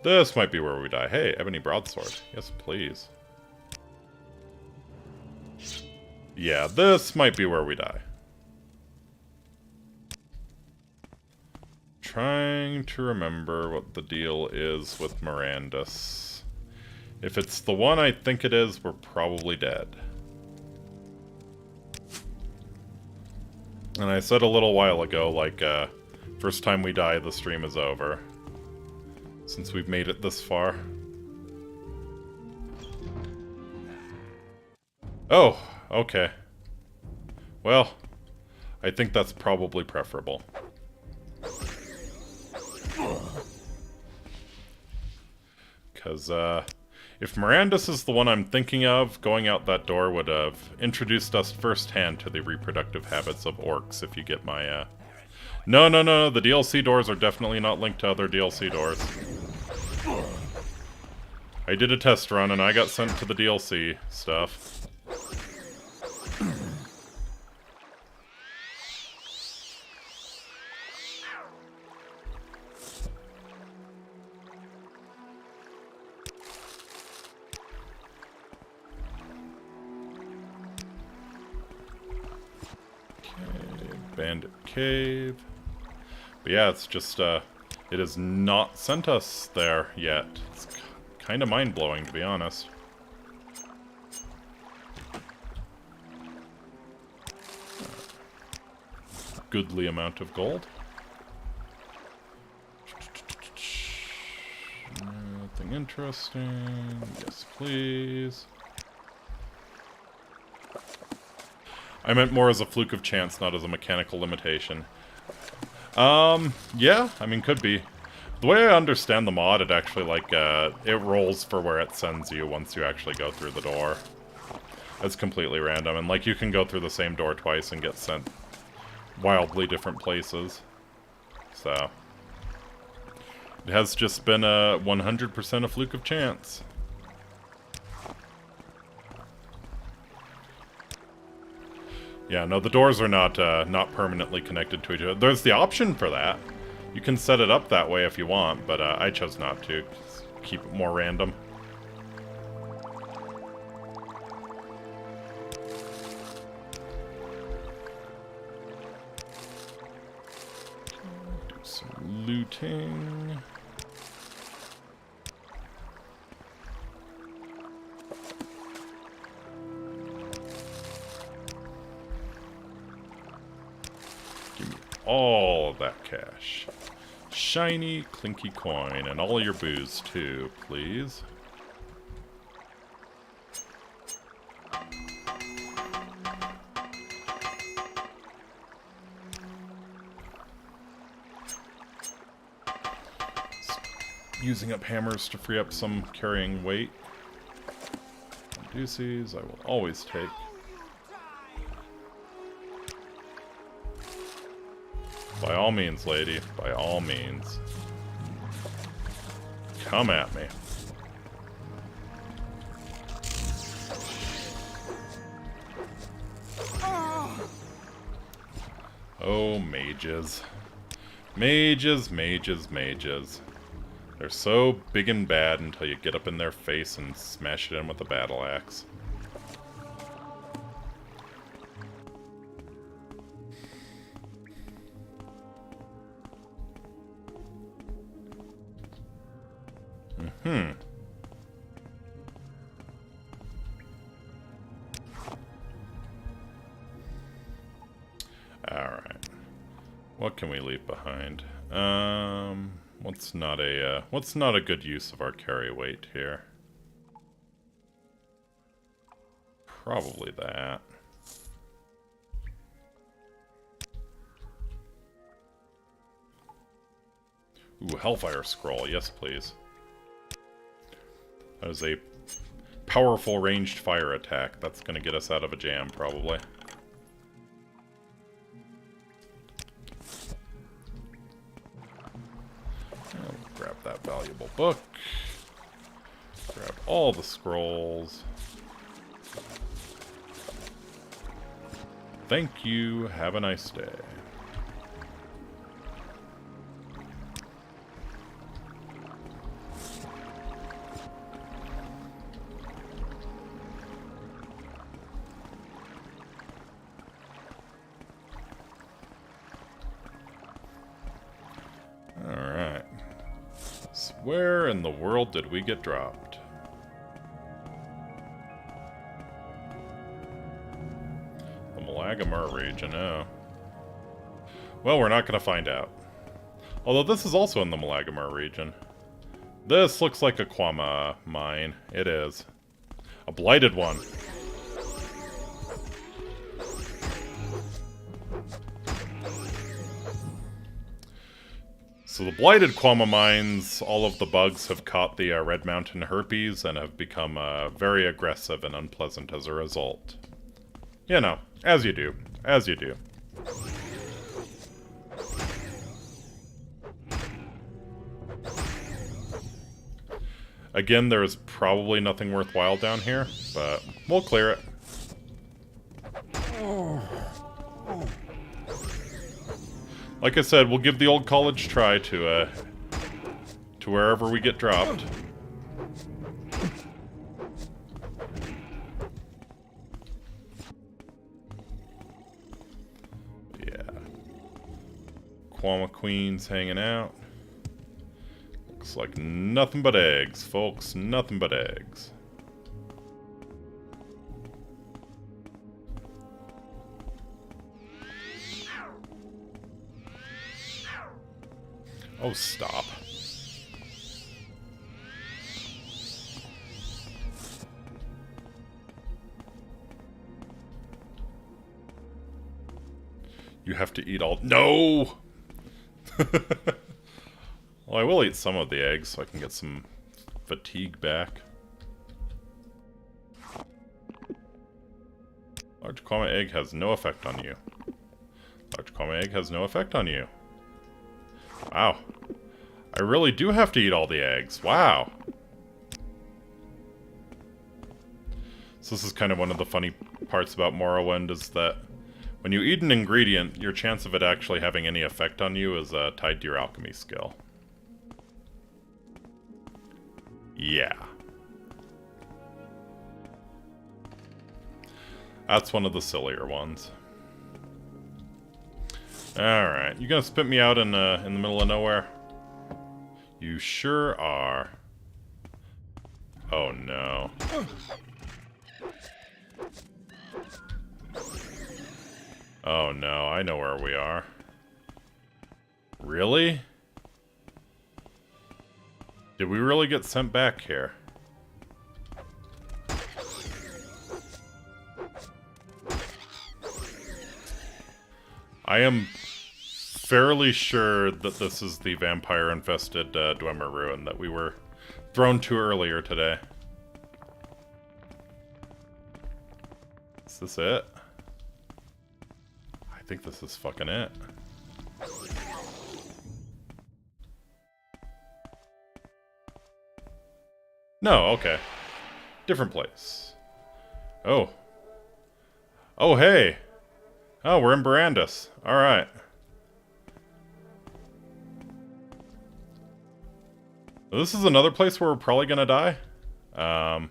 This might be where we die. Hey, Ebony Broadsword. Yes, please. Yeah, this might be where we die. Trying to remember what the deal is with Mirandus. If it's the one I think it is, we're probably dead. And I said a little while ago, like, first time we die, the stream is over. Since we've made it this far. Oh, okay. Well, I think that's probably preferable. Because, if Mirandus is the one I'm thinking of, going out that door would have introduced us firsthand to the reproductive habits of orcs, if you get my, No, the DLC doors are definitely not linked to other DLC doors. I did a test run and I got sent to the DLC stuff. Okay, Bandit Cave. But yeah, it's just, it has not sent us there yet. It's kind of mind-blowing, to be honest. Goodly amount of gold. Nothing interesting. Yes, please. I meant more as a fluke of chance, not as a mechanical limitation. Yeah, I mean, could be. The way I understand the mod, it actually, like, it rolls for where it sends you once you actually go through the door. It's completely random, and, like, you can go through the same door twice and get sent wildly different places. So, it has just been a 100% a fluke of chance. Yeah, no, the doors are not not permanently connected to each other. There's the option for that. You can set it up that way if you want, but I chose not to. Just keep it more random. Do some looting. All of that cash. Shiny, clinky coin, and all your booze, too, please. Using up hammers to free up some carrying weight. Deuces, I will always take. By all means, lady. By all means. Come at me. Oh, mages. Mages, mages, mages. They're so big and bad until you get up in their face and smash it in with a battle axe. Alright. What can we leave behind? What's not a good use of our carry weight here? Probably that. Ooh, Hellfire Scroll, yes please. That is a powerful ranged fire attack. That's gonna get us out of a jam, probably. I'll grab that valuable book. Grab all the scrolls. Thank you. Have a nice day. Alright. So where in the world did we get dropped? The Malagamur region, oh. Well, we're not going to find out. Although this is also in the Malagamur region. This looks like a Quama mine. It is. A blighted one. So the blighted Quama mines, all of the bugs have caught the Red Mountain herpes and have become very aggressive and unpleasant as a result. You know, as you do. As you do. Again, there is probably nothing worthwhile down here, but we'll clear it. Like I said, we'll give the old college try to wherever we get dropped. Yeah. Quama Queen's hanging out. Looks like nothing but eggs, folks. Nothing but eggs. Oh, stop. You have to eat all... No! Well, I will eat some of the eggs so I can get some fatigue back. Large Kwama egg has no effect on you. Large Kwama egg has no effect on you. Wow. I really do have to eat all the eggs. Wow. So this is kind of one of the funny parts about Morrowind, is that when you eat an ingredient, your chance of it actually having any effect on you is tied to your alchemy skill. Yeah. That's one of the sillier ones. Alright, you gonna spit me out in the middle of nowhere? You sure are. Oh no. Oh no, I know where we are. Really? Did we really get sent back here? I am fairly sure that this is the vampire-infested Dwemer ruin that we were thrown to earlier today. Is this it? I think this is fucking it. No, okay. Different place. Oh. Oh, hey! Oh, we're in Barandus. Alright. This is another place where we're probably gonna die. But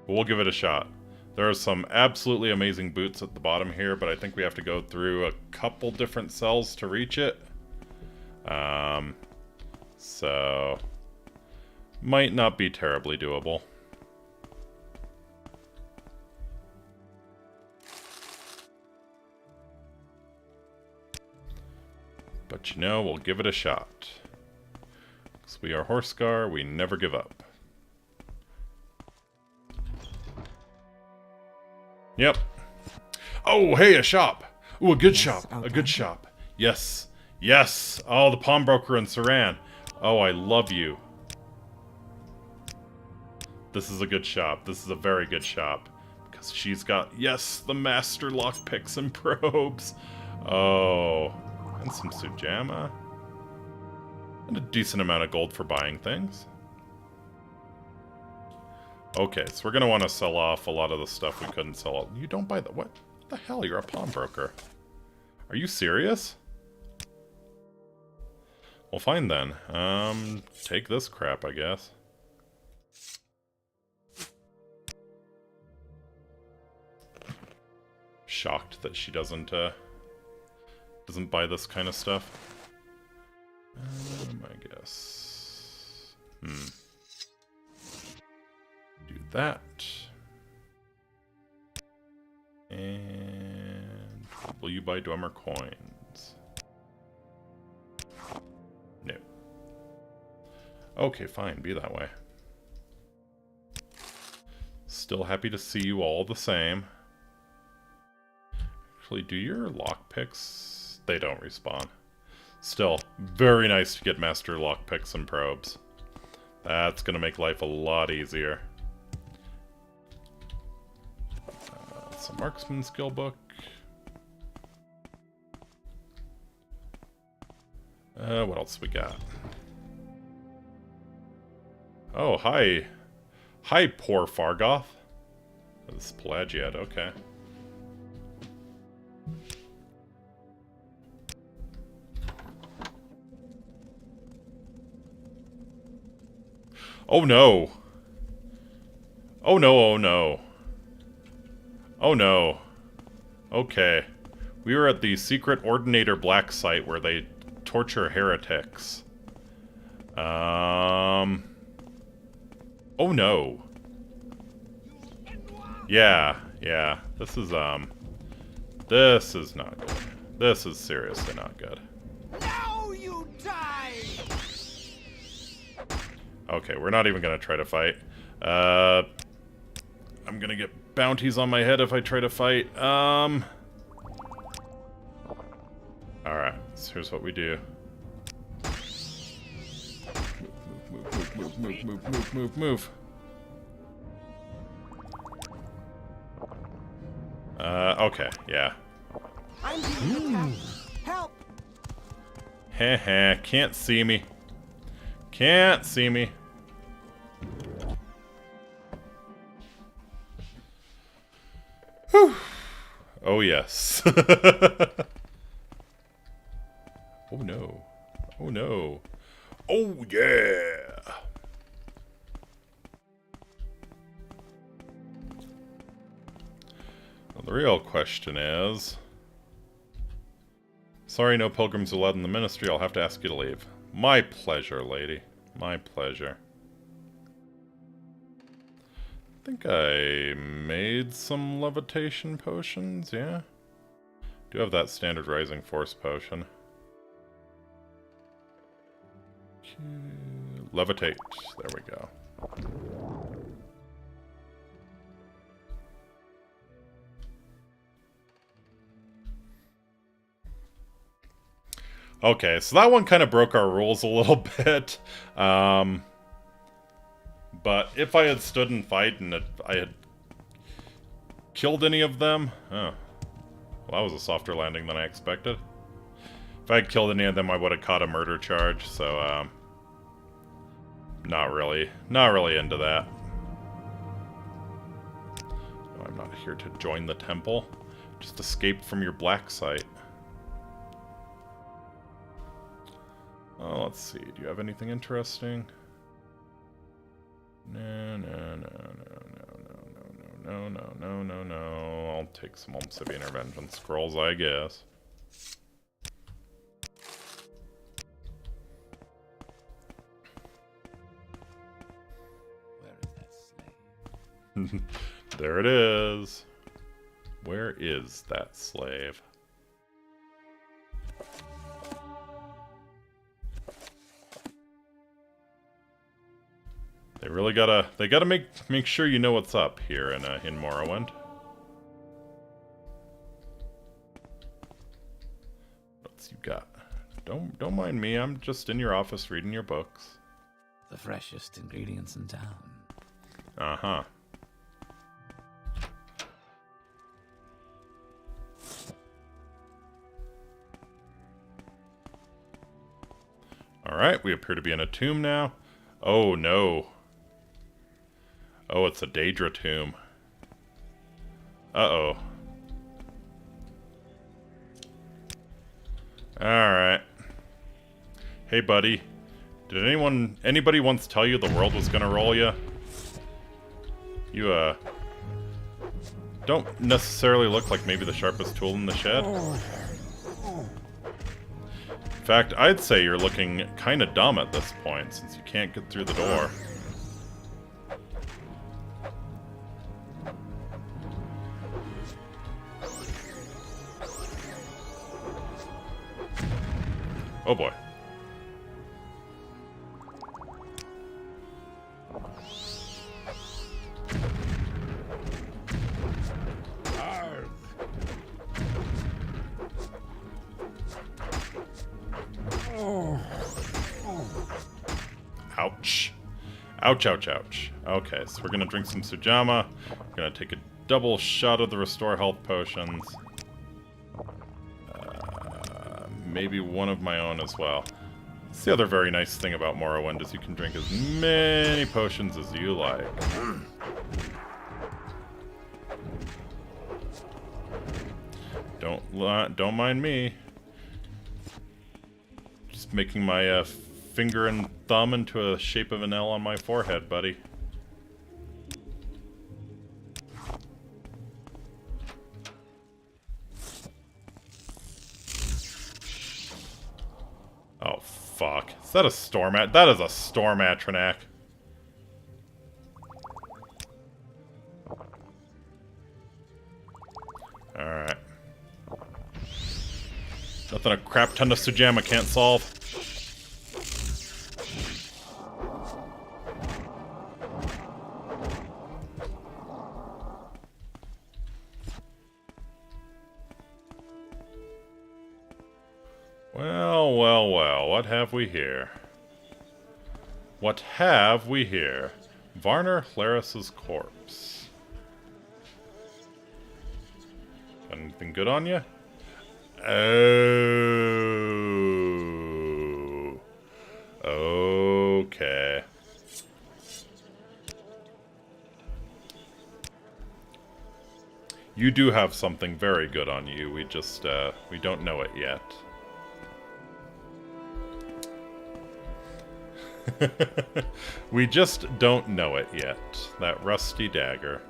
we'll give it a shot. There are some absolutely amazing boots at the bottom here, but I think we have to go through a couple different cells to reach it. So... might not be terribly doable. But you know, we'll give it a shot. Because we are Horsegar, we never give up. Yep. Oh, hey, a shop! Ooh, a good shop! A good shop. Yes. Yes! Oh, the pawnbroker in Saran. Oh, I love you. This is a good shop. This is a very good shop. Because she's got, yes, the master lockpicks and probes. Oh... and some Sujamma. And a decent amount of gold for buying things. Okay, so we're going to want to sell off a lot of the stuff we couldn't sell. You don't buy the... what the hell? You're a pawnbroker. Are you serious? Well, fine then. Take this crap, I guess. Shocked that she doesn't buy this kind of stuff. I guess. Do that. And will you buy Dwemer coins? No. Okay, fine. Be that way. Still happy to see you all the same. Actually, do your lockpicks... they don't respawn. Still, very nice to get master lockpicks and probes. That's gonna make life a lot easier. It's a marksman skill book. What else we got? Oh, hi. Hi, poor Fargoth. This is Pelagiad, okay. Oh no. Oh no, oh no. Oh no. Okay. We were at the secret Ordinator Black site where they torture heretics. Oh no. Yeah, yeah. This is not good. This is seriously not good. Now you die! Okay, we're not even gonna try to fight. I'm gonna get bounties on my head if I try to fight. So here's what we do. Move. Okay, yeah. I'm being attacked. Help! Heh, can't see me. Can't see me. Whew. Oh, yes. Oh, no. Oh, no. Oh, yeah. Well, the real question is... Sorry, no pilgrims allowed in the ministry. I'll have to ask you to leave. My pleasure, lady. My pleasure. I think I made some levitation potions, yeah? Do have that standard rising force potion. Levitate. There we go. Okay, so that one kind of broke our rules a little bit. But if I had stood and fight and I had killed any of them... Oh. Well, that was a softer landing than I expected. If I had killed any of them, I would have caught a murder charge, so, not really into that. Oh, I'm not here to join the temple. Just escape from your black site. Oh, let's see. Do you have anything interesting? No. I'll take some Civic Intervention scrolls, I guess. Where is that slave? There it is. Where is that slave? They really gotta make sure you know what's up here in Morrowind. What's you got? Don't mind me. I'm just in your office reading your books. The freshest ingredients in town. Uh-huh. Alright, we appear to be in a tomb now. Oh, no. Oh, it's a Daedra tomb. Uh-oh. Alright. Hey, buddy. Did anybody once tell you the world was gonna roll you? You, don't necessarily look like maybe the sharpest tool in the shed. In fact, I'd say you're looking kinda dumb at this point, since you can't get through the door. Oh boy. Ouch. Ouch, ouch, ouch. Okay, so we're gonna drink some Sujamma. We're gonna take a double shot of the Restore Health Potions. Maybe one of my own as well. That's the other very nice thing about Morrowind, is you can drink as many potions as you like. Don't mind me. Just making my finger and thumb into a shape of an L on my forehead, buddy. Oh, fuck. Is that a storm that is a storm Atronak. Alright. Nothing a crap ton of Sujamma can't solve. Well, what have we here? What have we here? Varner Llerose corpse. Anything good on you? Oh. Okay. You do have something very good on you. We just, we don't know it yet. We just don't know it yet. That rusty dagger.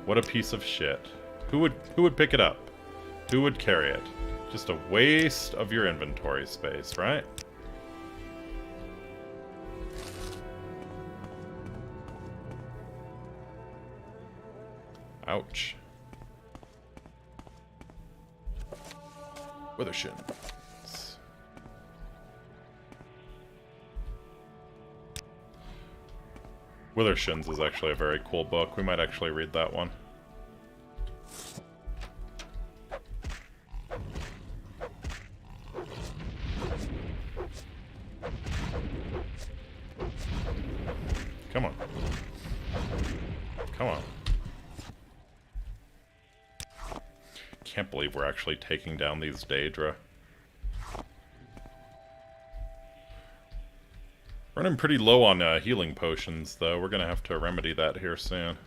What a piece of shit. Who would pick it up? Who would carry it? Just a waste of your inventory space, right? Ouch. Withershins. Withershins is actually a very cool book. We might actually read that one. Come on. Come on. Can't believe we're actually taking down these Daedra. Running pretty low on healing potions, though. We're gonna have to remedy that here soon.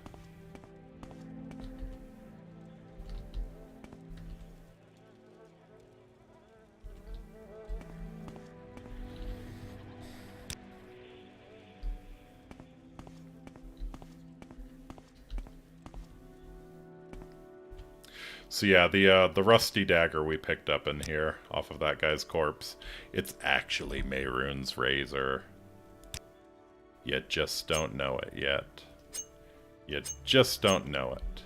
So yeah, the rusty dagger we picked up in here off of that guy's corpse, it's actually Mehrunes' razor. You just don't know it yet. You just don't know it.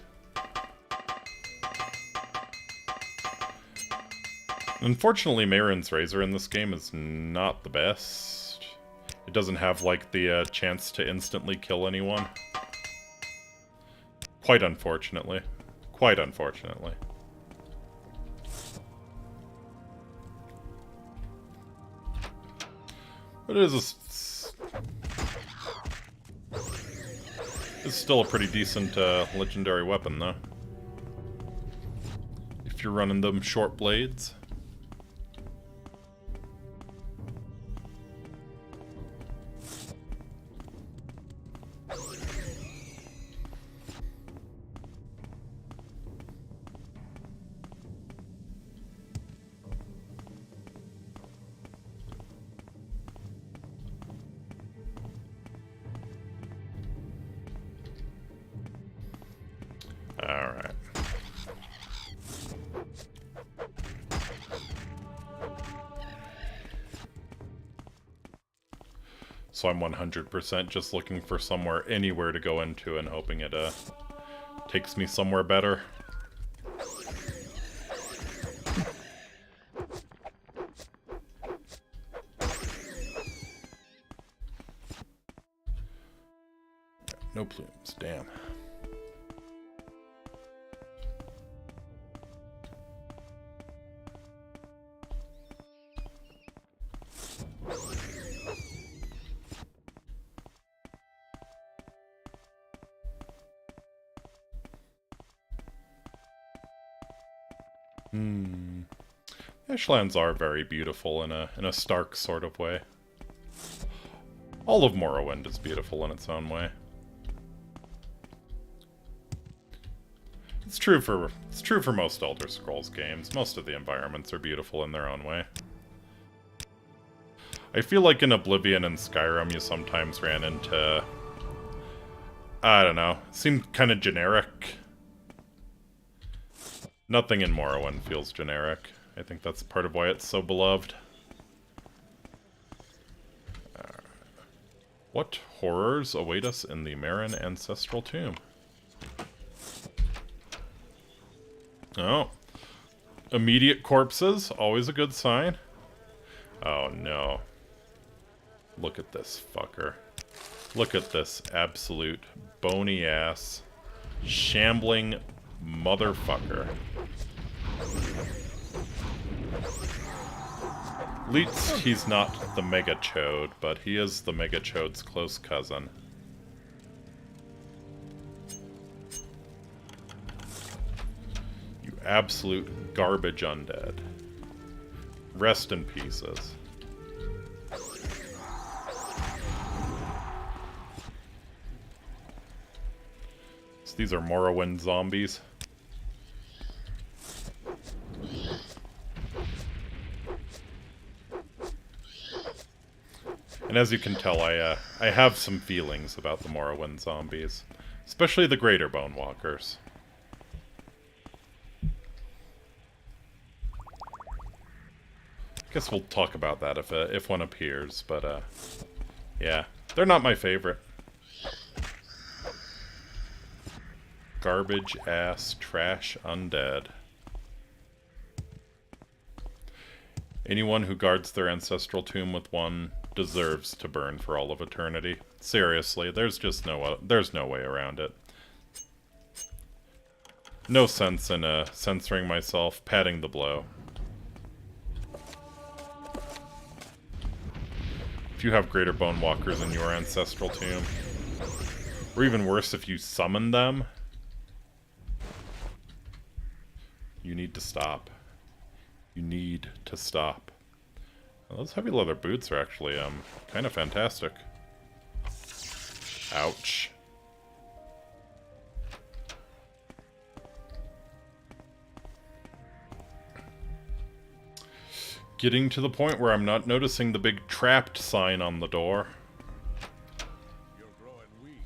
Unfortunately, Mehrunes' razor in this game is not the best. It doesn't have, like, the chance to instantly kill anyone. Quite unfortunately. Quite unfortunately. But it is it's still a pretty decent legendary weapon, though. If you're running them short blades. Alright. So I'm 100% just looking for somewhere, anywhere to go into and hoping it takes me somewhere better. No plumes, damn. Ashlands are very beautiful in a stark sort of way. All of Morrowind is beautiful in its own way. It's true for most Elder Scrolls games. Most of the environments are beautiful in their own way. I feel like in Oblivion and Skyrim you sometimes ran into, I don't know, it seemed kind of generic. Nothing in Morrowind feels generic. I think that's part of why it's so beloved. What horrors await us in the Marin Ancestral Tomb? Oh. Immediate corpses, always a good sign. Oh no. Look at this fucker. Look at this absolute bony ass, shambling motherfucker. At least he's not the Mega Chode, but he is the Mega Chode's close cousin. You absolute garbage undead. Rest in pieces. So these are Morrowind zombies. And as you can tell, I have some feelings about the Morrowind zombies. Especially the Greater Bone Walkers. I guess we'll talk about that if one appears, but yeah. They're not my favorite. Garbage ass trash undead. Anyone who guards their ancestral tomb with one deserves to burn for all of eternity. Seriously, there's just there's no way around it. No sense in censoring myself, padding the blow. If you have Greater Bone Walkers in your ancestral tomb, or even worse, if you summon them, you need to stop. You need to stop. Well, those heavy leather boots are actually kind of fantastic. Ouch. Getting to the point where I'm not noticing the big trapped sign on the door. You're growing weak.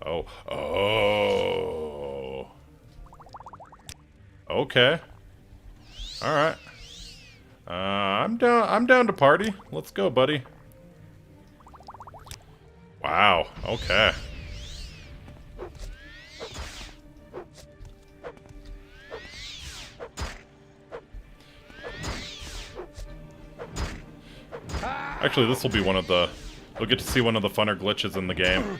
Oh. Oh. Okay. Alright. I'm down to party. Let's go, buddy. Wow. Okay. Actually, this will be one of the... We'll get to see one of the funner glitches in the game.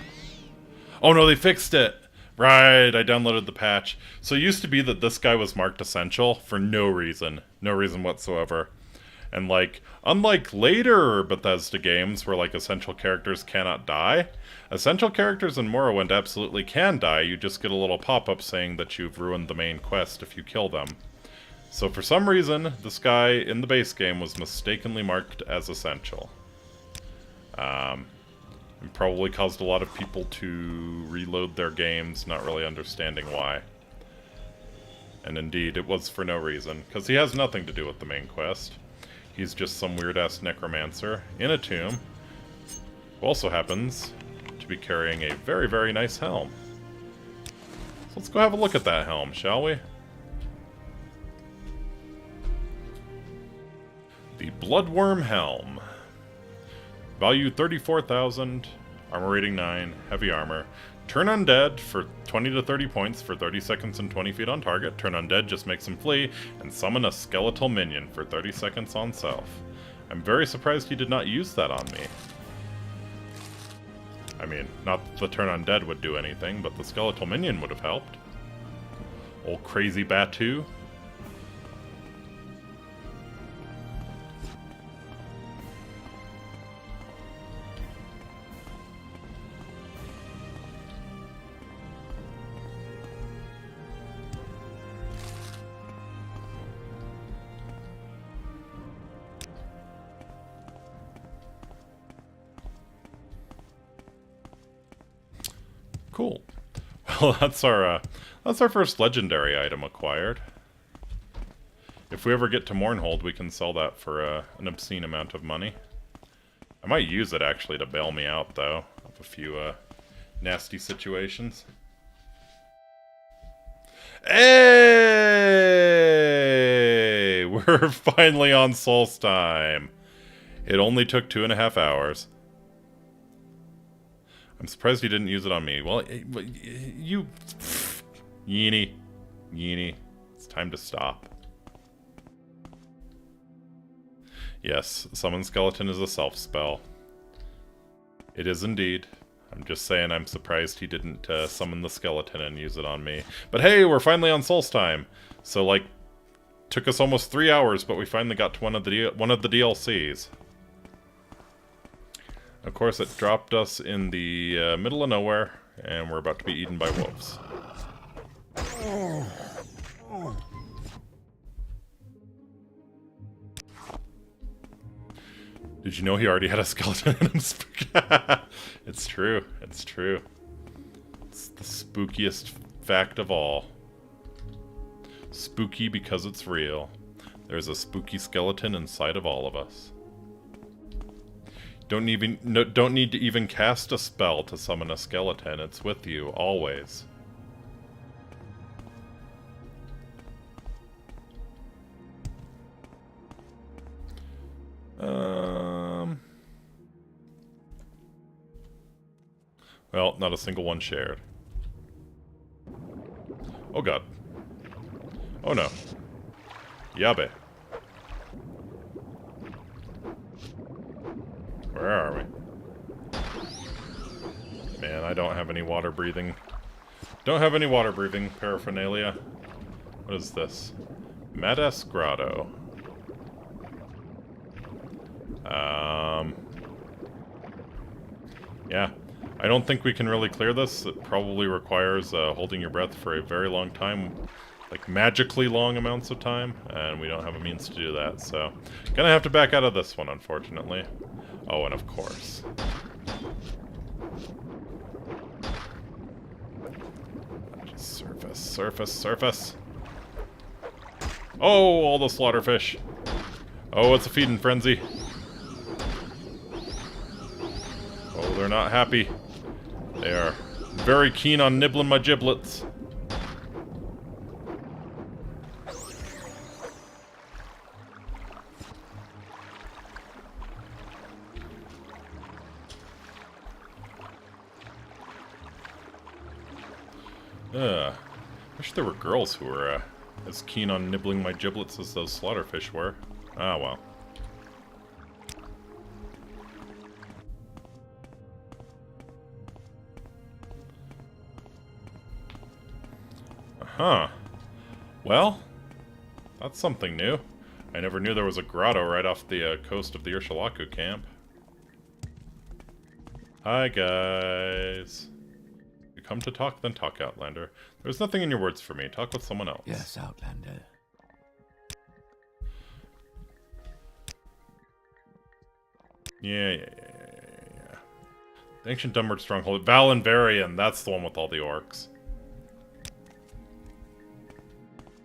Oh no, they fixed it! Right, I downloaded the patch. So it used to be that this guy was marked essential for no reason. No reason whatsoever. And like, unlike later Bethesda games where like essential characters cannot die, essential characters in Morrowind absolutely can die. You just get a little pop-up saying that you've ruined the main quest if you kill them. So for some reason, this guy in the base game was mistakenly marked as essential. And probably caused a lot of people to reload their games, not really understanding why. And indeed, it was for no reason, because he has nothing to do with the main quest. He's just some weird-ass necromancer in a tomb, who also happens to be carrying a very, very nice helm. So let's go have a look at that helm, shall we? The Bloodworm Helm. Value 34,000, armor rating 9, heavy armor. Turn undead for 20 to 30 points for 30 seconds and 20 feet on target. Turn undead just makes him flee, and summon a skeletal minion for 30 seconds on self. I'm very surprised he did not use that on me. I mean, not that the turn undead would do anything, but the skeletal minion would have helped. Old crazy Batu. Cool. Well, that's our first legendary item acquired. If we ever get to Mournhold, we can sell that for an obscene amount of money. I might use it actually to bail me out, though, of a few nasty situations. Hey! We're finally on Solstheim. It only took 2.5 hours. I'm surprised he didn't use it on me. Well, you... Yeenie. It's time to stop. Yes, Summon Skeleton is a self-spell. It is indeed. I'm just saying I'm surprised he didn't summon the skeleton and use it on me. But hey, we're finally on Solstheim. So, like, Took us almost 3 hours, but we finally got to one of the DLCs. Of course, it dropped us in the middle of nowhere, and we're about to be eaten by wolves. Did you know he already had a skeleton in him? It's true. It's true. It's the spookiest fact of all. Spooky because it's real. There's a spooky skeleton inside of all of us. Don't need to even cast a spell to summon a skeleton. It's with you always. Well, not a single one shared. Oh god. Oh no. Yabe. Where are we? Man, I don't have any water breathing. Don't have any water breathing paraphernalia. What is this? Madas Grotto. Yeah. I don't think we can really clear this. It probably requires holding your breath for a very long time. Like magically long amounts of time. And we don't have a means to do that, so... Gonna have to back out of this one, unfortunately. Oh, and of course. Just surface, surface, surface. Oh, all the slaughterfish. Oh, it's a feeding frenzy. Oh, they're not happy. They are very keen on nibbling my giblets. Wish there were girls who were as keen on nibbling my giblets as those slaughterfish were. Ah, well. Huh. Well, that's something new. I never knew there was a grotto right off the coast of the Ursulaku camp. Hi, guys. You come to talk, then talk, Outlander. There's nothing in your words for me. Talk with someone else. Yes, Outlander. Yeah. The ancient Dunward stronghold. Valenvarian, that's the one with all the orcs.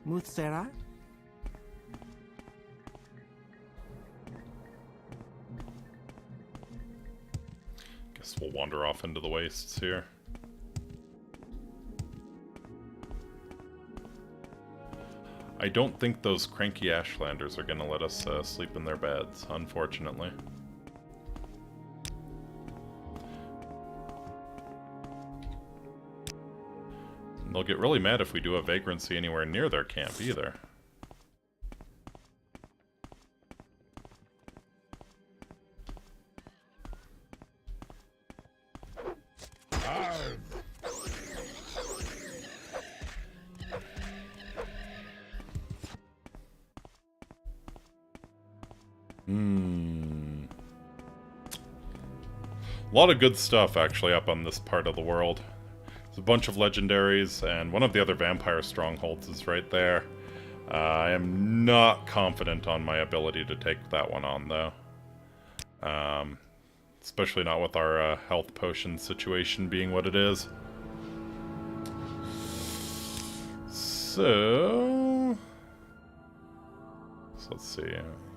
Mutsera? Guess we'll wander off into the wastes here. I don't think those cranky Ashlanders are gonna let us sleep in their beds, unfortunately. And they'll get really mad if we do a vagrancy anywhere near their camp, either. A lot of good stuff, actually, up on this part of the world. There's a bunch of legendaries, and one of the other vampire strongholds is right there. I am not confident on my ability to take that one on, though. Especially not with our health potion situation being what it is. So let's see.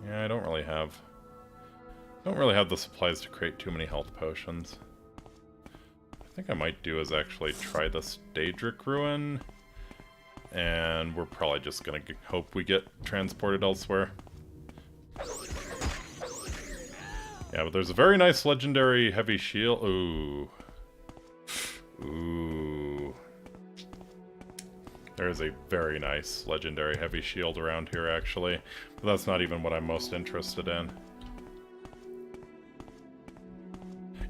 Yeah, I don't really have the supplies to create too many health potions. I think I might do is actually try this Daedric Ruin, and we're probably just gonna hope we get transported elsewhere. Yeah, but there's a very nice legendary heavy shield. Ooh. There's a very nice legendary heavy shield around here, actually. But that's not even what I'm most interested in.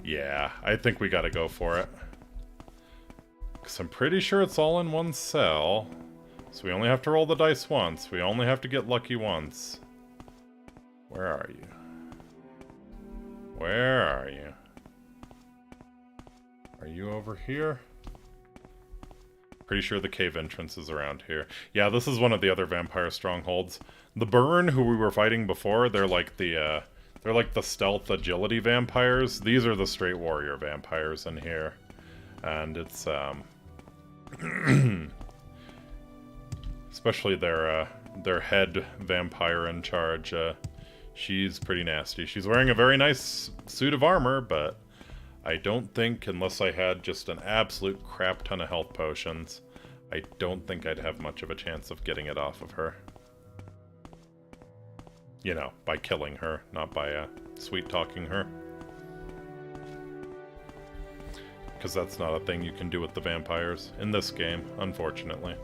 Yeah, I think we gotta go for it. Because I'm pretty sure it's all in one cell. So we only have to roll the dice once. We only have to get lucky once. Where are you? Where are you? Are you over here? Pretty sure the cave entrance is around here. Yeah, this is one of the other vampire strongholds. The Burn, who we were fighting before, they're like the stealth agility vampires. These are the straight warrior vampires in here. And it's, especially their head vampire in charge, she's pretty nasty. She's wearing a very nice suit of armor, but I don't think, unless I had just an absolute crap ton of health potions, I don't think I'd have much of a chance of getting it off of her. You know, by killing her, not by sweet-talking her. Because that's not a thing you can do with the vampires in this game, unfortunately.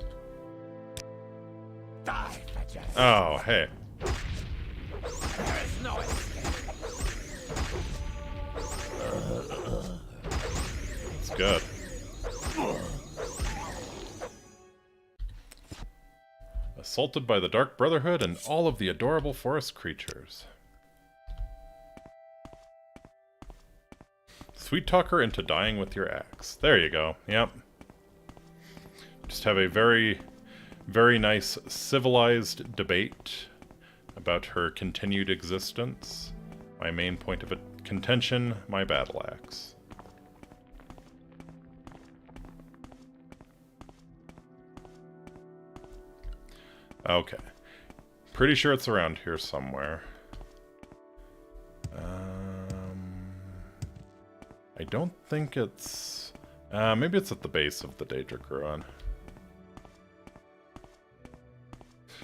Die, Fetcher. Oh, hey. There is no escape. It's good. Assaulted by the Dark Brotherhood and all of the adorable forest creatures. Sweet talk her into dying with your axe. There you go. Yep. Just have a very, very nice civilized debate about her continued existence. My main point of contention, my battle axe. Okay. Pretty sure it's around here somewhere. I don't think it's... maybe it's at the base of the Daedric Ruin.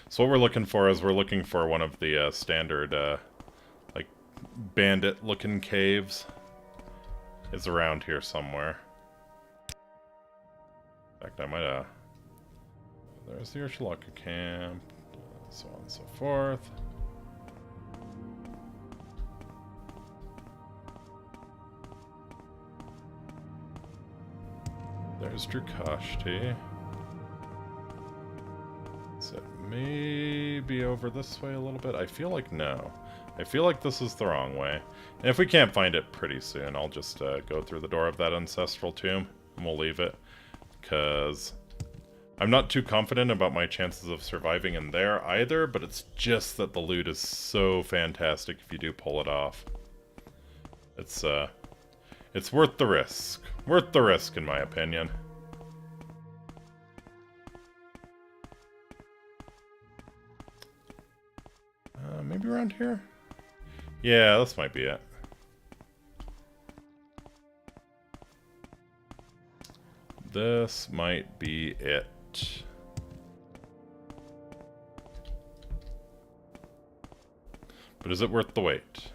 So what we're looking for is we're looking for one of the standard, like, bandit-looking caves. It's around here somewhere. In fact, I might, there's the Urshalaka camp, so on and so forth. There's Drukashti. So maybe over this way a little bit? I feel like no. I feel like this is the wrong way. And if we can't find it pretty soon, I'll just go through the door of that ancestral tomb, and we'll leave it. Because I'm not too confident about my chances of surviving in there either, but it's just that the loot is so fantastic if you do pull it off. It's worth the risk. Worth the risk, in my opinion. Maybe around here? Yeah, this might be it. This might be it. But is it worth the wait?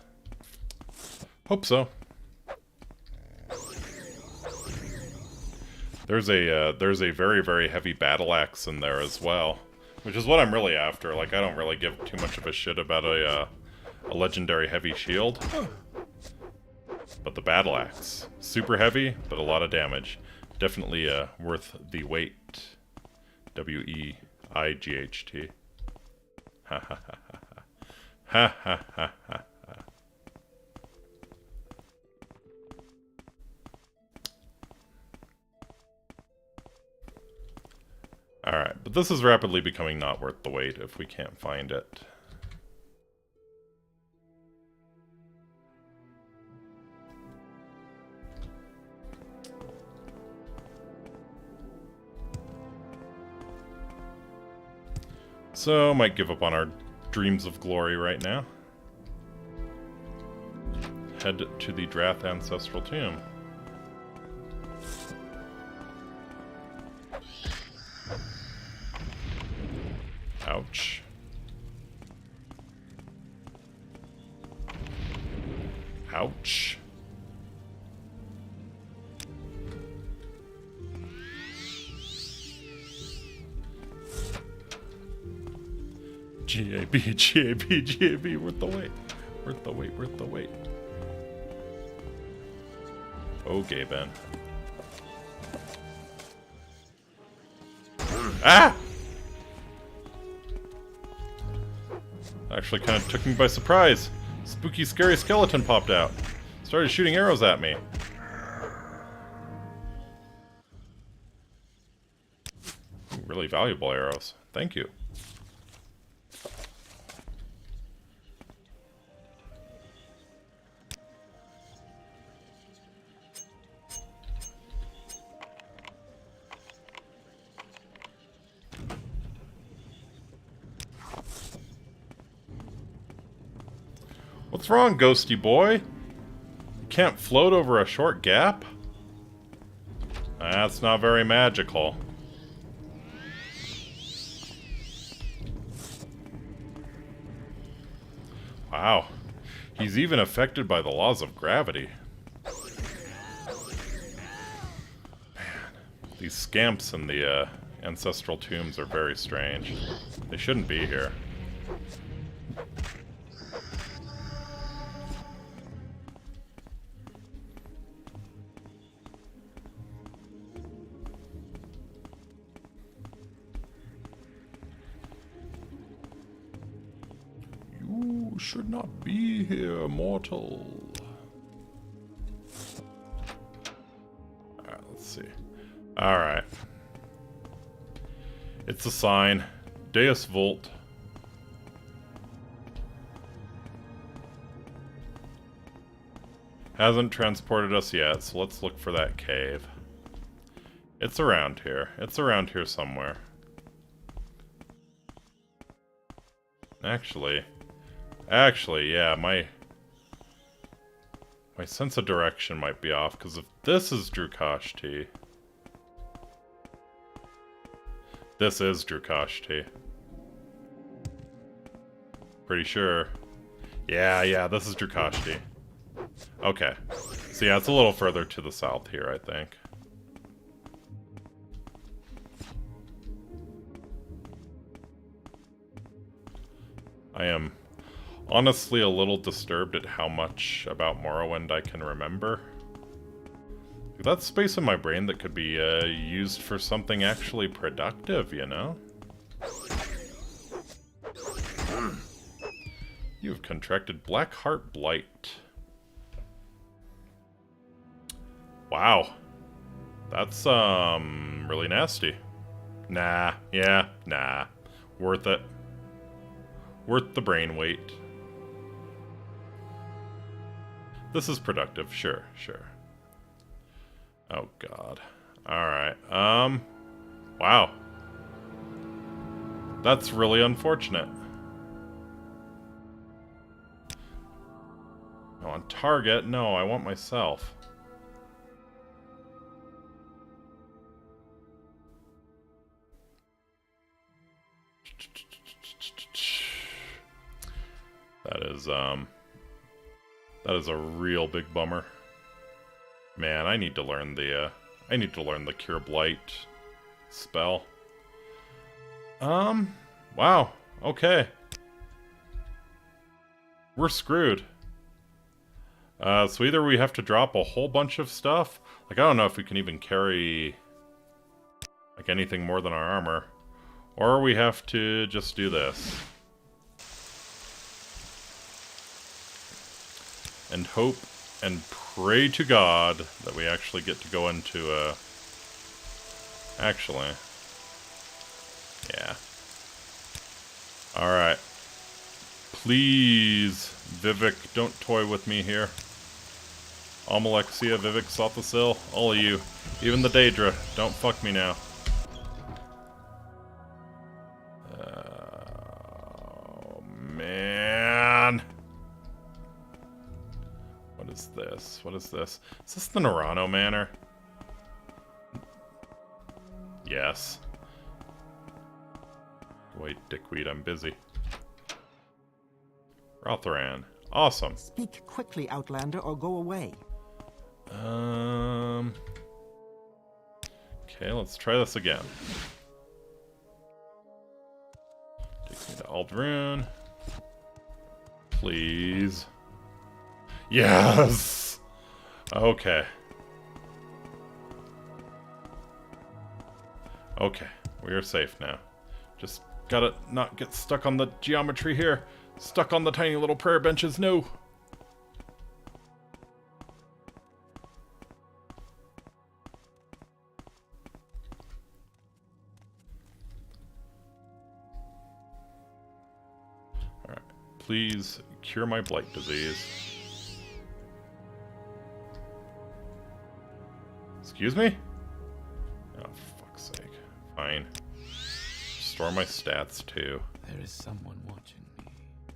Hope so. There's a very, very heavy battle axe in there as well, which is what I'm really after. Like, I don't really give too much of a shit about a legendary heavy shield, but the battle axe, super heavy, but a lot of damage. Definitely worth the wait. W-E-I-G-H-T. Ha ha ha ha ha. Ha ha ha ha. Alright, but this is rapidly becoming not worth the wait if we can't find it. So, might give up on our dreams of glory right now. Head to the Drath Ancestral Tomb. Ouch. Ouch. GAB, GAB, GAB, worth the wait. Worth the wait, worth the wait. Okay, Ben. Actually kind of took me by surprise. Spooky, scary skeleton popped out. Started shooting arrows at me. Ooh, really valuable arrows. Thank you. What's wrong, ghosty boy? You can't float over a short gap? That's not very magical. Wow. He's even affected by the laws of gravity. Man, these scamps in the ancestral tombs are very strange. They shouldn't be here. You should not be here, mortal. Alright, let's see. Alright. It's a sign. Deus Vult. Hasn't transported us yet, so let's look for that cave. It's around here. It's around here somewhere. Actually, yeah, my sense of direction might be off, because if this is Drukashti... This is Drukashti. Pretty sure. Yeah, this is Drukashti. Okay. So yeah, it's a little further to the south here, I think. I am honestly a little disturbed at how much about Morrowind I can remember. That's space in my brain that could be used for something actually productive, you know? You've contracted Black Heart Blight. Wow. That's, really nasty. Nah. Worth it. Worth the brain weight. This is productive, sure. Oh god. Alright, wow. That's really unfortunate. No, on target? No, I want myself. That is a real big bummer. Man, I need to learn the Cure Blight spell. Wow, okay. We're screwed. So either we have to drop a whole bunch of stuff, like I don't know if we can even carry like anything more than our armor, or we have to just do this. And hope and pray to God that we actually get to go into actually. Yeah. Alright. Please, Vivek, don't toy with me here. Almalexia, Vivek, Sothasil, all of you. Even the Daedra, don't fuck me now. Oh, man. What is this? What is this? Is this the Nerano Manor? Yes. Wait, dickweed, I'm busy. Rotharan. Awesome. Speak quickly, Outlander, or go away. Okay, let's try this again. Takes me to Aldrune. Please. Yes! Okay. Okay, we are safe now. Just gotta not get stuck on the geometry here. Stuck on the tiny little prayer benches, no! Alright, please cure my blight disease. Excuse me? Oh, for fuck's sake. Fine. Restore my stats, too. There is someone watching me,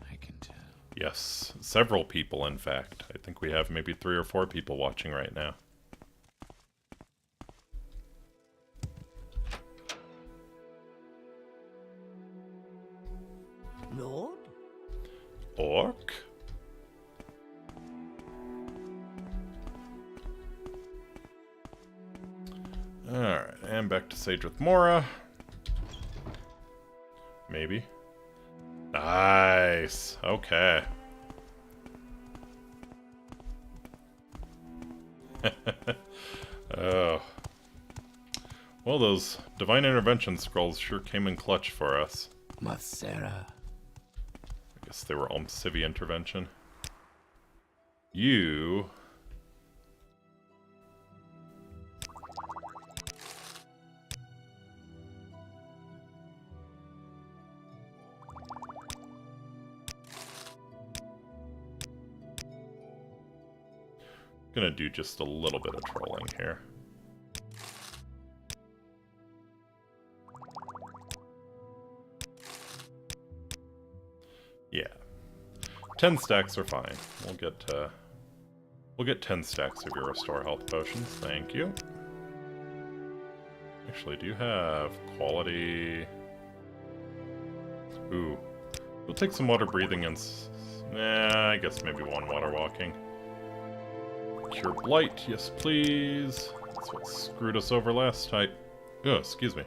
I can tell. Yes, several people, in fact. I think we have maybe 3 or 4 people watching right now. Lord? Orc? Alright, and back to Sage with Mora. Maybe. Nice. Okay. Oh. Well, those Divine Intervention scrolls sure came in clutch for us. Mathsera. I guess they were Civi Intervention. You... Gonna do just a little bit of trolling here. Yeah. 10 stacks are fine. We'll get 10 stacks of your restore health potions. Thank you. Actually, do you have quality? Ooh. We'll take some water breathing and nah, I guess maybe 1 water walking. Cure Blight, yes please. That's what screwed us over last time. Oh, excuse me.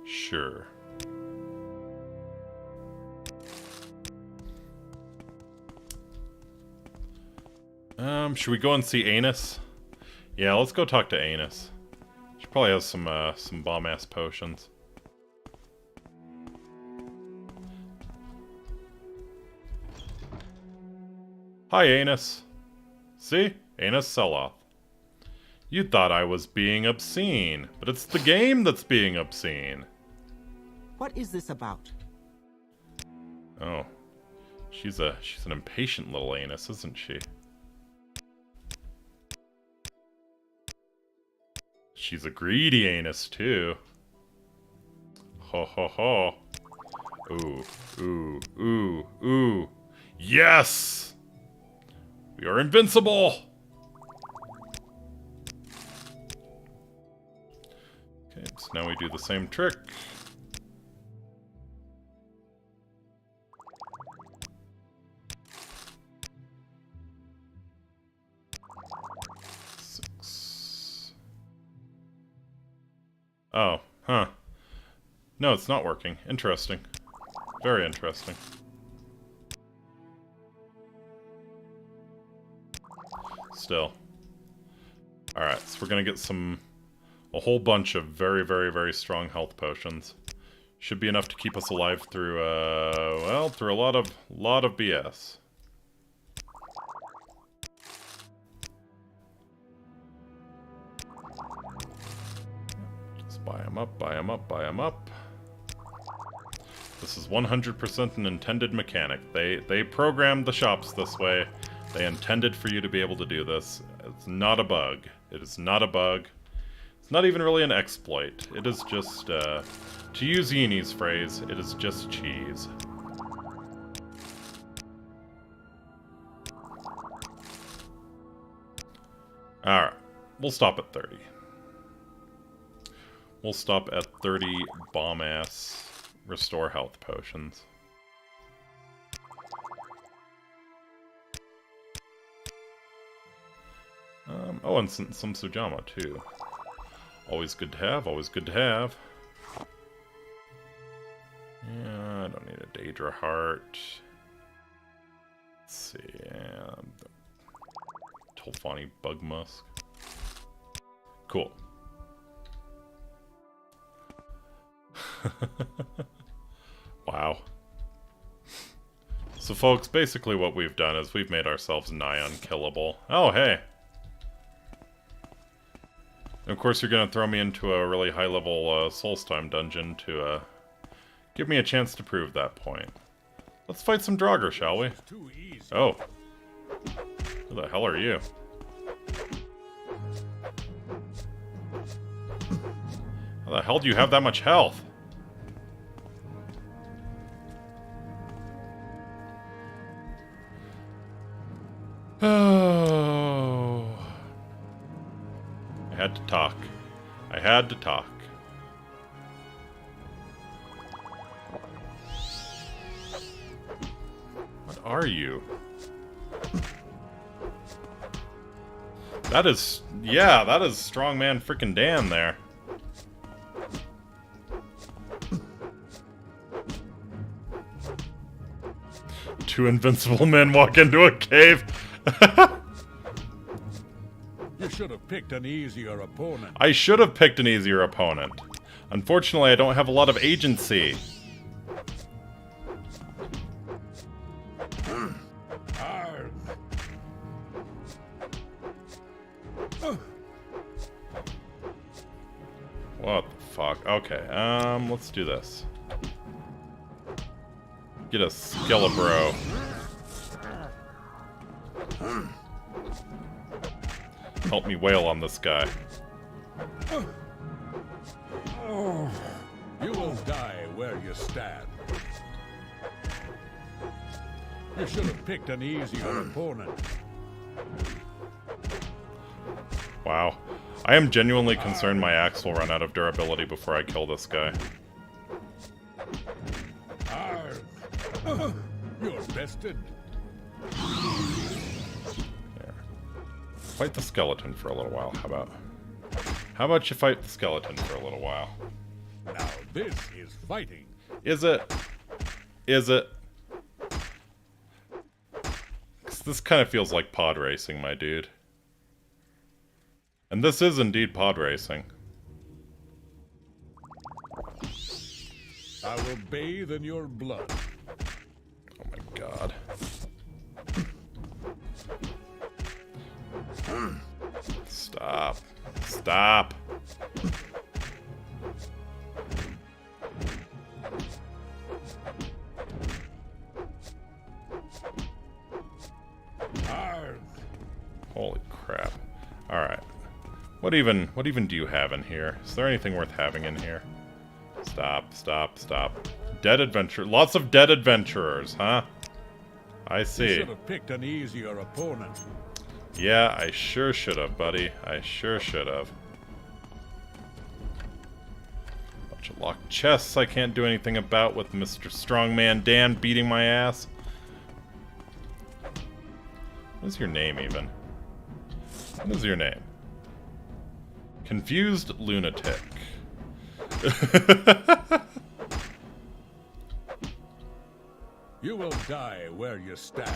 Sure. Should we go and see Anus? Yeah, let's go talk to Anus. She probably has some bomb-ass potions. Hi, Anus. See? Anus Sell-Off. You thought I was being obscene, but it's the game that's being obscene. What is this about? Oh. She's an impatient little Anus, isn't she? She's a greedy Anus, too. Ho ho ho. Ooh, ooh, ooh, ooh. Yes! We are invincible! Okay, so now we do the same trick. Oh, huh. No, it's not working. Interesting. Very interesting. Still. Alright, so we're gonna get a whole bunch of very, very, very strong health potions. Should be enough to keep us alive through, well, through a lot of BS. Buy them up, buy them up, buy them up. This is 100% an intended mechanic. They programmed the shops this way. They intended for you to be able to do this. It's not a bug. It is not a bug. It's not even really an exploit. It is just, to use Yeenie's phrase, it is just cheese. Alright, we'll stop at 30. We'll stop at 30 bomb-ass restore health potions. Oh, and some Sujama, too. Always good to have, always good to have. Yeah, I don't need a Daedra Heart. Let's see, yeah. Tolfani Bug Musk. Cool. Wow. So folks, basically what we've done is we've made ourselves nigh unkillable. Oh, hey. And of course you're going to throw me into a really high-level Soulstime dungeon to give me a chance to prove that point. Let's fight some Draugr, shall we? Too easy. Oh. Who the hell are you? How the hell do you have that much health? Oh. I had to talk. I had to talk. What are you? That is... yeah, that is Strongman frickin' Dan there. Two invincible men walk into a cave. You should have picked an easier opponent. I should have picked an easier opponent. Unfortunately, I don't have a lot of agency. Arg. What the fuck? Okay, let's do this. Get a Skelebro. Help me wail on this guy. You will die where you stand. You should have picked an easier opponent. Wow. I am genuinely concerned my axe will run out of durability before I kill this guy. Arg. You're bested. There. Fight the skeleton for a little while. How about you fight the skeleton for a little while? Now this is fighting. Is it? Is it? 'Cause this kind of feels like pod racing, my dude. And this is indeed pod racing. I will bathe in your blood. Oh my god. Stop. Stop. Arg. Holy crap. Alright. What even do you have in here? Is there anything worth having in here? Stop, stop, stop. Dead adventure. Lots of dead adventurers, huh? I You see. should have picked an easier opponent. Yeah, I sure should have, buddy. I sure should have. Bunch of locked chests I can't do anything about with Mr. Strongman Dan beating my ass. What is your name, even? What is your name? Confused Lunatic. You will die where you stand.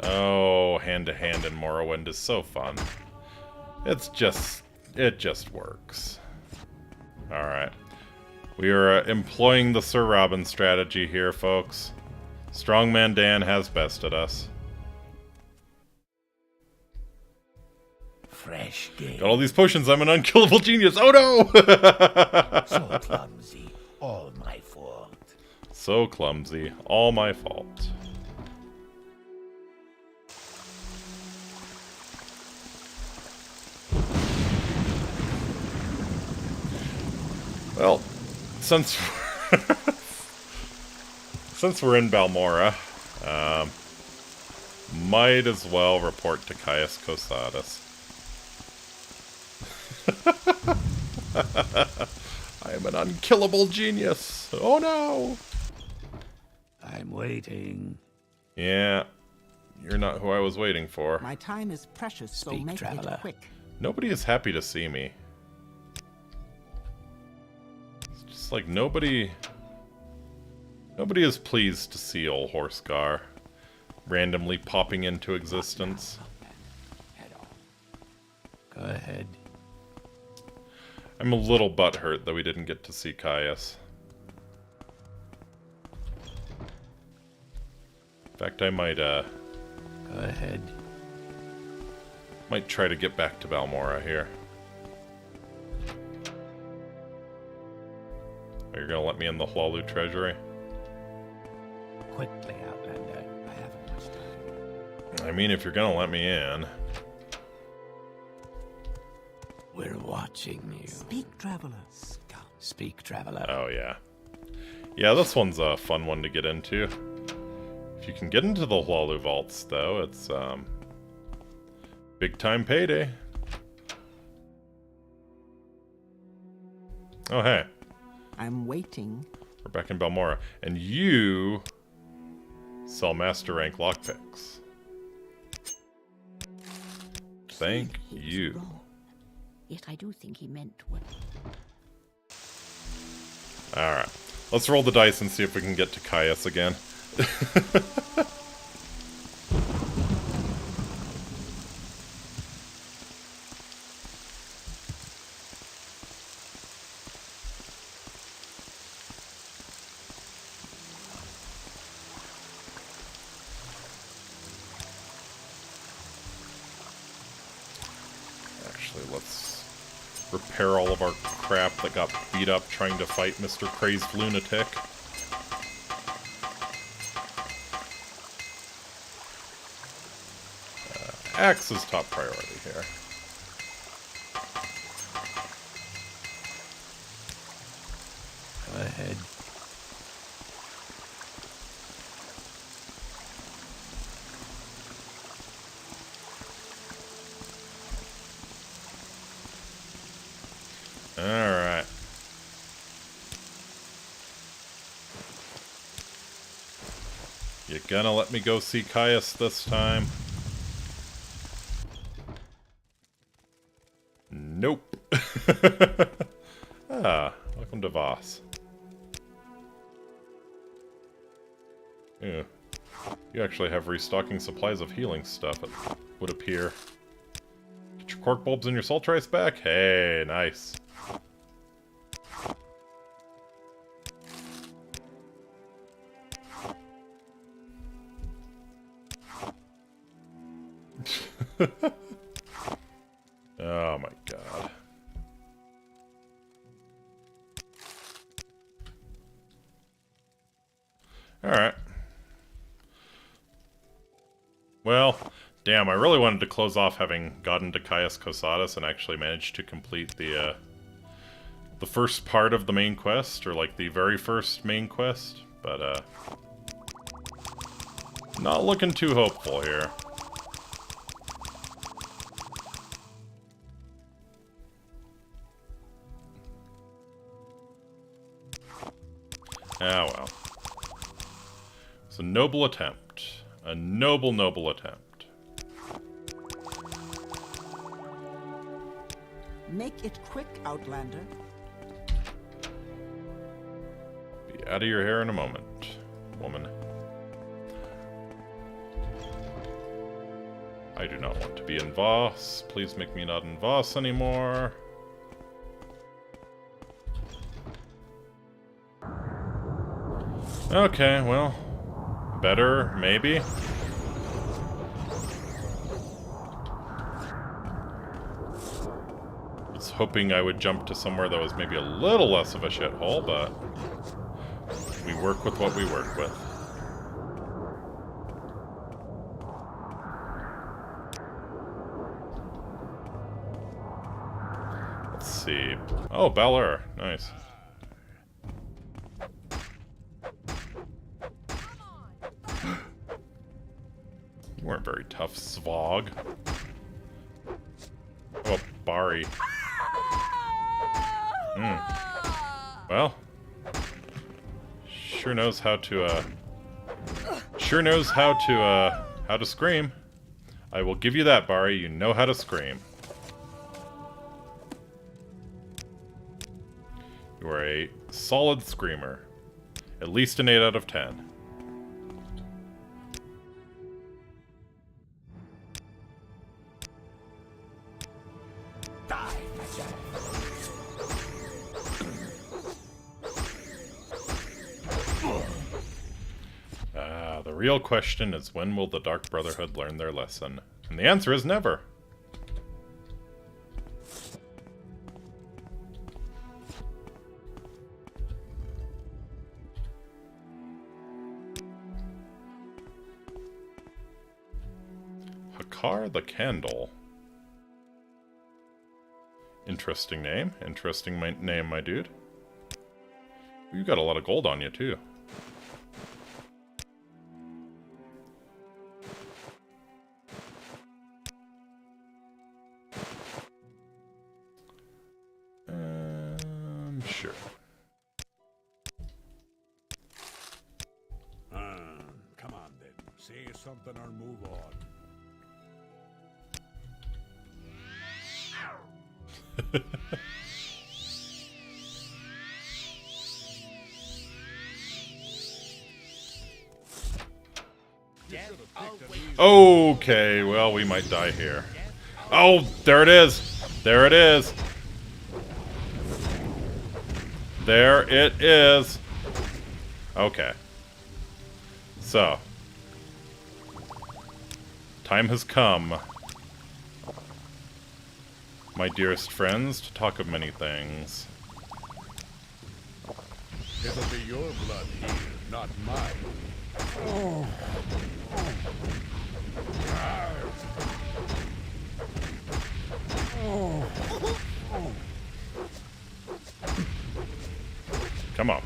Oh, hand-to-hand in Morrowind is so fun. It just works. Alright. We are employing the Sir Robin strategy here, folks. Strongman Dan has bested us. Fresh game. Got all these potions, I'm an unkillable genius! Oh no! So clumsy. All my fault. So clumsy. All my fault. Well, since we're in Balmora, might as well report to Caius Cosadus. I am an unkillable genius. Oh no! I'm waiting. Yeah, you're not who I was waiting for. My time is precious, so Speak, make traveler. it quick. Nobody is happy to see me. It's just like nobody is pleased to see old Horsegar randomly popping into existence. Head on. Go ahead. I'm a little butthurt that we didn't get to see Caius. In fact, I might, Go ahead. might try to get back to Balmora here. Are you gonna let me in the Hlaalu treasury? Quickly, Outlander. I haven't much time. I mean, if you're gonna let me in. We're watching you. Speak, traveler. Speak, traveler. Oh, yeah. Yeah, this one's a fun one to get into. If you can get into the Hlaalu vaults, though, it's, big time payday. Oh, hey. I'm waiting. We're back in Balmora. And you sell master rank lockpicks. Thank He was you. wrong. Yet I do think he meant well. Alright. Let's roll the dice and see if we can get to Caius again. Actually, let's repair all of our crap that got beat up trying to fight Mr. Crazed Lunatic. Axe is top priority here. Go ahead. Alright. You gonna let me go see Caius this time? Nope. Welcome to Voss. Yeah. You actually have restocking supplies of healing stuff, it would appear. Get your cork bulbs and your salt rice back? Hey, nice. Oh my god. Alright. Well, damn, I really wanted to close off having gotten to Caius Cosatus and actually managed to complete the first part of the main quest, or like the very first main quest, but not looking too hopeful here. Ah, well. It's a noble attempt. A noble, noble attempt. Make it quick, Outlander. Be out of your hair in a moment, woman. I do not want to be in Voss. Please make me not in Voss anymore. Okay, well, better, maybe. Was hoping I would jump to somewhere that was maybe a little less of a shithole, but we work with what we work with. Let's see. Oh, Balor. Nice. You weren't very tough, Svog. Oh, Bari. Well, sure knows how to scream. I will give you that, Bari. You know how to scream. You are a solid screamer. At least an 8 out of 10. The real question is, when will the Dark Brotherhood learn their lesson? And the answer is never. Hakar the Candle. Interesting name. Interesting name, my dude. You got a lot of gold on you, too. Sure. Come on then. Say something or move on. Okay, well, we might die here. Oh, there it is! There it is! There it is! Okay. So. Time has come, my dearest friends, to talk of many things. It'll be your blood here, not mine. Come on.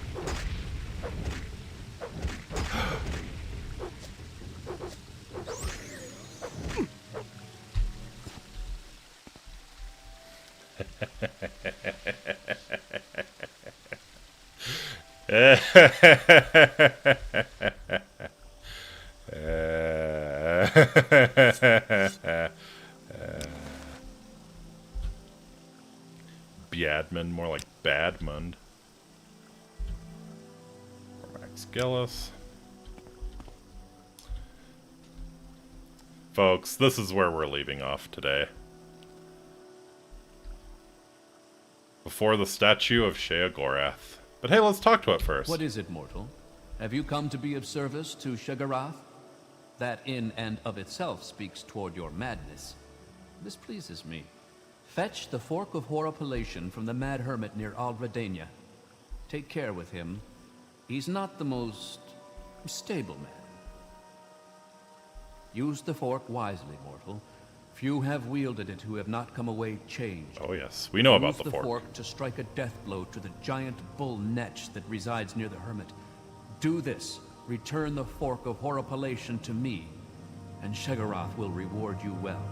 Biadmund, more like Badmund. Max Gillis. Folks, this is where we're leaving off today. Before the statue of Sheogorath. But hey, let's talk to it first. What is it, mortal? Have you come to be of service to Sheogorath? That in and of itself speaks toward your madness. This pleases me. Fetch the Fork of Horripilation from the Mad Hermit near Aldredania. Take care with him. He's not the most stable man. Use the fork wisely, mortal. Few have wielded it who have not come away changed. Oh yes, we know about the Use fork. the fork to strike a death blow to the giant bull Netch that resides near the hermit. Do this. Return the Fork of Horripilation to me, and Sheogorath will reward you well.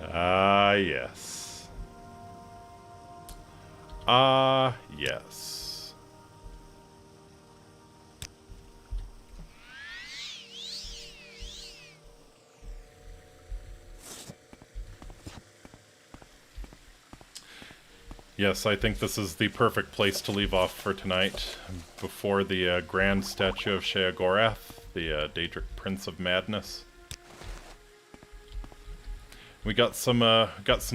Ah, yes. Ah, yes. Yes, I think this is the perfect place to leave off for tonight, before the grand statue of Sheogorath, the Daedric Prince of Madness. We got some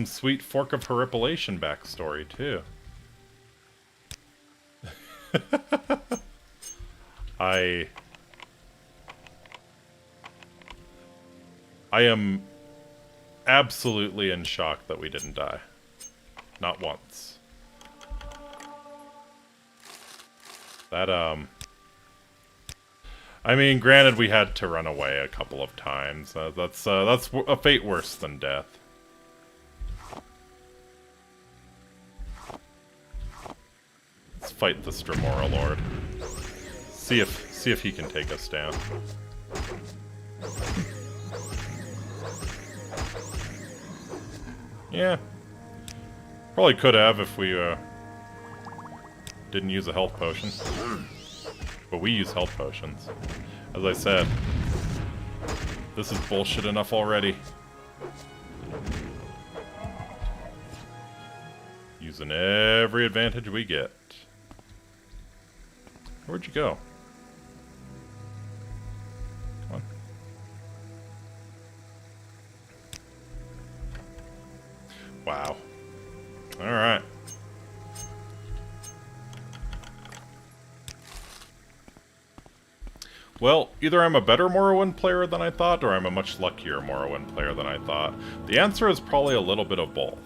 sweet Fork of Horripilation backstory too. I am absolutely in shock that we didn't die. Not once. That, I mean, granted we had to run away a couple of times. That's a fate worse than death. Let's fight the Stremora Lord. See if he can take us down. Yeah. Probably could have if we didn't use a health potion. But we use health potions. As I said, this is bullshit enough already. Using every advantage we get. Where'd you go? Come on. Wow. Alright. Well, either I'm a better Morrowind player than I thought, or I'm a much luckier Morrowind player than I thought. The answer is probably a little bit of both.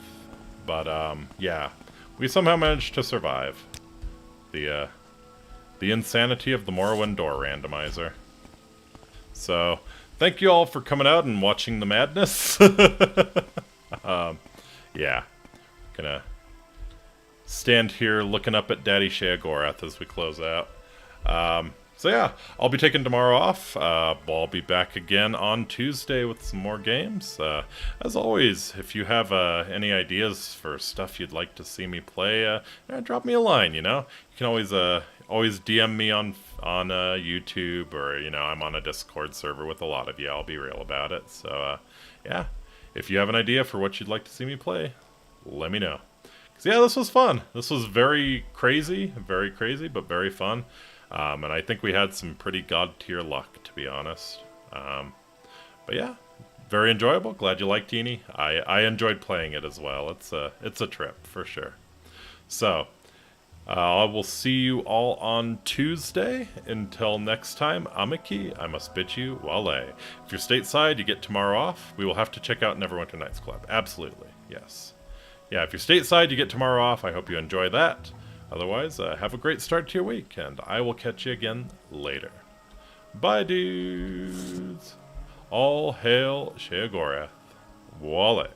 But, yeah. We somehow managed to survive the insanity of the Morrowind Door Randomizer. So, thank you all for coming out and watching the madness. Yeah. Gonna stand here looking up at Daddy Sheogorath as we close out. So yeah, I'll be taking tomorrow off. I'll be back again on Tuesday with some more games. As always, if you have any ideas for stuff you'd like to see me play, drop me a line. You can always DM me on YouTube, or I'm on a Discord server with a lot of you. I'll be real about it. So yeah, if you have an idea for what you'd like to see me play, let me know. 'Cause yeah, this was fun. This was very crazy, but very fun. And I think we had some pretty god-tier luck, to be honest. But yeah, very enjoyable. Glad you liked Teeny. I enjoyed playing it as well. It's a trip, for sure. So, I will see you all on Tuesday. Until next time, Amiki, I must bid you wale. If you're stateside, you get tomorrow off. We will have to check out Neverwinter Nights Club. Absolutely, yes. Yeah, if you're stateside, you get tomorrow off. I hope you enjoy that. Otherwise, have a great start to your week, and I will catch you again later. Bye, dudes! All hail Sheogorath. Wallet.